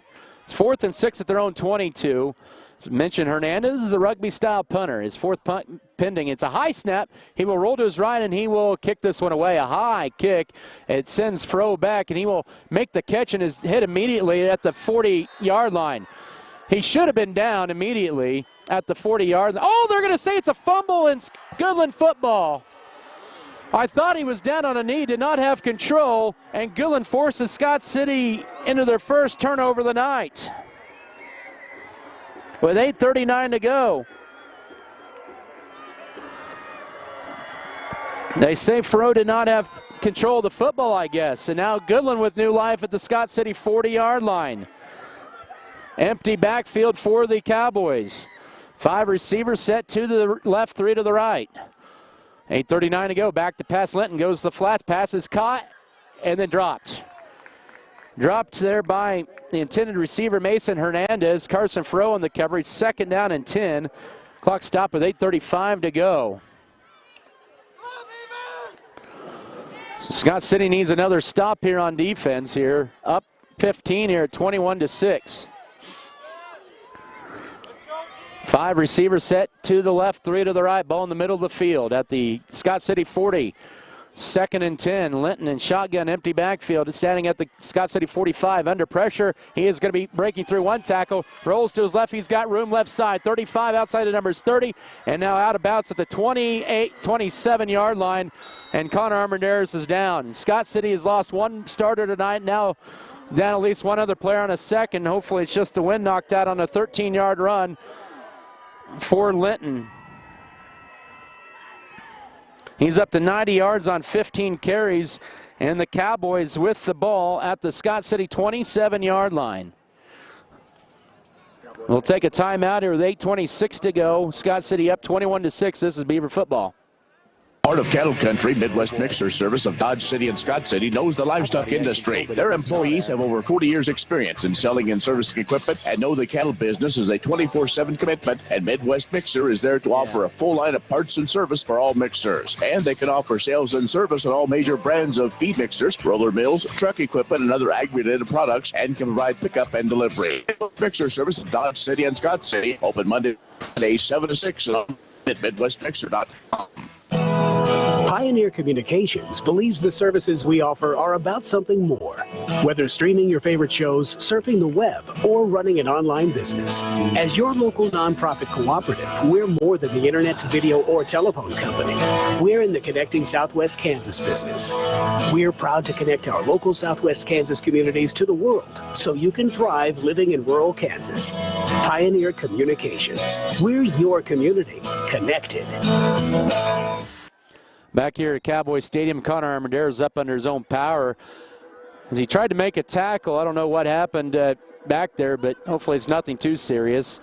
It's 4th and 6 at their own 22. As mentioned, Hernandez is a rugby-style punter. His 4th punt pending. It's a high snap. He will roll to his right, and he will kick this one away. A high kick. It sends Fro back, and he will make the catch and is hit immediately at the 40-yard line. He should have been down immediately at the 40-yard line. Oh, they're going to say it's a fumble in Goodland football. I thought he was down on a knee, did not have control, and Goodland forces Scott City into their first turnover of the night. With 8:39 to go. They say Fro did not have control of the football, I guess, and now Goodland with new life at the Scott City 40-yard line. Empty backfield for the Cowboys. 5 receivers set, 2 to the left, 3 to the right. 8:39 to go. Back to pass. Linton goes to the flats. Pass is caught and then dropped. Dropped there by the intended receiver, Mason Hernandez. Carson Fro on the coverage. 2nd down and 10. Clock stopped with 8:35 to go. So Scott City needs another stop here on defense here. Up 15 here at 21-6. 5 receivers set, 2 to the left, 3 to the right. Ball in the middle of the field at the Scott City 40. 2nd and 10. Linton in shotgun, empty backfield. Standing at the Scott City 45 under pressure. He is going to be breaking through one tackle. Rolls to his left. He's got room left side. 35 outside of numbers 30. And now out of bounds at the 27-yard line. And Connor Armendariz is down. Scott City has lost 1 starter tonight. Now down at least 1 other player on a second. Hopefully it's just the wind knocked out on a 13-yard run for Linton. He's up to 90 yards on 15 carries, and the Cowboys with the ball at the Scott City 27-yard line. We'll take a timeout here with 8:26 to go. Scott City up 21-6. This is Beaver football. Part of Cattle Country, Midwest Mixer Service of Dodge City and Scott City knows the livestock industry. Their employees have over 40 years experience in selling and servicing equipment and know the cattle business is a 24/7 commitment, and Midwest Mixer is there to offer a full line of parts and service for all mixers. And they can offer sales and service on all major brands of feed mixers, roller mills, truck equipment, and other ag-related products, and can provide pickup and delivery. Mixer Service of Dodge City and Scott City, open Monday, 7 to 6 at MidwestMixer.com. Pioneer Communications believes the services we offer are about something more. Whether streaming your favorite shows, surfing the web, or running an online business. As your local nonprofit cooperative, we're more than the internet, video, or telephone company. We're in the connecting Southwest Kansas business. We're proud to connect our local Southwest Kansas communities to the world so you can thrive living in rural Kansas. Pioneer Communications. We're your community, connected. Back here at Cowboy Stadium, Connor Armendariz up under his own power. As he tried to make a tackle, I don't know what happened. back there, but hopefully it's nothing too serious.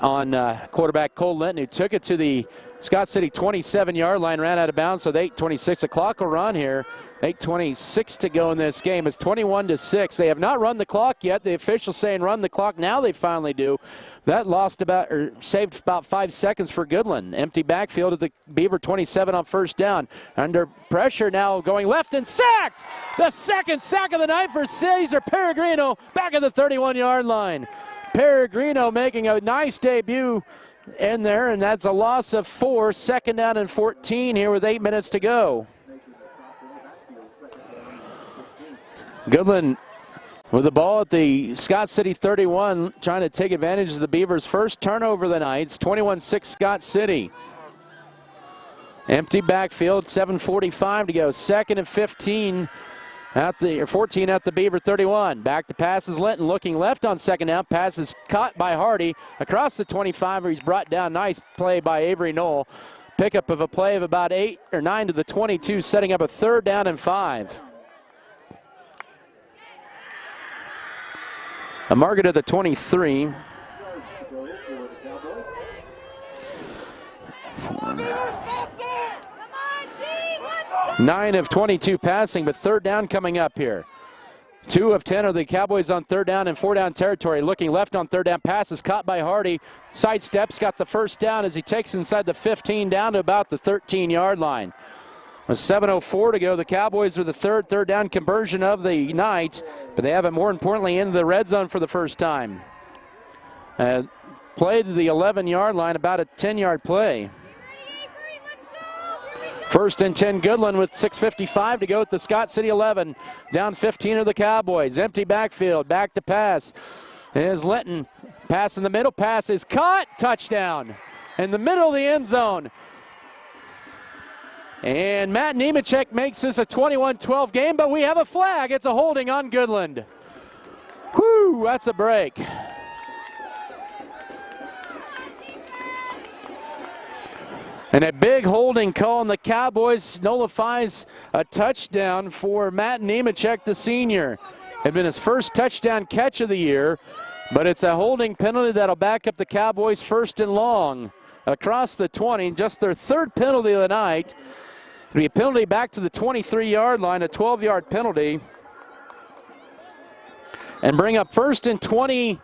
On quarterback Cole Linton, who took it to the Scott City 27-yard line, ran out of bounds with 8:26. The clock will run here. 8:26 to go in this game. It's 21-6. They have not run the clock yet. The officials saying run the clock. Now they finally do. That saved about 5 seconds for Goodland. Empty backfield at the Beaver 27 on first down. Under pressure now, going left and sacked. The second sack of the night for Cesar Peregrino back at the 31-yard line. Peregrino making a nice debut in there, and that's a loss of 4. Second down and 14 here with 8 minutes to go. Goodland with the ball at the Scott City 31, trying to take advantage of the Beavers' first turnover of the night. It's 21-6 Scott City. Empty backfield, 7:45 to go. Second and 15 or 14 at the Beaver 31. Back to passes Linton, looking left on second down. Pass is caught by Hardy across the 25, where he's brought down. Nice play by Avery Knoll. Pickup of a play of about 8 or 9 to the 22, setting up a 3rd down and 5. A market at the 23. 9 of 22 passing, but 3rd down coming up here. 2 of 10 are the Cowboys on 3rd down and 4 down territory. Looking left on 3rd down, pass is caught by Hardy. Sidesteps, got the first down as he takes inside the 15 down to about the 13-yard line. With 7:04 to go, the Cowboys with the third down conversion of the night, but they have it more importantly into the red zone for the first time. Played to the 11-yard line, about a 10-yard play. 1st and 10 Goodland with 6:55 to go at the Scott City 11. Down 15 are the Cowboys. Empty backfield, back to pass. Is Linton. Pass in the middle, pass is caught. Touchdown. In the middle of the end zone. And Matt Nemechek makes this a 21-12 game, but we have a flag. It's a holding on Goodland. Whew, that's a break. And a big holding call, and the Cowboys nullifies a touchdown for Matt Nemechek, the senior. It had been his first touchdown catch of the year, but it's a holding penalty that'll back up the Cowboys 1st and long across the 20, just their 3rd penalty of the night. It'll be a penalty back to the 23-yard line, a 12-yard penalty, and bring up 1st and 22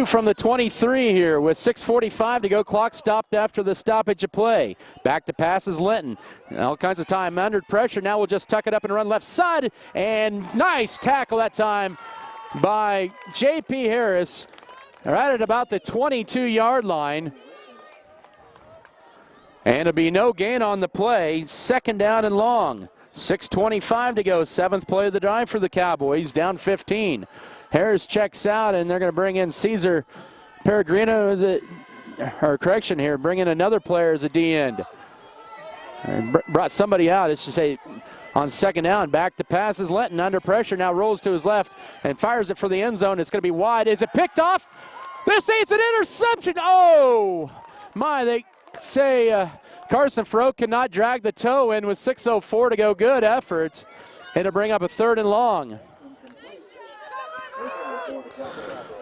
from the 23 here with 6:45 to go. Clock stopped after the stoppage of play. Back to passes Linton. All kinds of time under pressure. Now we'll just tuck it up and run left side. And nice tackle that time by J.P. Harris. Right at about the 22-yard line. And it'll be no gain on the play. 2nd down and long. 6:25 to go. 7th play of the drive for the Cowboys. Down 15. Harris checks out, and they're going to bring in Cesar Peregrino bring in another player as a D-end. Brought somebody out. It's to say on 2nd down. Back to passes Linton under pressure. Now rolls to his left and fires it for the end zone. It's going to be wide. Is it picked off? They say it's an interception. Oh, my. They say Carson Farrow cannot drag the toe in with 6:04 to go. Good effort. And to bring up a 3rd and long.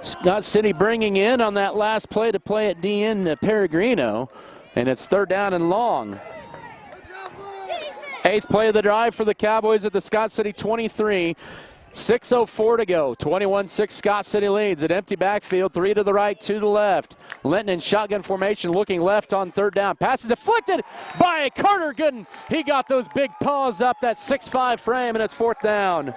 Scott City bringing in on that last play to play at DN Peregrino, and it's 3rd down and long. 8th play of the drive for the Cowboys at the Scott City 23. 6:04 to go. 21-6 Scott City leads. An empty backfield, 3 to the right, 2 to the left. Linton in shotgun formation, looking left on 3rd down. Pass is deflected by Carter Gooden. He got those big paws up, that 6'5" frame, and it's 4th down.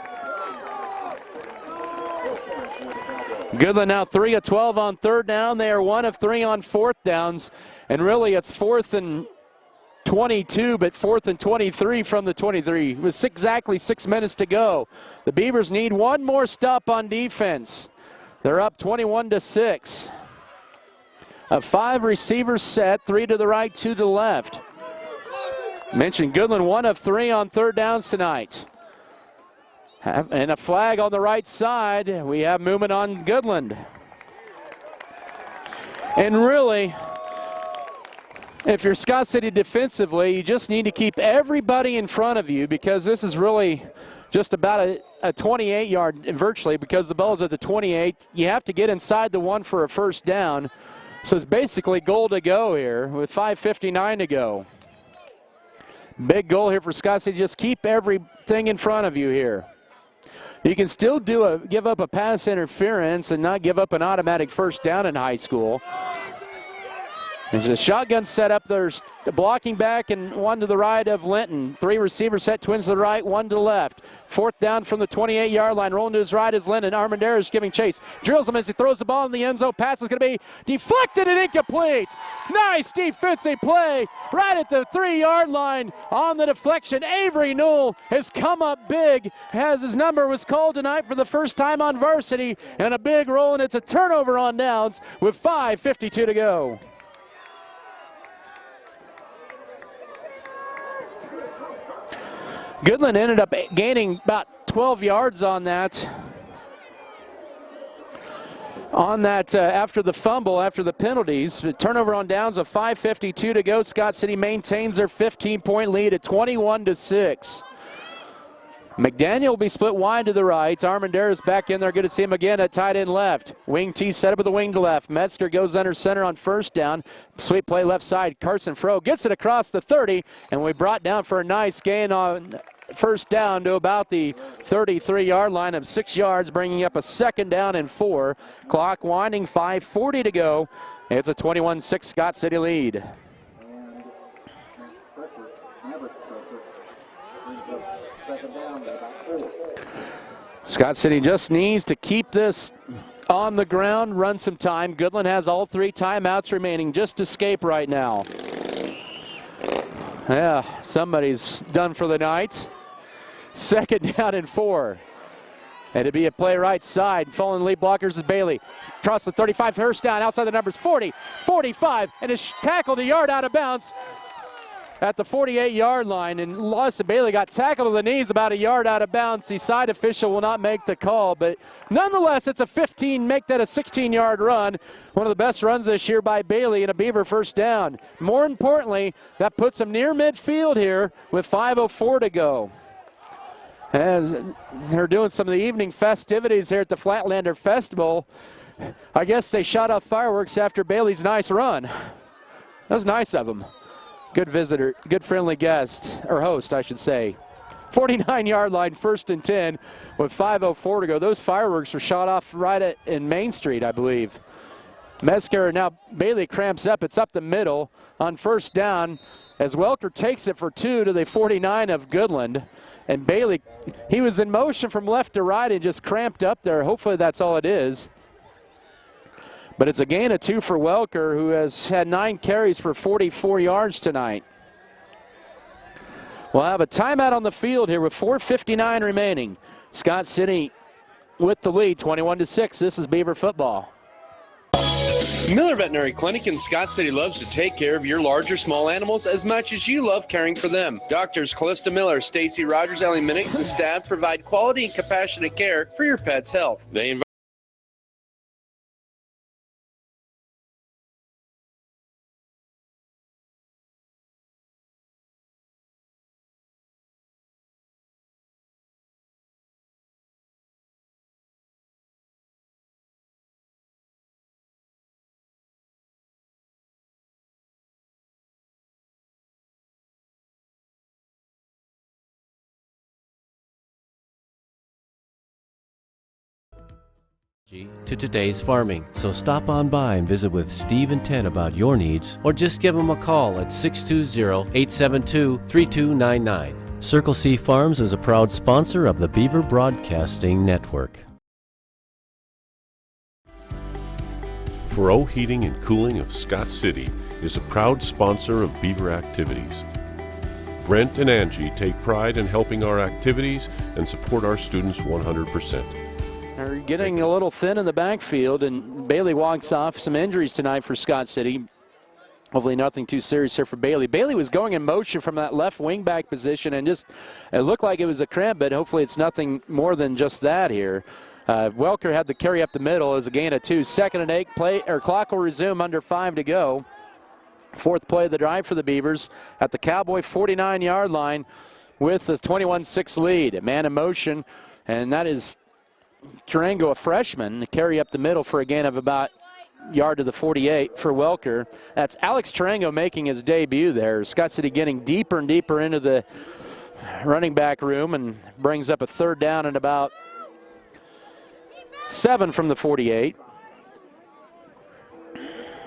Goodland now 3 of 12 on 3rd down. They are 1 of 3 on 4th downs. And really it's 4th and 22, but 4th and 23 from the 23. It was exactly 6 minutes to go. The Beavers need one more stop on defense. They're up 21-6. A 5 receivers set, 3 to the right, 2 to the left. Mentioned Goodland 1 of 3 on 3rd downs tonight. And a flag on the right side. We have movement on Goodland. And really, if you're Scott City defensively, you just need to keep everybody in front of you, because this is really just about a 28-yard virtually, because the ball is at the 28. You have to get inside the one for a first down. So it's basically goal to go here with 5:59 to go. Big goal here for Scott City. Just keep everything in front of you here. You can still give up a pass interference and not give up an automatic first down in high school. There's a shotgun set up. There's blocking back and one to the right of Linton. 3 receivers set, twins to the right, 1 to the left. 4th down from the 28-yard line. Rolling to his right is Linton. Armendariz giving chase. Drills him as he throws the ball in the end zone. Pass is going to be deflected and incomplete. Nice defensive play right at the 3-yard line on the deflection. Avery Newell has come up big as his number was called tonight for the first time on varsity. And a big roll, and it's a turnover on downs with 5:52 to go. Goodland ended up gaining about 12 yards on that. After the fumble, after the penalties. Turnover on downs of 5:52 to go. Scott City maintains their 15-point lead at 21-6. McDaniel will be split wide to the right. Armendariz back in there. Good to see him again at tight end left. Wing T set up with the wing to left. Metzger goes under center on first down. Sweep play left side. Carson Froh gets it across the 30, and we brought down for a nice gain on first down to about the 33-yard line of 6 yards, bringing up a 2nd down and 4. Clock winding, 5:40 to go. It's a 21-6 Scott City lead. Scott City just needs to keep this on the ground, run some time. Goodland has all 3 timeouts remaining. Just escape right now. Yeah, somebody's done for the night. 2nd down and 4. And it'd be a play right side. Falling lead blockers is Bailey. Across the 35, first down, outside the numbers, 40, 45, and is tackled a yard out of bounds at the 48-yard line. And Lawson Bailey got tackled to the knees about a yard out of bounds. The side official will not make the call, but nonetheless, it's a make that a 16-yard run. One of the best runs this year by Bailey, and a Beaver first down. More importantly, that puts them near midfield here with 5:04 to go. As they're doing some of the evening festivities here at the Flatlander Festival, I guess they shot off fireworks after Bailey's nice run. That was nice of them. Good visitor, good friendly guest, or host, I should say. 49-yard line, 1st and 10 with 5:04 to go. Those fireworks were shot off right in Main Street, I believe. Metzger, now Bailey cramps up. It's up the middle on first down as Welker takes it for 2 to the 49 of Goodland. And Bailey, he was in motion from left to right and just cramped up there. Hopefully that's all it is. But it's a gain of 2 for Welker, who has had 9 carries for 44 yards tonight. We'll have a timeout on the field here with 4:59 remaining. Scott City with the lead, 21-6. This is Beaver football. Miller Veterinary Clinic in Scott City loves to take care of your large or small animals as much as you love caring for them. Doctors Callista Miller, Stacy Rogers, Ellie Minix, and staff provide quality and compassionate care for your pet's health. They invite to today's farming. So stop on by and visit with Steve and Ted about your needs, or just give them a call at 620-872-3299. Circle C Farms is a proud sponsor of the Beaver Broadcasting Network. Furrow Heating and Cooling of Scott City is a proud sponsor of Beaver activities. Brent and Angie take pride in helping our activities and support our students 100%. They're getting a little thin in the backfield, and Bailey walks off. Some injuries tonight for Scott City. Hopefully nothing too serious here for Bailey. Bailey was going in motion from that left wing back position, and just it looked like it was a cramp, but hopefully it's nothing more than just that here. Welker had the carry up the middle as a gain of 2. 2nd and 8 play, or clock will resume under 5 to go. 4th play of the drive for the Beavers at the Cowboy 49-yard line. with the 21-6 lead. A man in motion, and that is Tarango, a freshman, to carry up the middle for a gain of about yard to the 48 for Welker. That's Alex Tarango making his debut there. Scott City getting deeper and deeper into the running back room and brings up a third down and about 7 from the 48.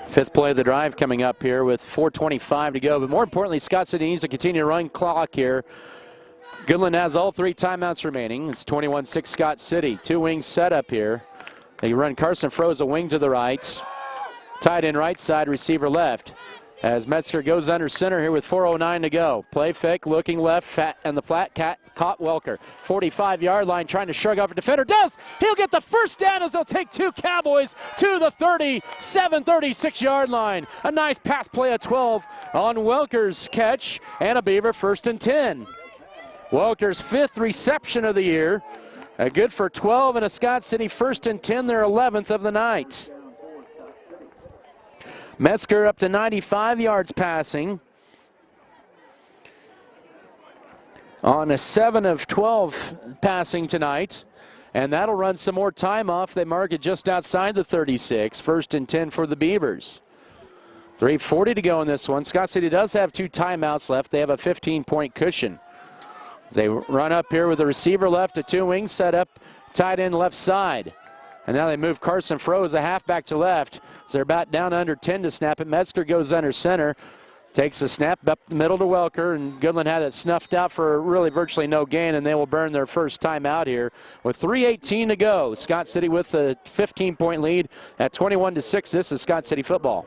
Fifth play of the drive coming up here with 4:25 to go. But more importantly, Scott City needs to continue to run clock here. Goodland has all 3 timeouts remaining. It's 21-6 Scott City. 2 wings set up here. They run Carson Froze a wing to the right. Tight end right side, receiver left. As Metzger goes under center here with 4:09 to go. Play fake, looking left, and the flat cat caught Welker. 45-yard line, trying to shrug off a defender. Does! He'll get the first down as they'll take 2 Cowboys to the 36-yard line. A nice pass play at 12 on Welker's catch, and a Beaver 1st and 10. Welker's 5th reception of the year. Good for 12 and a Scott City 1st and 10, their 11th of the night. Metzger up to 95 yards passing on a 7 of 12 passing tonight, and that'll run some more time off. They mark it just outside the 36, 1st and 10 for the Beavers. 3:40 to go in this one. Scott City does have 2 timeouts left. They have a 15-point cushion. They run up here with the receiver left, a 2 wing set up, tight end left side. And now they move Carson Froze, a halfback to left. So they're about down under 10 to snap it. Metzger goes under center, takes the snap up the middle to Welker, and Goodland had it snuffed out for really virtually no gain, and they will burn their first time out here with 3:18 to go. Scott City with a 15-point lead at 21-6. This is Scott City football.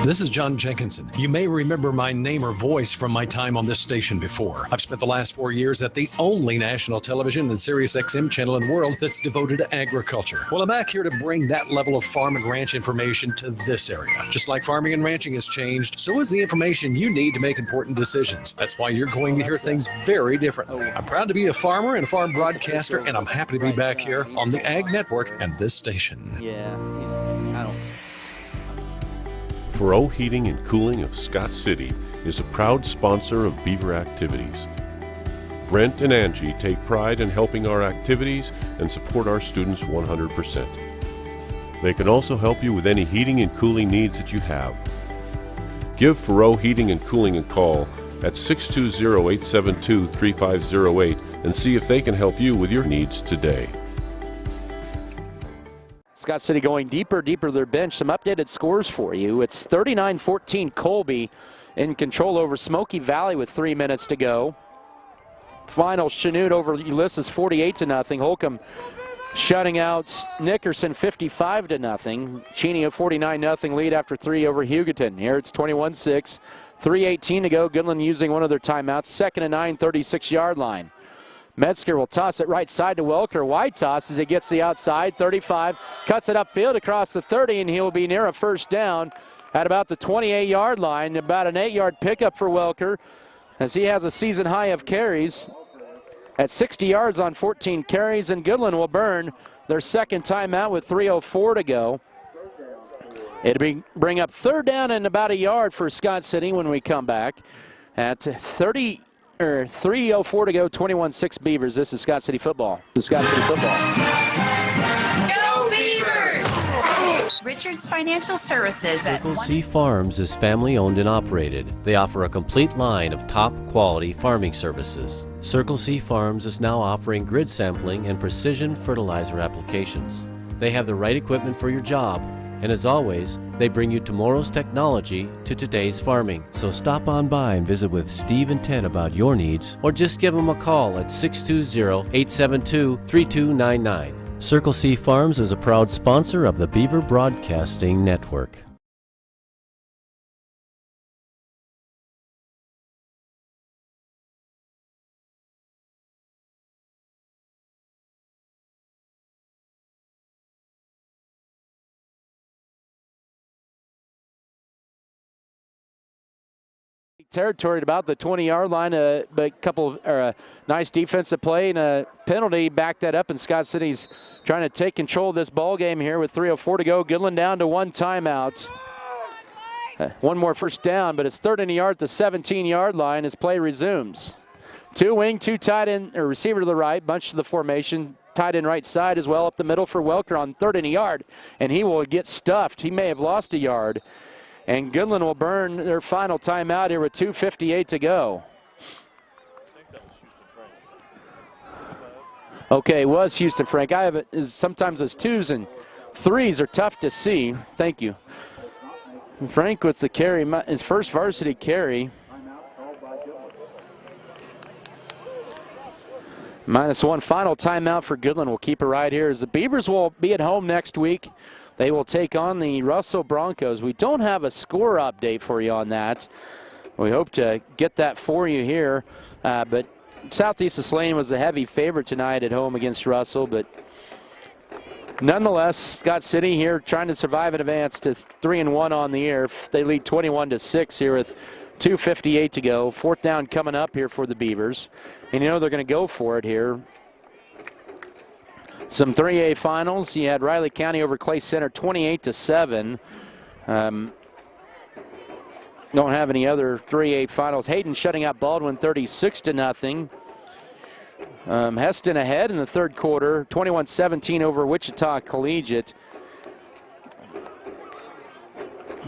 This is John Jenkinson. You may remember my name or voice from my time on this station before. I've spent the last 4 years at the only national television and Sirius XM channel in the world that's devoted to agriculture. Well, I'm back here to bring that level of farm and ranch information to this area. Just like farming and ranching has changed, so is the information you need to make important decisions. That's why you're going to hear things very differently. I'm proud to be a farmer and a farm broadcaster, and I'm happy to be back here on the Ag Network and this station. Furrow Heating and Cooling of Scott City is a proud sponsor of Beaver activities. Brent and Angie take pride in helping our activities and support our students 100%. They can also help you with any heating and cooling needs that you have. Give Furrow Heating and Cooling a call at 620-872-3508 and see if they can help you with your needs today. Scott City going deeper their bench. Some updated scores for you. It's 39-14 Colby in control over Smoky Valley with 3 minutes to go. Final Chanute over Ulysses 48-0. Holcomb shutting out Nickerson 55-0. Cheney a 49-0 lead after 3 over Hugoton. Here it's 21-6. 3:18 to go. Goodland using one of their timeouts. 2nd and 9, 36-yard line. Metzger will toss it right side to Welker. Wide toss as he gets the outside. 35, cuts it upfield across the 30, and he'll be near a first down at about the 28-yard line. About an 8-yard pickup for Welker as he has a season high of carries at 60 yards on 14 carries, and Goodland will burn their second timeout with 3:04 to go. It'll bring up 3rd down and about a yard for Scott City when we come back at 3:04 to go, 21-6 Beavers. This is Scott City football. This is Scott City football. Go Beavers! Richard's Financial Services at Circle C Farms is family owned and operated. They offer a complete line of top quality farming services. Circle C Farms is now offering grid sampling and precision fertilizer applications. They have the right equipment for your job, and as always, they bring you tomorrow's technology to today's farming. So stop on by and visit with Steve and Ted about your needs, or just give them a call at 620-872-3299. Circle C Farms is a proud sponsor of the Beaver Broadcasting Network. Territory at about the 20-yard line, but nice defensive play and a penalty backed that up, and Scott City's trying to take control of this ball game here with 3:04 to go. Goodland down to 1 timeout. One more first down, but it's 3rd and a yard at the 17-yard line as play resumes. 2 wing, 2 tight end, or receiver to the right, bunch to the formation. Tight end right side as well up the middle for Welker on 3rd and a yard, and he will get stuffed. He may have lost a yard, and Goodland will burn their final timeout here with 2:58 to go. Okay, it was Houston Frank. I have it. Sometimes those 2s and 3s are tough to see. Thank you. Frank with the carry, his first varsity carry. -1 final timeout for Goodland. We'll keep it right here as the Beavers will be at home next week. They will take on the Russell Broncos. We don't have a score update for you on that. We hope to get that for you here. But Southeast of Slane was a heavy favorite tonight at home against Russell. But nonetheless, Scott City here trying to survive and advance to 3-1 on the year. They lead 21-6 here with 2:58 to go. 4th down coming up here for the Beavers. And you know they're going to go for it here. Some 3A finals. You had Riley County over Clay Center 28-7. Don't have any other 3A finals. Hayden shutting out Baldwin 36-0. Heston ahead in the 3rd quarter, 21-17 over Wichita Collegiate.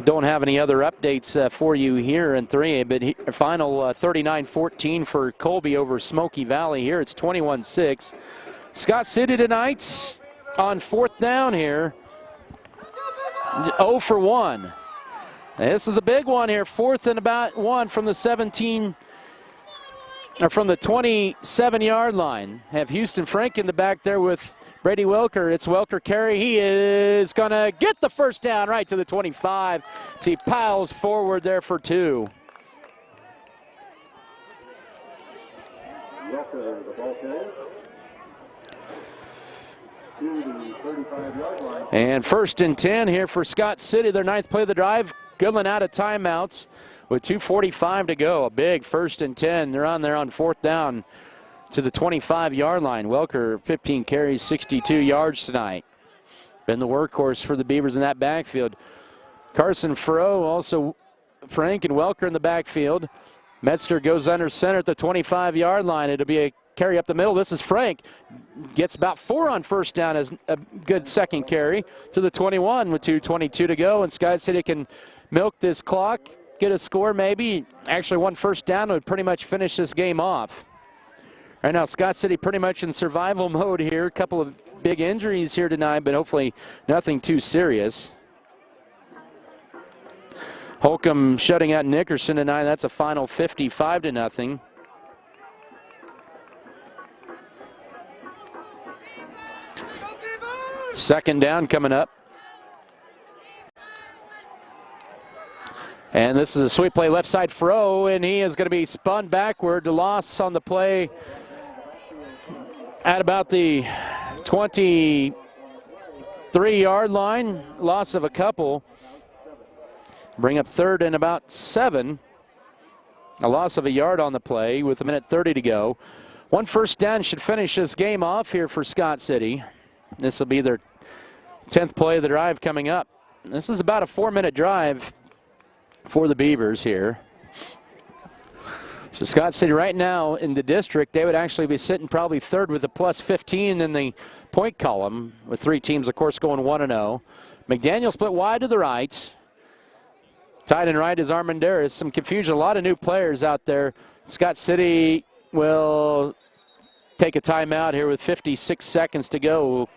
Don't have any other updates for you here in 3A, but final 39-14 for Colby over Smoky Valley here. It's 21-6. Scott City tonight on 4th down here. 0 for 1. This is a big one here. 4th and about 1 from the 27-yard line. Have Houston Frank in the back there with Brady Welker. It's Welker carry. He is going to get the first down right to the 25. So he piles forward there for 2. And 1st and 10 here for Scott City. Their 9th play of the drive. Goodland out of timeouts with 2:45 to go. A big 1st and 10. They're on there on 4th down to the 25-yard line. Welker, 15 carries, 62 yards tonight. Been the workhorse for the Beavers in that backfield. Carson Furrow, also Frank and Welker in the backfield. Metzger goes under center at the 25-yard line. It'll be a carry up the middle. This is Frank. Gets about 4 on 1st down as a good 2nd carry to the 21 with 2:22 to go. And Scott City can milk this clock, get a score maybe. Actually, 1 first down would pretty much finish this game off. Right now, Scott City pretty much in survival mode here. A couple of big injuries here tonight, but hopefully nothing too serious. Holcomb shutting out Nickerson tonight. That's a final 55-0. Second down coming up. And this is a sweep play left side Furrow, and he is going to be spun backward. The loss on the play at about the 23-yard line. Loss of a couple. Bring up 3rd and about 7. A loss of a yard on the play with 1:30 to go. 1 first down should finish this game off here for Scott City. This will be their 10th play of the drive coming up. This is about a 4-minute drive for the Beavers here. So Scott City right now in the district, they would actually be sitting probably 3rd with a +15 in the point column, with 3 teams, of course, going 1-0. McDaniel split wide to the right. Tight end right is Armandaris. Some confusion, a lot of new players out there. Scott City will take a timeout here with 56 seconds to go.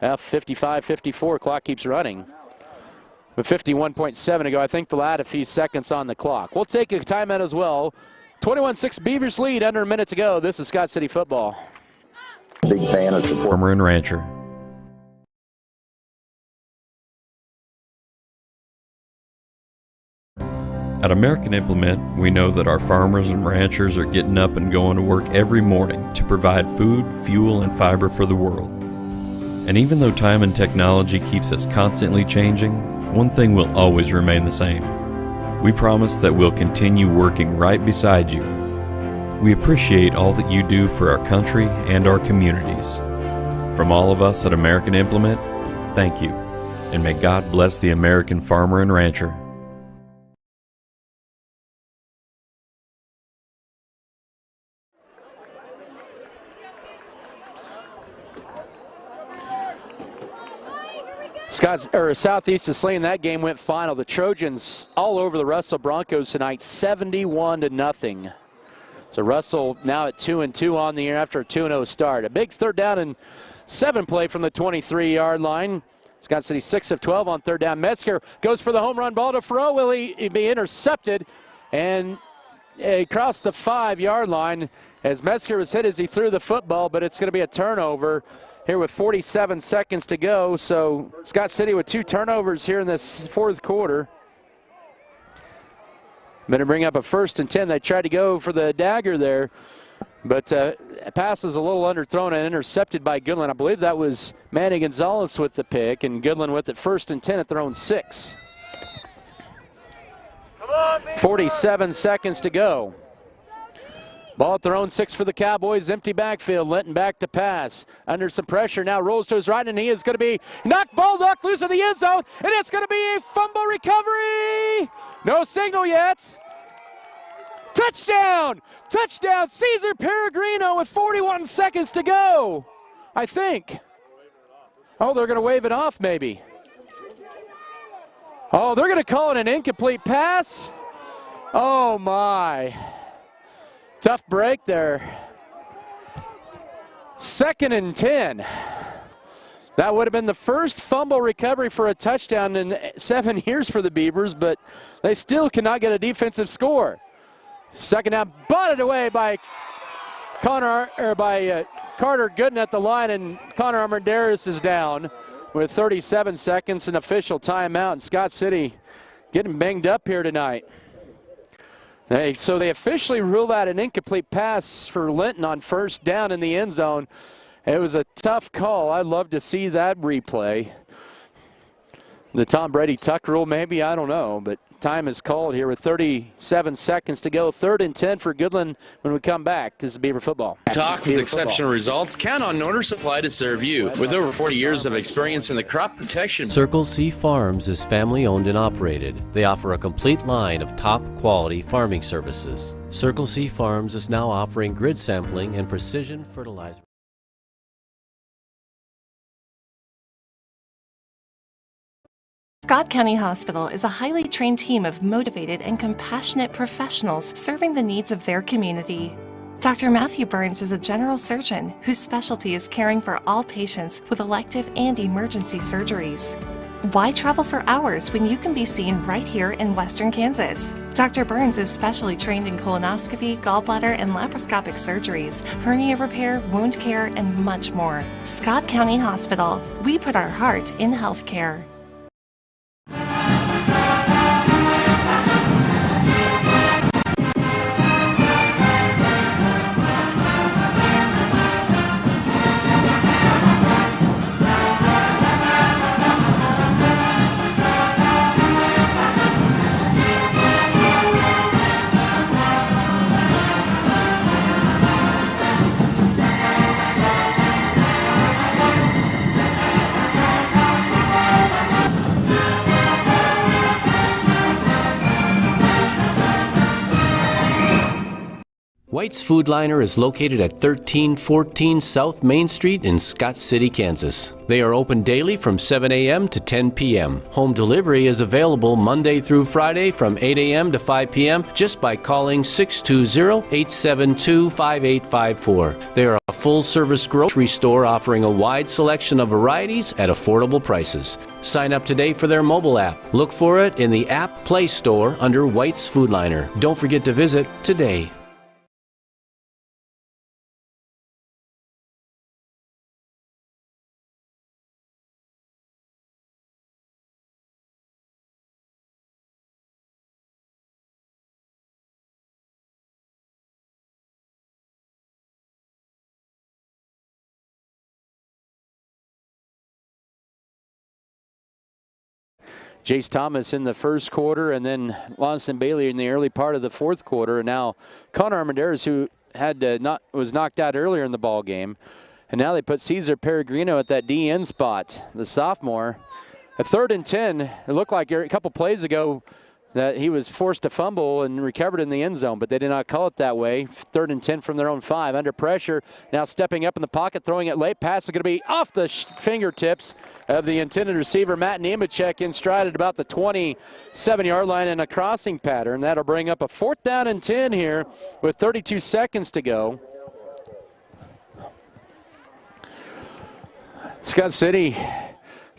55-54, clock keeps running. With 51.7 to go, I think they'll add a few seconds on the clock. We'll take a timeout as well. 21-6 Beavers lead, under a minute to go. This is Scott City football. Big fan of support. Farmer and rancher. At American Implement, we know that our farmers and ranchers are getting up and going to work every morning to provide food, fuel, and fiber for the world. And even though time and technology keeps us constantly changing, one thing will always remain the same. We promise that we'll continue working right beside you. We appreciate all that you do for our country and our communities. From all of us at American Implement, thank you, and may God bless the American farmer and rancher. Southeast is slaying that game went final. The Trojans all over the Russell Broncos tonight, 71-0. So Russell now at 2-2 on the year after a 2-0 start. A big 3rd down and 7 play from the 23-yard line. Scott City 6 of 12 on 3rd down. Metzger goes for the home run ball to Furrow. Will he be intercepted? And across the 5-yard line as Metzger was hit as he threw the football, but it's going to be a turnover here with 47 seconds to go. So Scott City with 2 turnovers here in this 4th quarter. Going to bring up a 1st and 10. They tried to go for the dagger there, but pass is a little underthrown and intercepted by Goodland. I believe that was Manny Gonzalez with the pick, and Goodland with it 1st and 10 at their own 6. 47 seconds to go. Ball at their own 6 for the Cowboys. Empty backfield. Linton back to pass. Under some pressure now. Rolls to his right, and he is going to be knocked loose in the end zone. And it's going to be a fumble recovery. No signal yet. Touchdown! Touchdown! Cesar Peregrino with 41 seconds to go, I think. Oh, they're going to wave it off maybe. Oh, they're going to call it an incomplete pass. Oh, my. Tough break there. 2nd and 10. That would have been the first fumble recovery for a touchdown in 7 years for the Beavers, but they still cannot get a defensive score. 2nd down, butted away by Carter Gooden at the line, and Connor Armendariz is down with 37 seconds, an official timeout, and Scott City getting banged up here tonight. So they officially ruled out an incomplete pass for Linton on 1st down in the end zone. It was a tough call. I'd love to see that replay. The Tom Brady Tuck rule, maybe, I don't know, but time is called here with 37 seconds to go. 3rd and 10 for Goodland when we come back. This is Beaver football. Talk with exceptional results. Count on Norder Supply to serve you. With over 40 years of experience in the crop protection. Circle C Farms is family owned and operated. They offer a complete line of top quality farming services. Circle C Farms is now offering grid sampling and precision fertilizer. Scott County Hospital is a highly trained team of motivated and compassionate professionals serving the needs of their community. Dr. Matthew Burns is a general surgeon whose specialty is caring for all patients with elective and emergency surgeries. Why travel for hours when you can be seen right here in Western Kansas? Dr. Burns is specially trained in colonoscopy, gallbladder, and laparoscopic surgeries, hernia repair, wound care, and much more. Scott County Hospital. We put our heart in healthcare. White's Food Liner is located at 1314 South Main Street in Scott City, Kansas. They are open daily from 7 a.m. to 10 p.m. Home delivery is available Monday through Friday from 8 a.m. to 5 p.m. just by calling 620-872-5854. They are a full-service grocery store offering a wide selection of varieties at affordable prices. Sign up today for their mobile app. Look for it in the App Play Store under White's Food Liner. Don't forget to visit today. Jace Thomas in the first quarter, and then Lawson Bailey in the early part of the 4th quarter. And now Connor Armendariz, who was knocked out earlier in the ball game. And now they put Cesar Peregrino at that DN spot, the sophomore. A 3rd and 10. It looked like a couple plays ago that he was forced to fumble and recovered in the end zone, but they did not call it that way. 3rd and 10 from their own 5. Under pressure, now stepping up in the pocket, throwing it late. Pass is going to be off the fingertips of the intended receiver, Matt Nemechek, in stride at about the 27-yard line in a crossing pattern. That'll bring up a 4th down and 10 here with 32 seconds to go. Scott City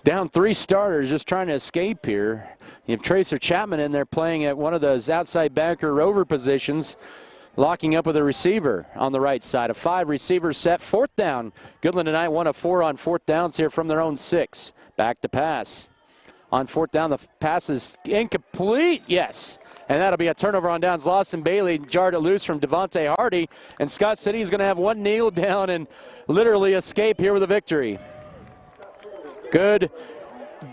down 3 starters, just trying to escape here. You have Tracer Chapman in there playing at one of those outside backer rover positions, locking up with a receiver on the right side. A 5 receiver set, 4th down. Goodland tonight 1 of 4 on 4th downs here from their own 6. Back to pass. On 4th down, the pass is incomplete. Yes. And that'll be a turnover on downs. Lawson Bailey jarred it loose from Devontae Hardy. And Scott City is going to have one kneel down and literally escape here with a victory. Good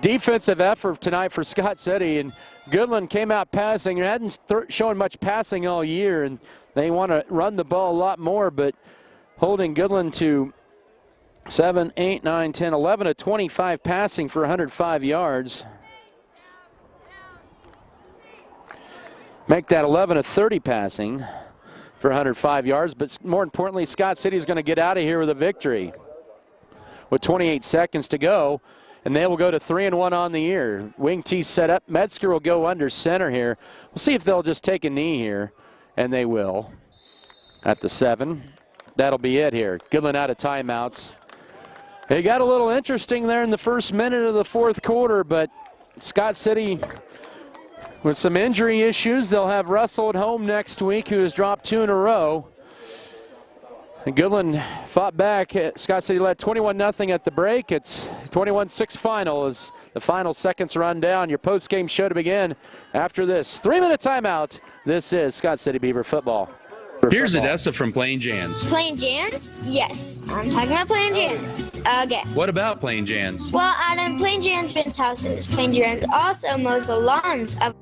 defensive effort tonight for Scott City, and Goodland came out passing. It hadn't shown much passing all year, and they want to run the ball a lot more, but holding Goodland to 7, 8, 9, 10, 11 of 25 passing for 105 yards. Make that 11 of 30 passing for 105 yards, but more importantly, Scott City is going to get out of here with a victory with 28 seconds to go. And they will go to 3-1 on the year. Wing T set up. Metzger will go under center here. We'll see if they'll just take a knee here, and they will. At the 7. That'll be it here. Goodland out of timeouts. It got a little interesting there in the first minute of the 4th quarter, but Scott City with some injury issues. They'll have Russell at home next week, who has dropped 2 in a row. And Goodland fought back. Scott City led 21-0 at the break. It's 21-6 final as the final seconds run down. Your post-game show to begin after this 3-minute timeout. This is Scott City Beaver football. Here's Odessa from Plain Jan's. Plain Jan's? Yes, I'm talking about Plain Jan's. Okay. What about Plain Jan's? Well, out in Plain Jan's friend's houses, Plain Jan's also mows the lawns of